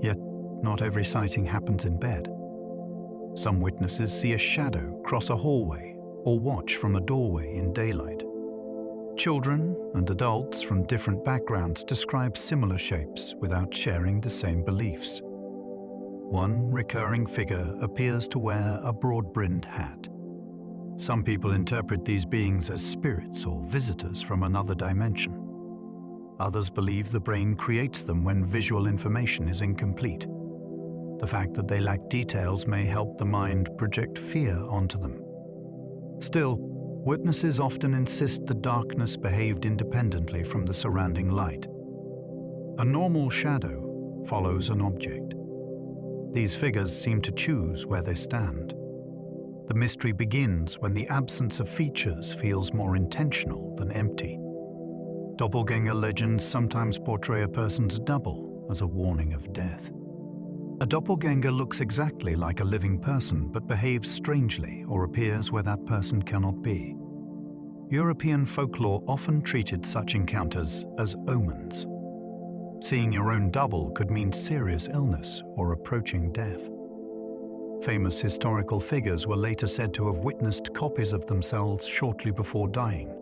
Yet, not every sighting happens in bed. Some witnesses see a shadow cross a hallway or watch from a doorway in daylight. Children and adults from different backgrounds describe similar shapes without sharing the same beliefs. One recurring figure appears to wear a broad-brimmed hat. Some people interpret these beings as spirits or visitors from another dimension. Others believe the brain creates them when visual information is incomplete. The fact that they lack details may help the mind project fear onto them. Still, witnesses often insist the darkness behaved independently from the surrounding light. A normal shadow follows an object. These figures seem to choose where they stand. The mystery begins when the absence of features feels more intentional than empty. Doppelganger legends sometimes portray a person's double as a warning of death. A doppelganger looks exactly like a living person but behaves strangely or appears where that person cannot be. European folklore often treated such encounters as omens. Seeing your own double could mean serious illness or approaching death. Famous historical figures were later said to have witnessed copies of themselves shortly before dying.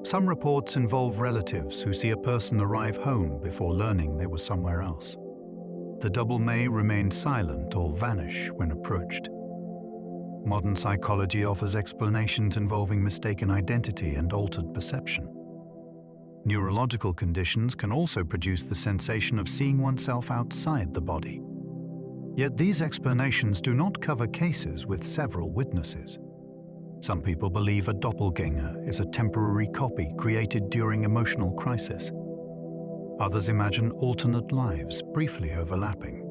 Some reports involve relatives who see a person arrive home before learning they were somewhere else. The double may remain silent or vanish when approached. Modern psychology offers explanations involving mistaken identity and altered perception. Neurological conditions can also produce the sensation of seeing oneself outside the body. Yet these explanations do not cover cases with several witnesses. Some people believe a doppelganger is a temporary copy created during emotional crisis. Others imagine alternate lives briefly overlapping.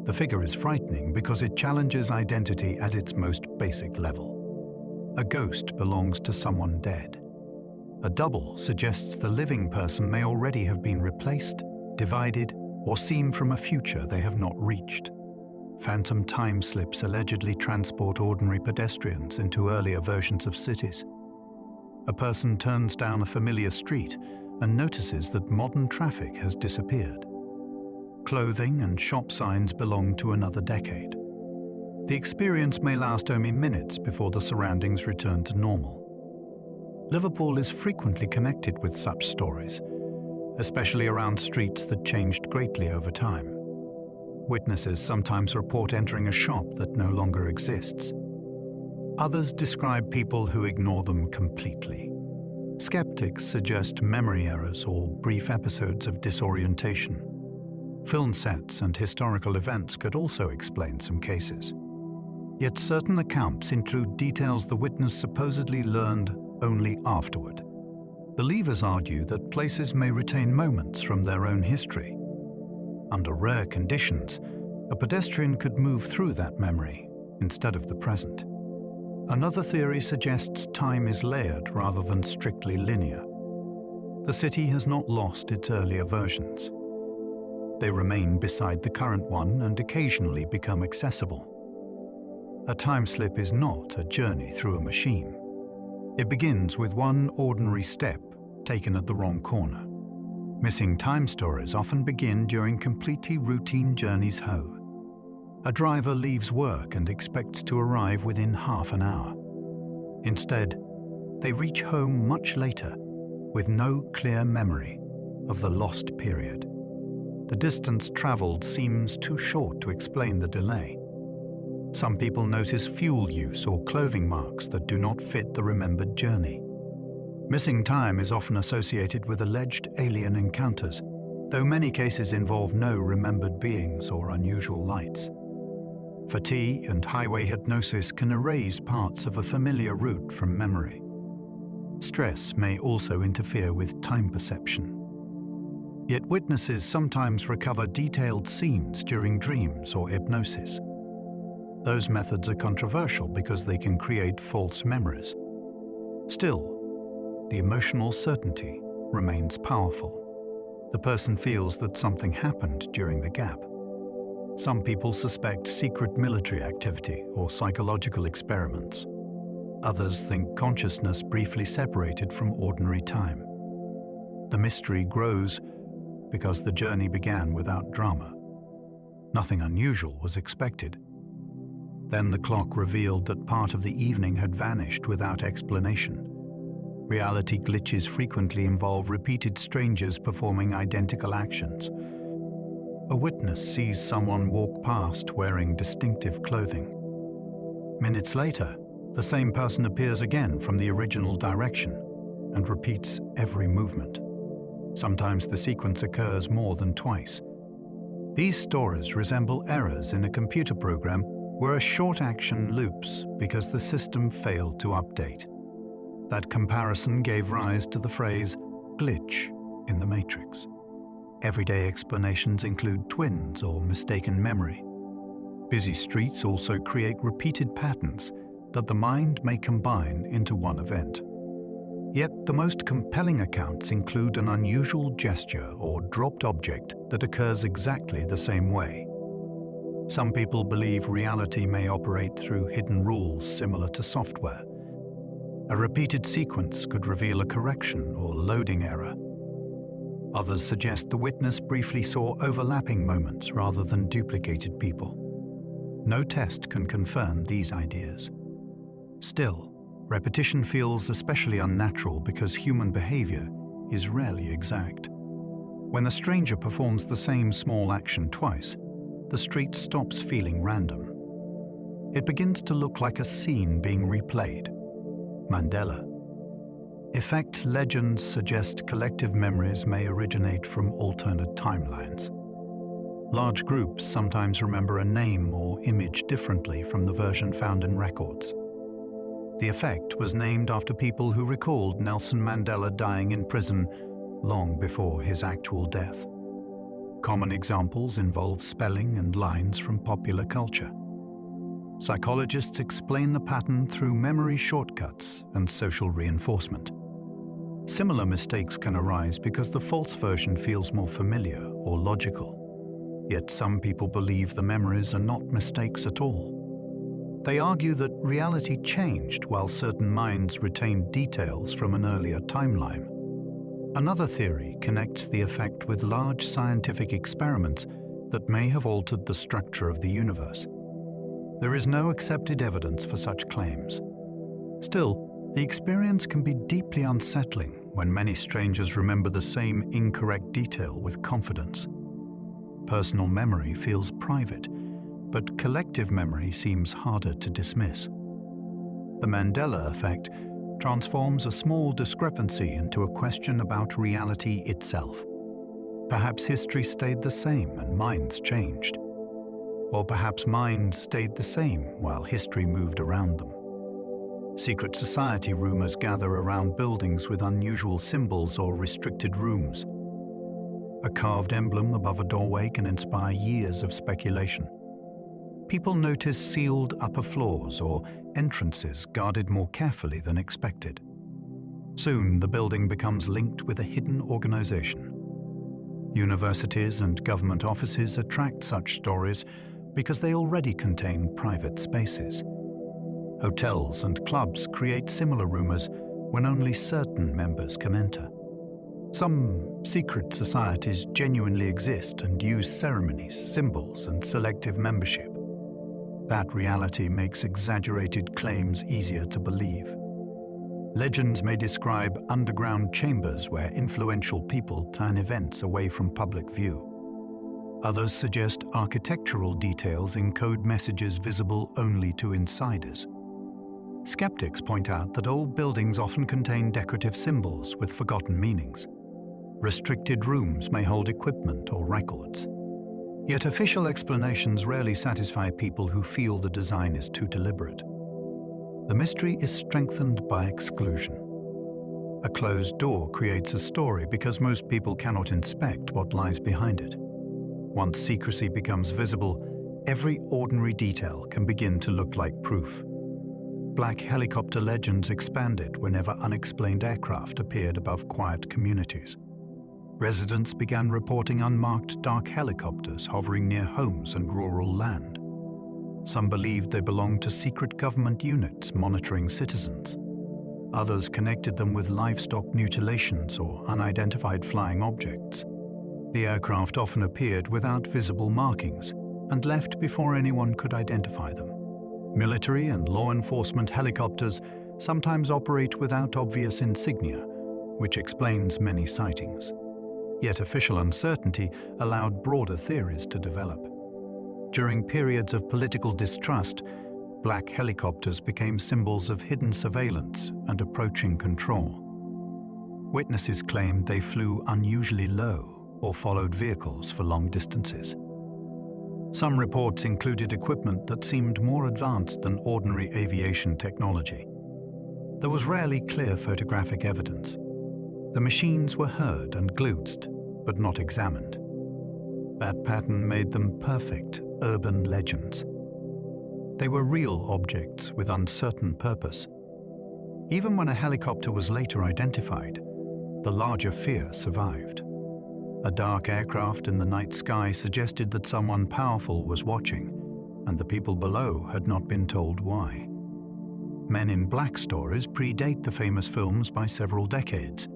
The figure is frightening because it challenges identity at its most basic level. A ghost belongs to someone dead. A double suggests the living person may already have been replaced, divided, or seen from a future they have not reached. Phantom time slips allegedly transport ordinary pedestrians into earlier versions of cities. A person turns down a familiar street and notices that modern traffic has disappeared. Clothing and shop signs belong to another decade. The experience may last only minutes before the surroundings return to normal. Liverpool is frequently connected with such stories, especially around streets that changed greatly over time. Witnesses sometimes report entering a shop that no longer exists. Others describe people who ignore them completely. Skeptics suggest memory errors or brief episodes of disorientation. Film sets and historical events could also explain some cases. Yet certain accounts intrude details the witness supposedly learned only afterward. Believers argue that places may retain moments from their own history. Under rare conditions, a pedestrian could move through that memory instead of the present. Another theory suggests time is layered rather than strictly linear. The city has not lost its earlier versions. They remain beside the current one and occasionally become accessible. A time slip is not a journey through a machine. It begins with one ordinary step taken at the wrong corner. Missing time stories often begin during completely routine journeys home. A driver leaves work and expects to arrive within half an hour. Instead, they reach home much later, with no clear memory of the lost period. The distance traveled seems too short to explain the delay. Some people notice fuel use or clothing marks that do not fit the remembered journey. Missing time is often associated with alleged alien encounters, though many cases involve no remembered beings or unusual lights. Fatigue and highway hypnosis can erase parts of a familiar route from memory. Stress may also interfere with time perception. Yet witnesses sometimes recover detailed scenes during dreams or hypnosis. Those methods are controversial because they can create false memories. Still, the emotional certainty remains powerful. The person feels that something happened during the gap. Some people suspect secret military activity or psychological experiments. Others think consciousness briefly separated from ordinary time. The mystery grows because the journey began without drama. Nothing unusual was expected. Then the clock revealed that part of the evening had vanished without explanation. Reality glitches frequently involve repeated strangers performing identical actions. A witness sees someone walk past wearing distinctive clothing. Minutes later, the same person appears again from the original direction and repeats every movement. Sometimes the sequence occurs more than twice. These stories resemble errors in a computer program where a short action loops because the system failed to update. That comparison gave rise to the phrase glitch in the Matrix. Everyday explanations include twins or mistaken memory. Busy streets also create repeated patterns that the mind may combine into one event. Yet the most compelling accounts include an unusual gesture or dropped object that occurs exactly the same way. Some people believe reality may operate through hidden rules similar to software. A repeated sequence could reveal a correction or loading error. Others suggest the witness briefly saw overlapping moments rather than duplicated people. No test can confirm these ideas. Still, repetition feels especially unnatural because human behavior is rarely exact. When a stranger performs the same small action twice, the street stops feeling random. It begins to look like a scene being replayed. Mandela effect legends suggest collective memories may originate from alternate timelines. Large groups sometimes remember a name or image differently from the version found in records. The effect was named after people who recalled Nelson Mandela dying in prison long before his actual death. Common examples involve spelling and lines from popular culture. Psychologists explain the pattern through memory shortcuts and social reinforcement. Similar mistakes can arise because the false version feels more familiar or logical. Yet some people believe the memories are not mistakes at all. They argue that reality changed while certain minds retained details from an earlier timeline. Another theory connects the effect with large scientific experiments that may have altered the structure of the universe. There is no accepted evidence for such claims. Still, the experience can be deeply unsettling when many strangers remember the same incorrect detail with confidence. personal memory feels private, but collective memory seems harder to dismiss. The Mandela effect transforms a small discrepancy into a question about reality itself. Perhaps history stayed the same and minds changed. Or perhaps minds stayed the same while history moved around them. Secret society rumors gather around buildings with unusual symbols or restricted rooms. A carved emblem above a doorway can inspire years of speculation. People notice sealed upper floors or entrances guarded more carefully than expected. Soon, the building becomes linked with a hidden organization. Universities and government offices attract such stories because they already contain private spaces. Hotels and clubs create similar rumors when only certain members can enter. Some secret societies genuinely exist and use ceremonies, symbols, and selective membership. That reality makes exaggerated claims easier to believe. Legends may describe underground chambers where influential people turn events away from public view. Others suggest architectural details encode messages visible only to insiders. Skeptics point out that old buildings often contain decorative symbols with forgotten meanings. Restricted rooms may hold equipment or records. Yet official explanations rarely satisfy people who feel the design is too deliberate. The mystery is strengthened by exclusion. A closed door creates a story because most people cannot inspect what lies behind it. Once secrecy becomes visible, every ordinary detail can begin to look like proof. Black helicopter legends expanded whenever unexplained aircraft appeared above quiet communities. Residents began reporting unmarked dark helicopters hovering near homes and rural land. Some believed they belonged to secret government units monitoring citizens. Others connected them with livestock mutilations or unidentified flying objects. The aircraft often appeared without visible markings and left before anyone could identify them. Military and law enforcement helicopters sometimes operate without obvious insignia, which explains many sightings. Yet official uncertainty allowed broader theories to develop. During periods of political distrust, black helicopters became symbols of hidden surveillance and approaching control. Witnesses claimed they flew unusually low or followed vehicles for long distances. Some reports included equipment that seemed more advanced than ordinary aviation technology. There was rarely clear photographic evidence. The machines were heard and glimpsed, but not examined. That pattern made them perfect urban legends. They were real objects with uncertain purpose. Even when a helicopter was later identified, the larger fear survived. A dark aircraft in the night sky suggested that someone powerful was watching, and the people below had not been told why. Men in Black stories predate the famous films by several decades.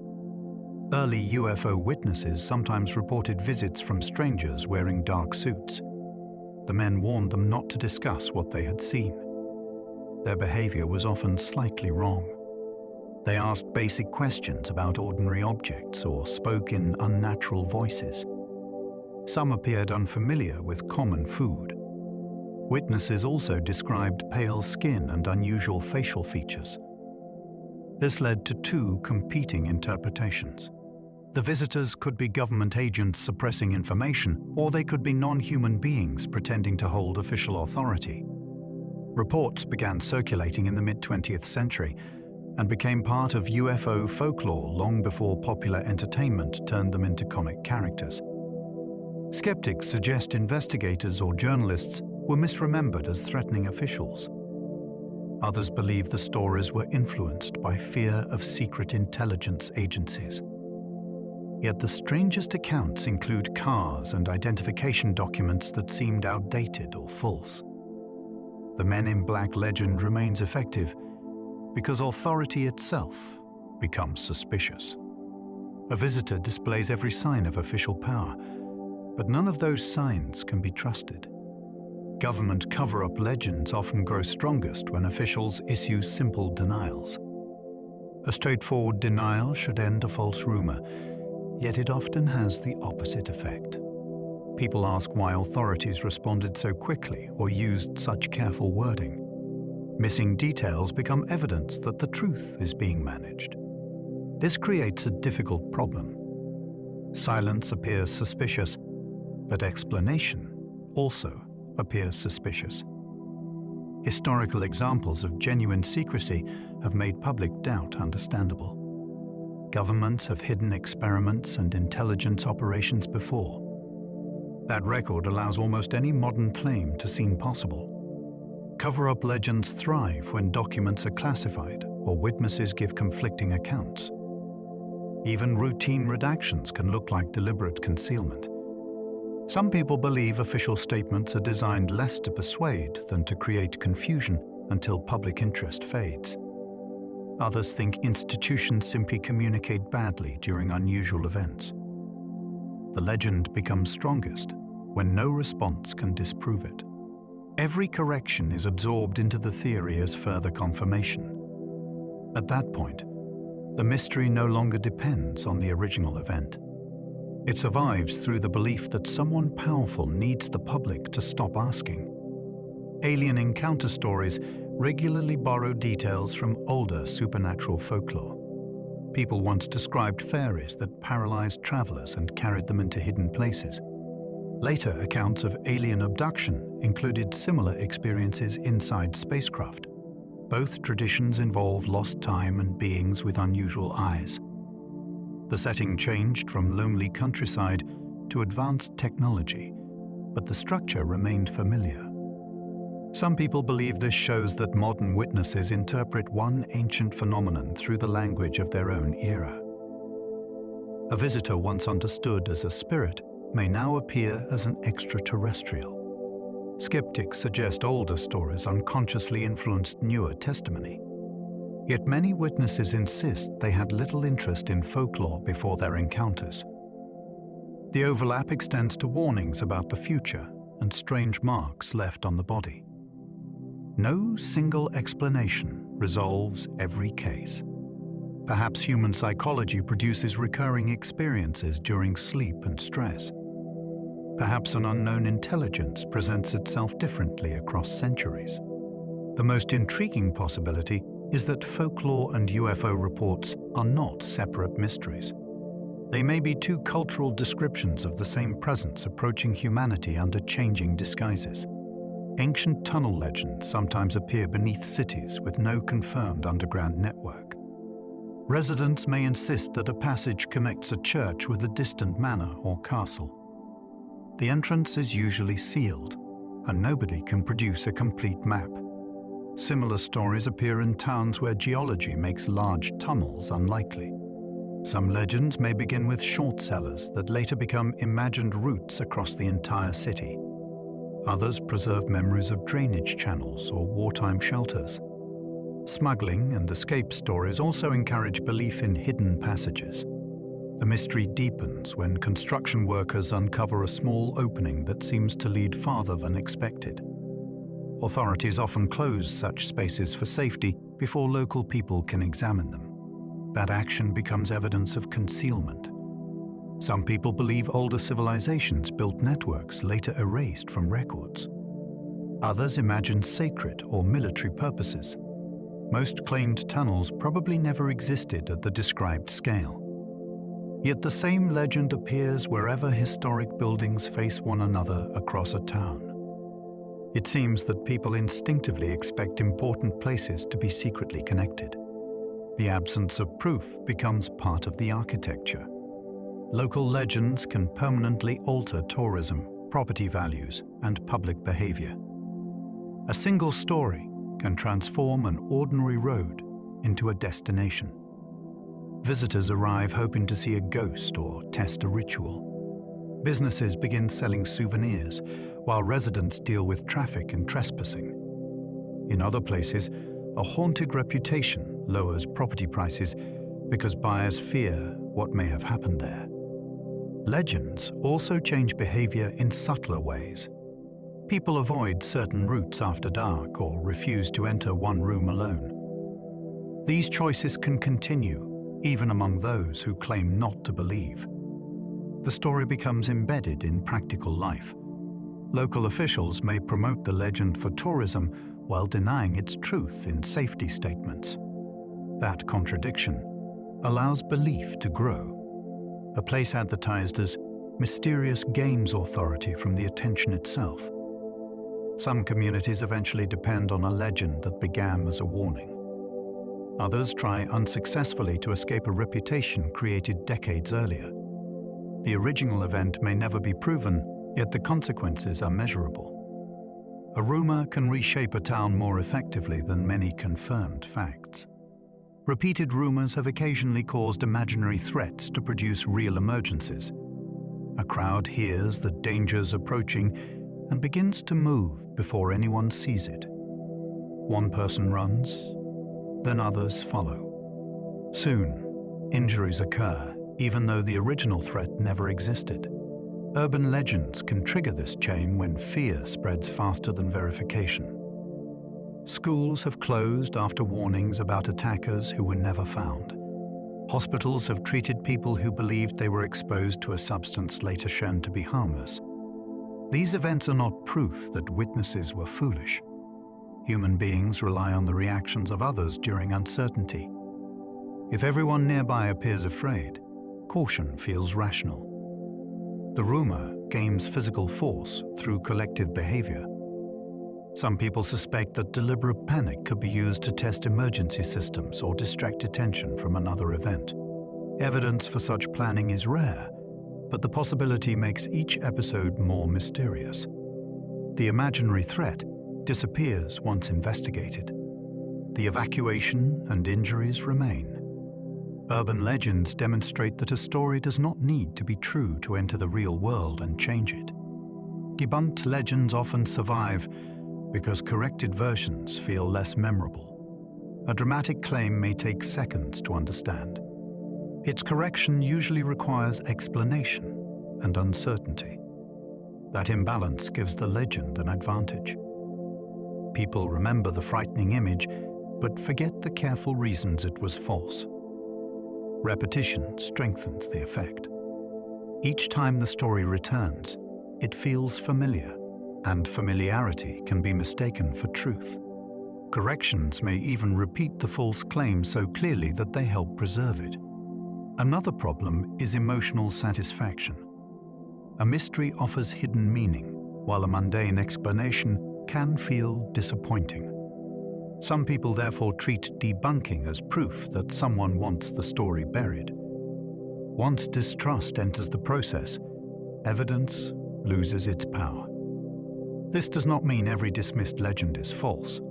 Early UFO witnesses sometimes reported visits from strangers wearing dark suits. The men warned them not to discuss what they had seen. Their behavior was often slightly wrong. They asked basic questions about ordinary objects or spoke in unnatural voices. Some appeared unfamiliar with common food. Witnesses also described pale skin and unusual facial features. This led to two competing interpretations. The visitors could be government agents suppressing information, or they could be non-human beings pretending to hold official authority. Reports began circulating in the mid-20th century and became part of UFO folklore long before popular entertainment turned them into comic characters. Skeptics suggest investigators or journalists were misremembered as threatening officials. Others believe the stories were influenced by fear of secret intelligence agencies. Yet the strangest accounts include cars and identification documents that seemed outdated or false. The Men in Black legend remains effective because authority itself becomes suspicious. A visitor displays every sign of official power, but none of those signs can be trusted. Government cover-up legends often grow strongest when officials issue simple denials. A straightforward denial should end a false rumor, yet it often has the opposite effect. People ask why authorities responded so quickly or used such careful wording. Missing details become evidence that the truth is being managed. This creates a difficult problem. Silence appears suspicious, but explanation also appears suspicious. Historical examples of genuine secrecy have made public doubt understandable. Governments have hidden experiments and intelligence operations before. That record allows almost any modern claim to seem possible. Cover-up legends thrive when documents are classified or witnesses give conflicting accounts. Even routine redactions can look like deliberate concealment. Some people believe official statements are designed less to persuade than to create confusion until public interest fades. Others think institutions simply communicate badly during unusual events. The legend becomes strongest when no response can disprove it. Every correction is absorbed into the theory as further confirmation. At that point, the mystery no longer depends on the original event. It survives through the belief that someone powerful needs the public to stop asking. Alien encounter stories regularly borrow details from older supernatural folklore. People once described fairies that paralyzed travelers and carried them into hidden places. Later accounts of alien abduction included similar experiences inside spacecraft. Both traditions involve lost time and beings with unusual eyes. The setting changed from lonely countryside to advanced technology, but the structure remained familiar. Some people believe this shows that modern witnesses interpret one ancient phenomenon through the language of their own era. A visitor once understood as a spirit may now appear as an extraterrestrial. Skeptics suggest older stories unconsciously influenced newer testimony. Yet many witnesses insist they had little interest in folklore before their encounters. The overlap extends to warnings about the future and strange marks left on the body. No single explanation resolves every case. Perhaps human psychology produces recurring experiences during sleep and stress. Perhaps an unknown intelligence presents itself differently across centuries. The most intriguing possibility is that folklore and UFO reports are not separate mysteries. They may be two cultural descriptions of the same presence approaching humanity under changing disguises. Ancient tunnel legends sometimes appear beneath cities with no confirmed underground network. Residents may insist that a passage connects a church with a distant manor or castle. The entrance is usually sealed, and nobody can produce a complete map. Similar stories appear in towns where geology makes large tunnels unlikely. Some legends may begin with short cellars that later become imagined routes across the entire city. Others preserve memories of drainage channels or wartime shelters. Smuggling and escape stories also encourage belief in hidden passages. The mystery deepens when construction workers uncover a small opening that seems to lead farther than expected. Authorities often close such spaces for safety before local people can examine them. That action becomes evidence of concealment. Some people believe older civilizations built networks later erased from records. Others imagine sacred or military purposes. Most claimed tunnels probably never existed at the described scale. Yet the same legend appears wherever historic buildings face one another across a town. It seems that people instinctively expect important places to be secretly connected. The absence of proof becomes part of the architecture. Local legends can permanently alter tourism, property values, and public behavior. A single story can transform an ordinary road into a destination. Visitors arrive hoping to see a ghost or test a ritual. Businesses begin selling souvenirs, while residents deal with traffic and trespassing. In other places, a haunted reputation lowers property prices because buyers fear what may have happened there. Legends also change behavior in subtler ways. People avoid certain routes after dark or refuse to enter one room alone. These choices can continue even among those who claim not to believe. the story becomes embedded in practical life. Local officials may promote the legend for tourism while denying its truth in safety statements. That contradiction allows belief to grow. A place advertised as mysterious gains authority from the attention itself. Some communities eventually depend on a legend that began as a warning. Others try unsuccessfully to escape a reputation created decades earlier. The original event may never be proven, yet the consequences are measurable. A rumor can reshape a town more effectively than many confirmed facts. Repeated rumors have occasionally caused imaginary threats to produce real emergencies. A crowd hears the dangers approaching and begins to move before anyone sees it. One person runs, then others follow. Soon, injuries occur, even though the original threat never existed. Urban legends can trigger this chain when fear spreads faster than verification. Schools have closed after warnings about attackers who were never found. Hospitals have treated people who believed they were exposed to a substance later shown to be harmless. These events are not proof that witnesses were foolish. Human beings rely on the reactions of others during uncertainty. If everyone nearby appears afraid, caution feels rational. The rumor gains physical force through collective behavior. Some people suspect that deliberate panic could be used to test emergency systems or distract attention from another event. Evidence for such planning is rare, but the possibility makes each episode more mysterious. The imaginary threat disappears once investigated. The evacuation and injuries remain. Urban legends demonstrate that a story does not need to be true to enter the real world and change it. Debunked legends often survive because corrected versions feel less memorable. A dramatic claim may take seconds to understand. Its correction usually requires explanation and uncertainty. That imbalance gives the legend an advantage. People remember the frightening image, but forget the careful reasons it was false. Repetition strengthens the effect. Each time the story returns, it feels familiar, and familiarity can be mistaken for truth. Corrections may even repeat the false claim so clearly that they help preserve it. Another problem is emotional satisfaction. A mystery offers hidden meaning, while a mundane explanation can feel disappointing. Some people therefore treat debunking as proof that someone wants the story buried. Once distrust enters the process, evidence loses its power. This does not mean every dismissed legend is false.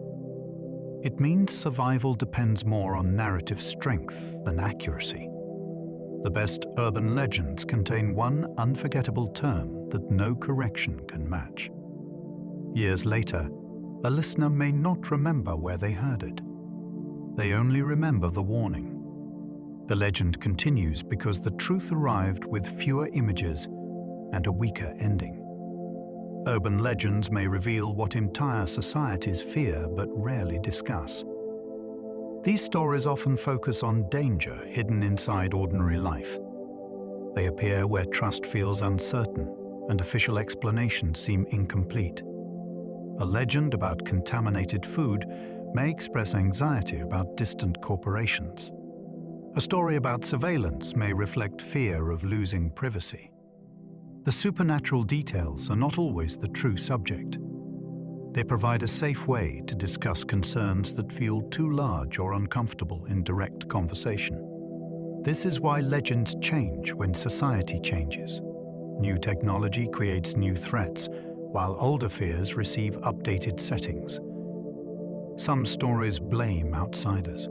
It means survival depends more on narrative strength than accuracy. The best urban legends contain one unforgettable term that no correction can match. Years later, a listener may not remember where they heard it. They only remember the warning. The legend continues because the truth arrived with fewer images and a weaker ending. Urban legends may reveal what entire societies fear but rarely discuss. These stories often focus on danger hidden inside ordinary life. They appear where trust feels uncertain and official explanations seem incomplete. A legend about contaminated food may express anxiety about distant corporations. A story about surveillance may reflect fear of losing privacy. The supernatural details are not always the true subject. They provide a safe way to discuss concerns that feel too large or uncomfortable in direct conversation. This is why legends change when society changes. New technology creates new threats, while older fears receive updated settings. Some stories blame outsiders.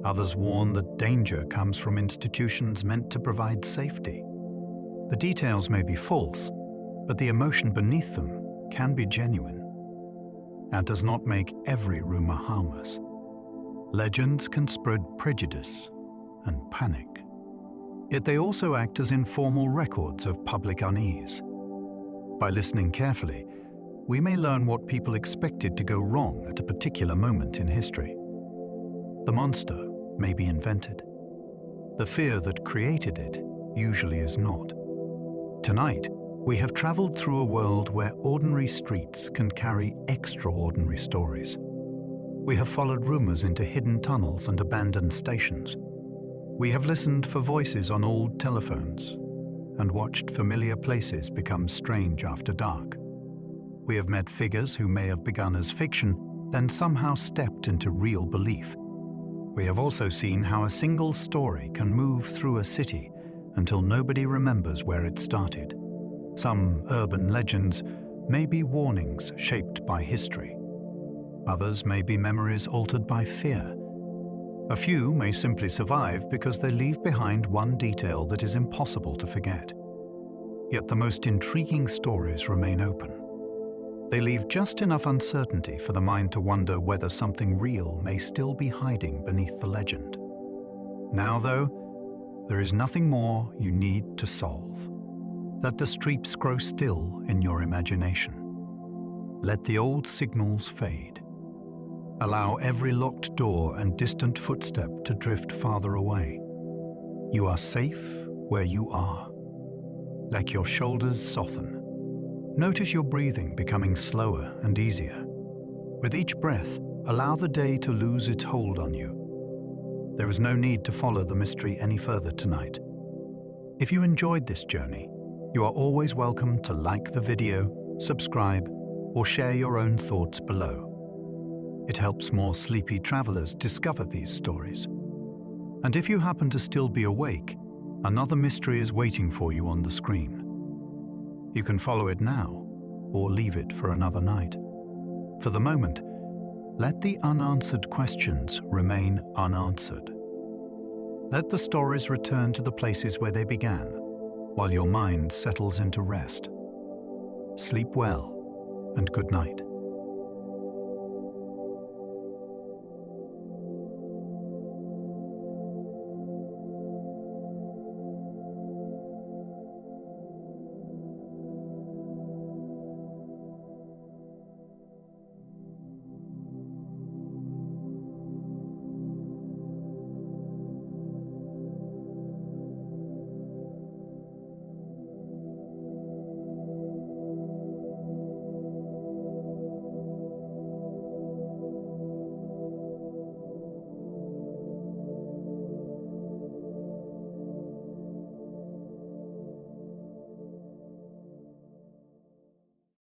Others warn that danger comes from institutions meant to provide safety. The details may be false, but the emotion beneath them can be genuine. That does not make every rumor harmless. Legends can spread prejudice and panic. Yet they also act as informal records of public unease. By listening carefully, we may learn what people expected to go wrong at a particular moment in history. The monster may be invented. The fear that created it usually is not. Tonight, we have traveled through a world where ordinary streets can carry extraordinary stories. We have followed rumors into hidden tunnels and abandoned stations. We have listened for voices on old telephones and watched familiar places become strange after dark. We have met figures who may have begun as fiction, then somehow stepped into real belief. We have also seen how a single story can move through a city until nobody remembers where it started. Some urban legends may be warnings shaped by history. Others may be memories altered by fear. A few may simply survive because they leave behind one detail that is impossible to forget. Yet the most intriguing stories remain open. They leave just enough uncertainty for the mind to wonder whether something real may still be hiding beneath the legend. Now, though, there is nothing more you need to solve. Let the streets grow still in your imagination. Let the old signals fade. Allow every locked door and distant footstep to drift farther away. You are safe where you are. Let your shoulders soften. Notice your breathing becoming slower and easier. With each breath, allow the day to lose its hold on you. There is no need to follow the mystery any further tonight. If you enjoyed this journey, you are always welcome to like the video, subscribe, or share your own thoughts below. It helps more sleepy travelers discover these stories. And if you happen to still be awake, another mystery is waiting for you on the screen. You can follow it now, or leave it for another night. For the moment, let the unanswered questions remain unanswered. Let the stories return to the places where they began, while your mind settles into rest. Sleep well, and good night.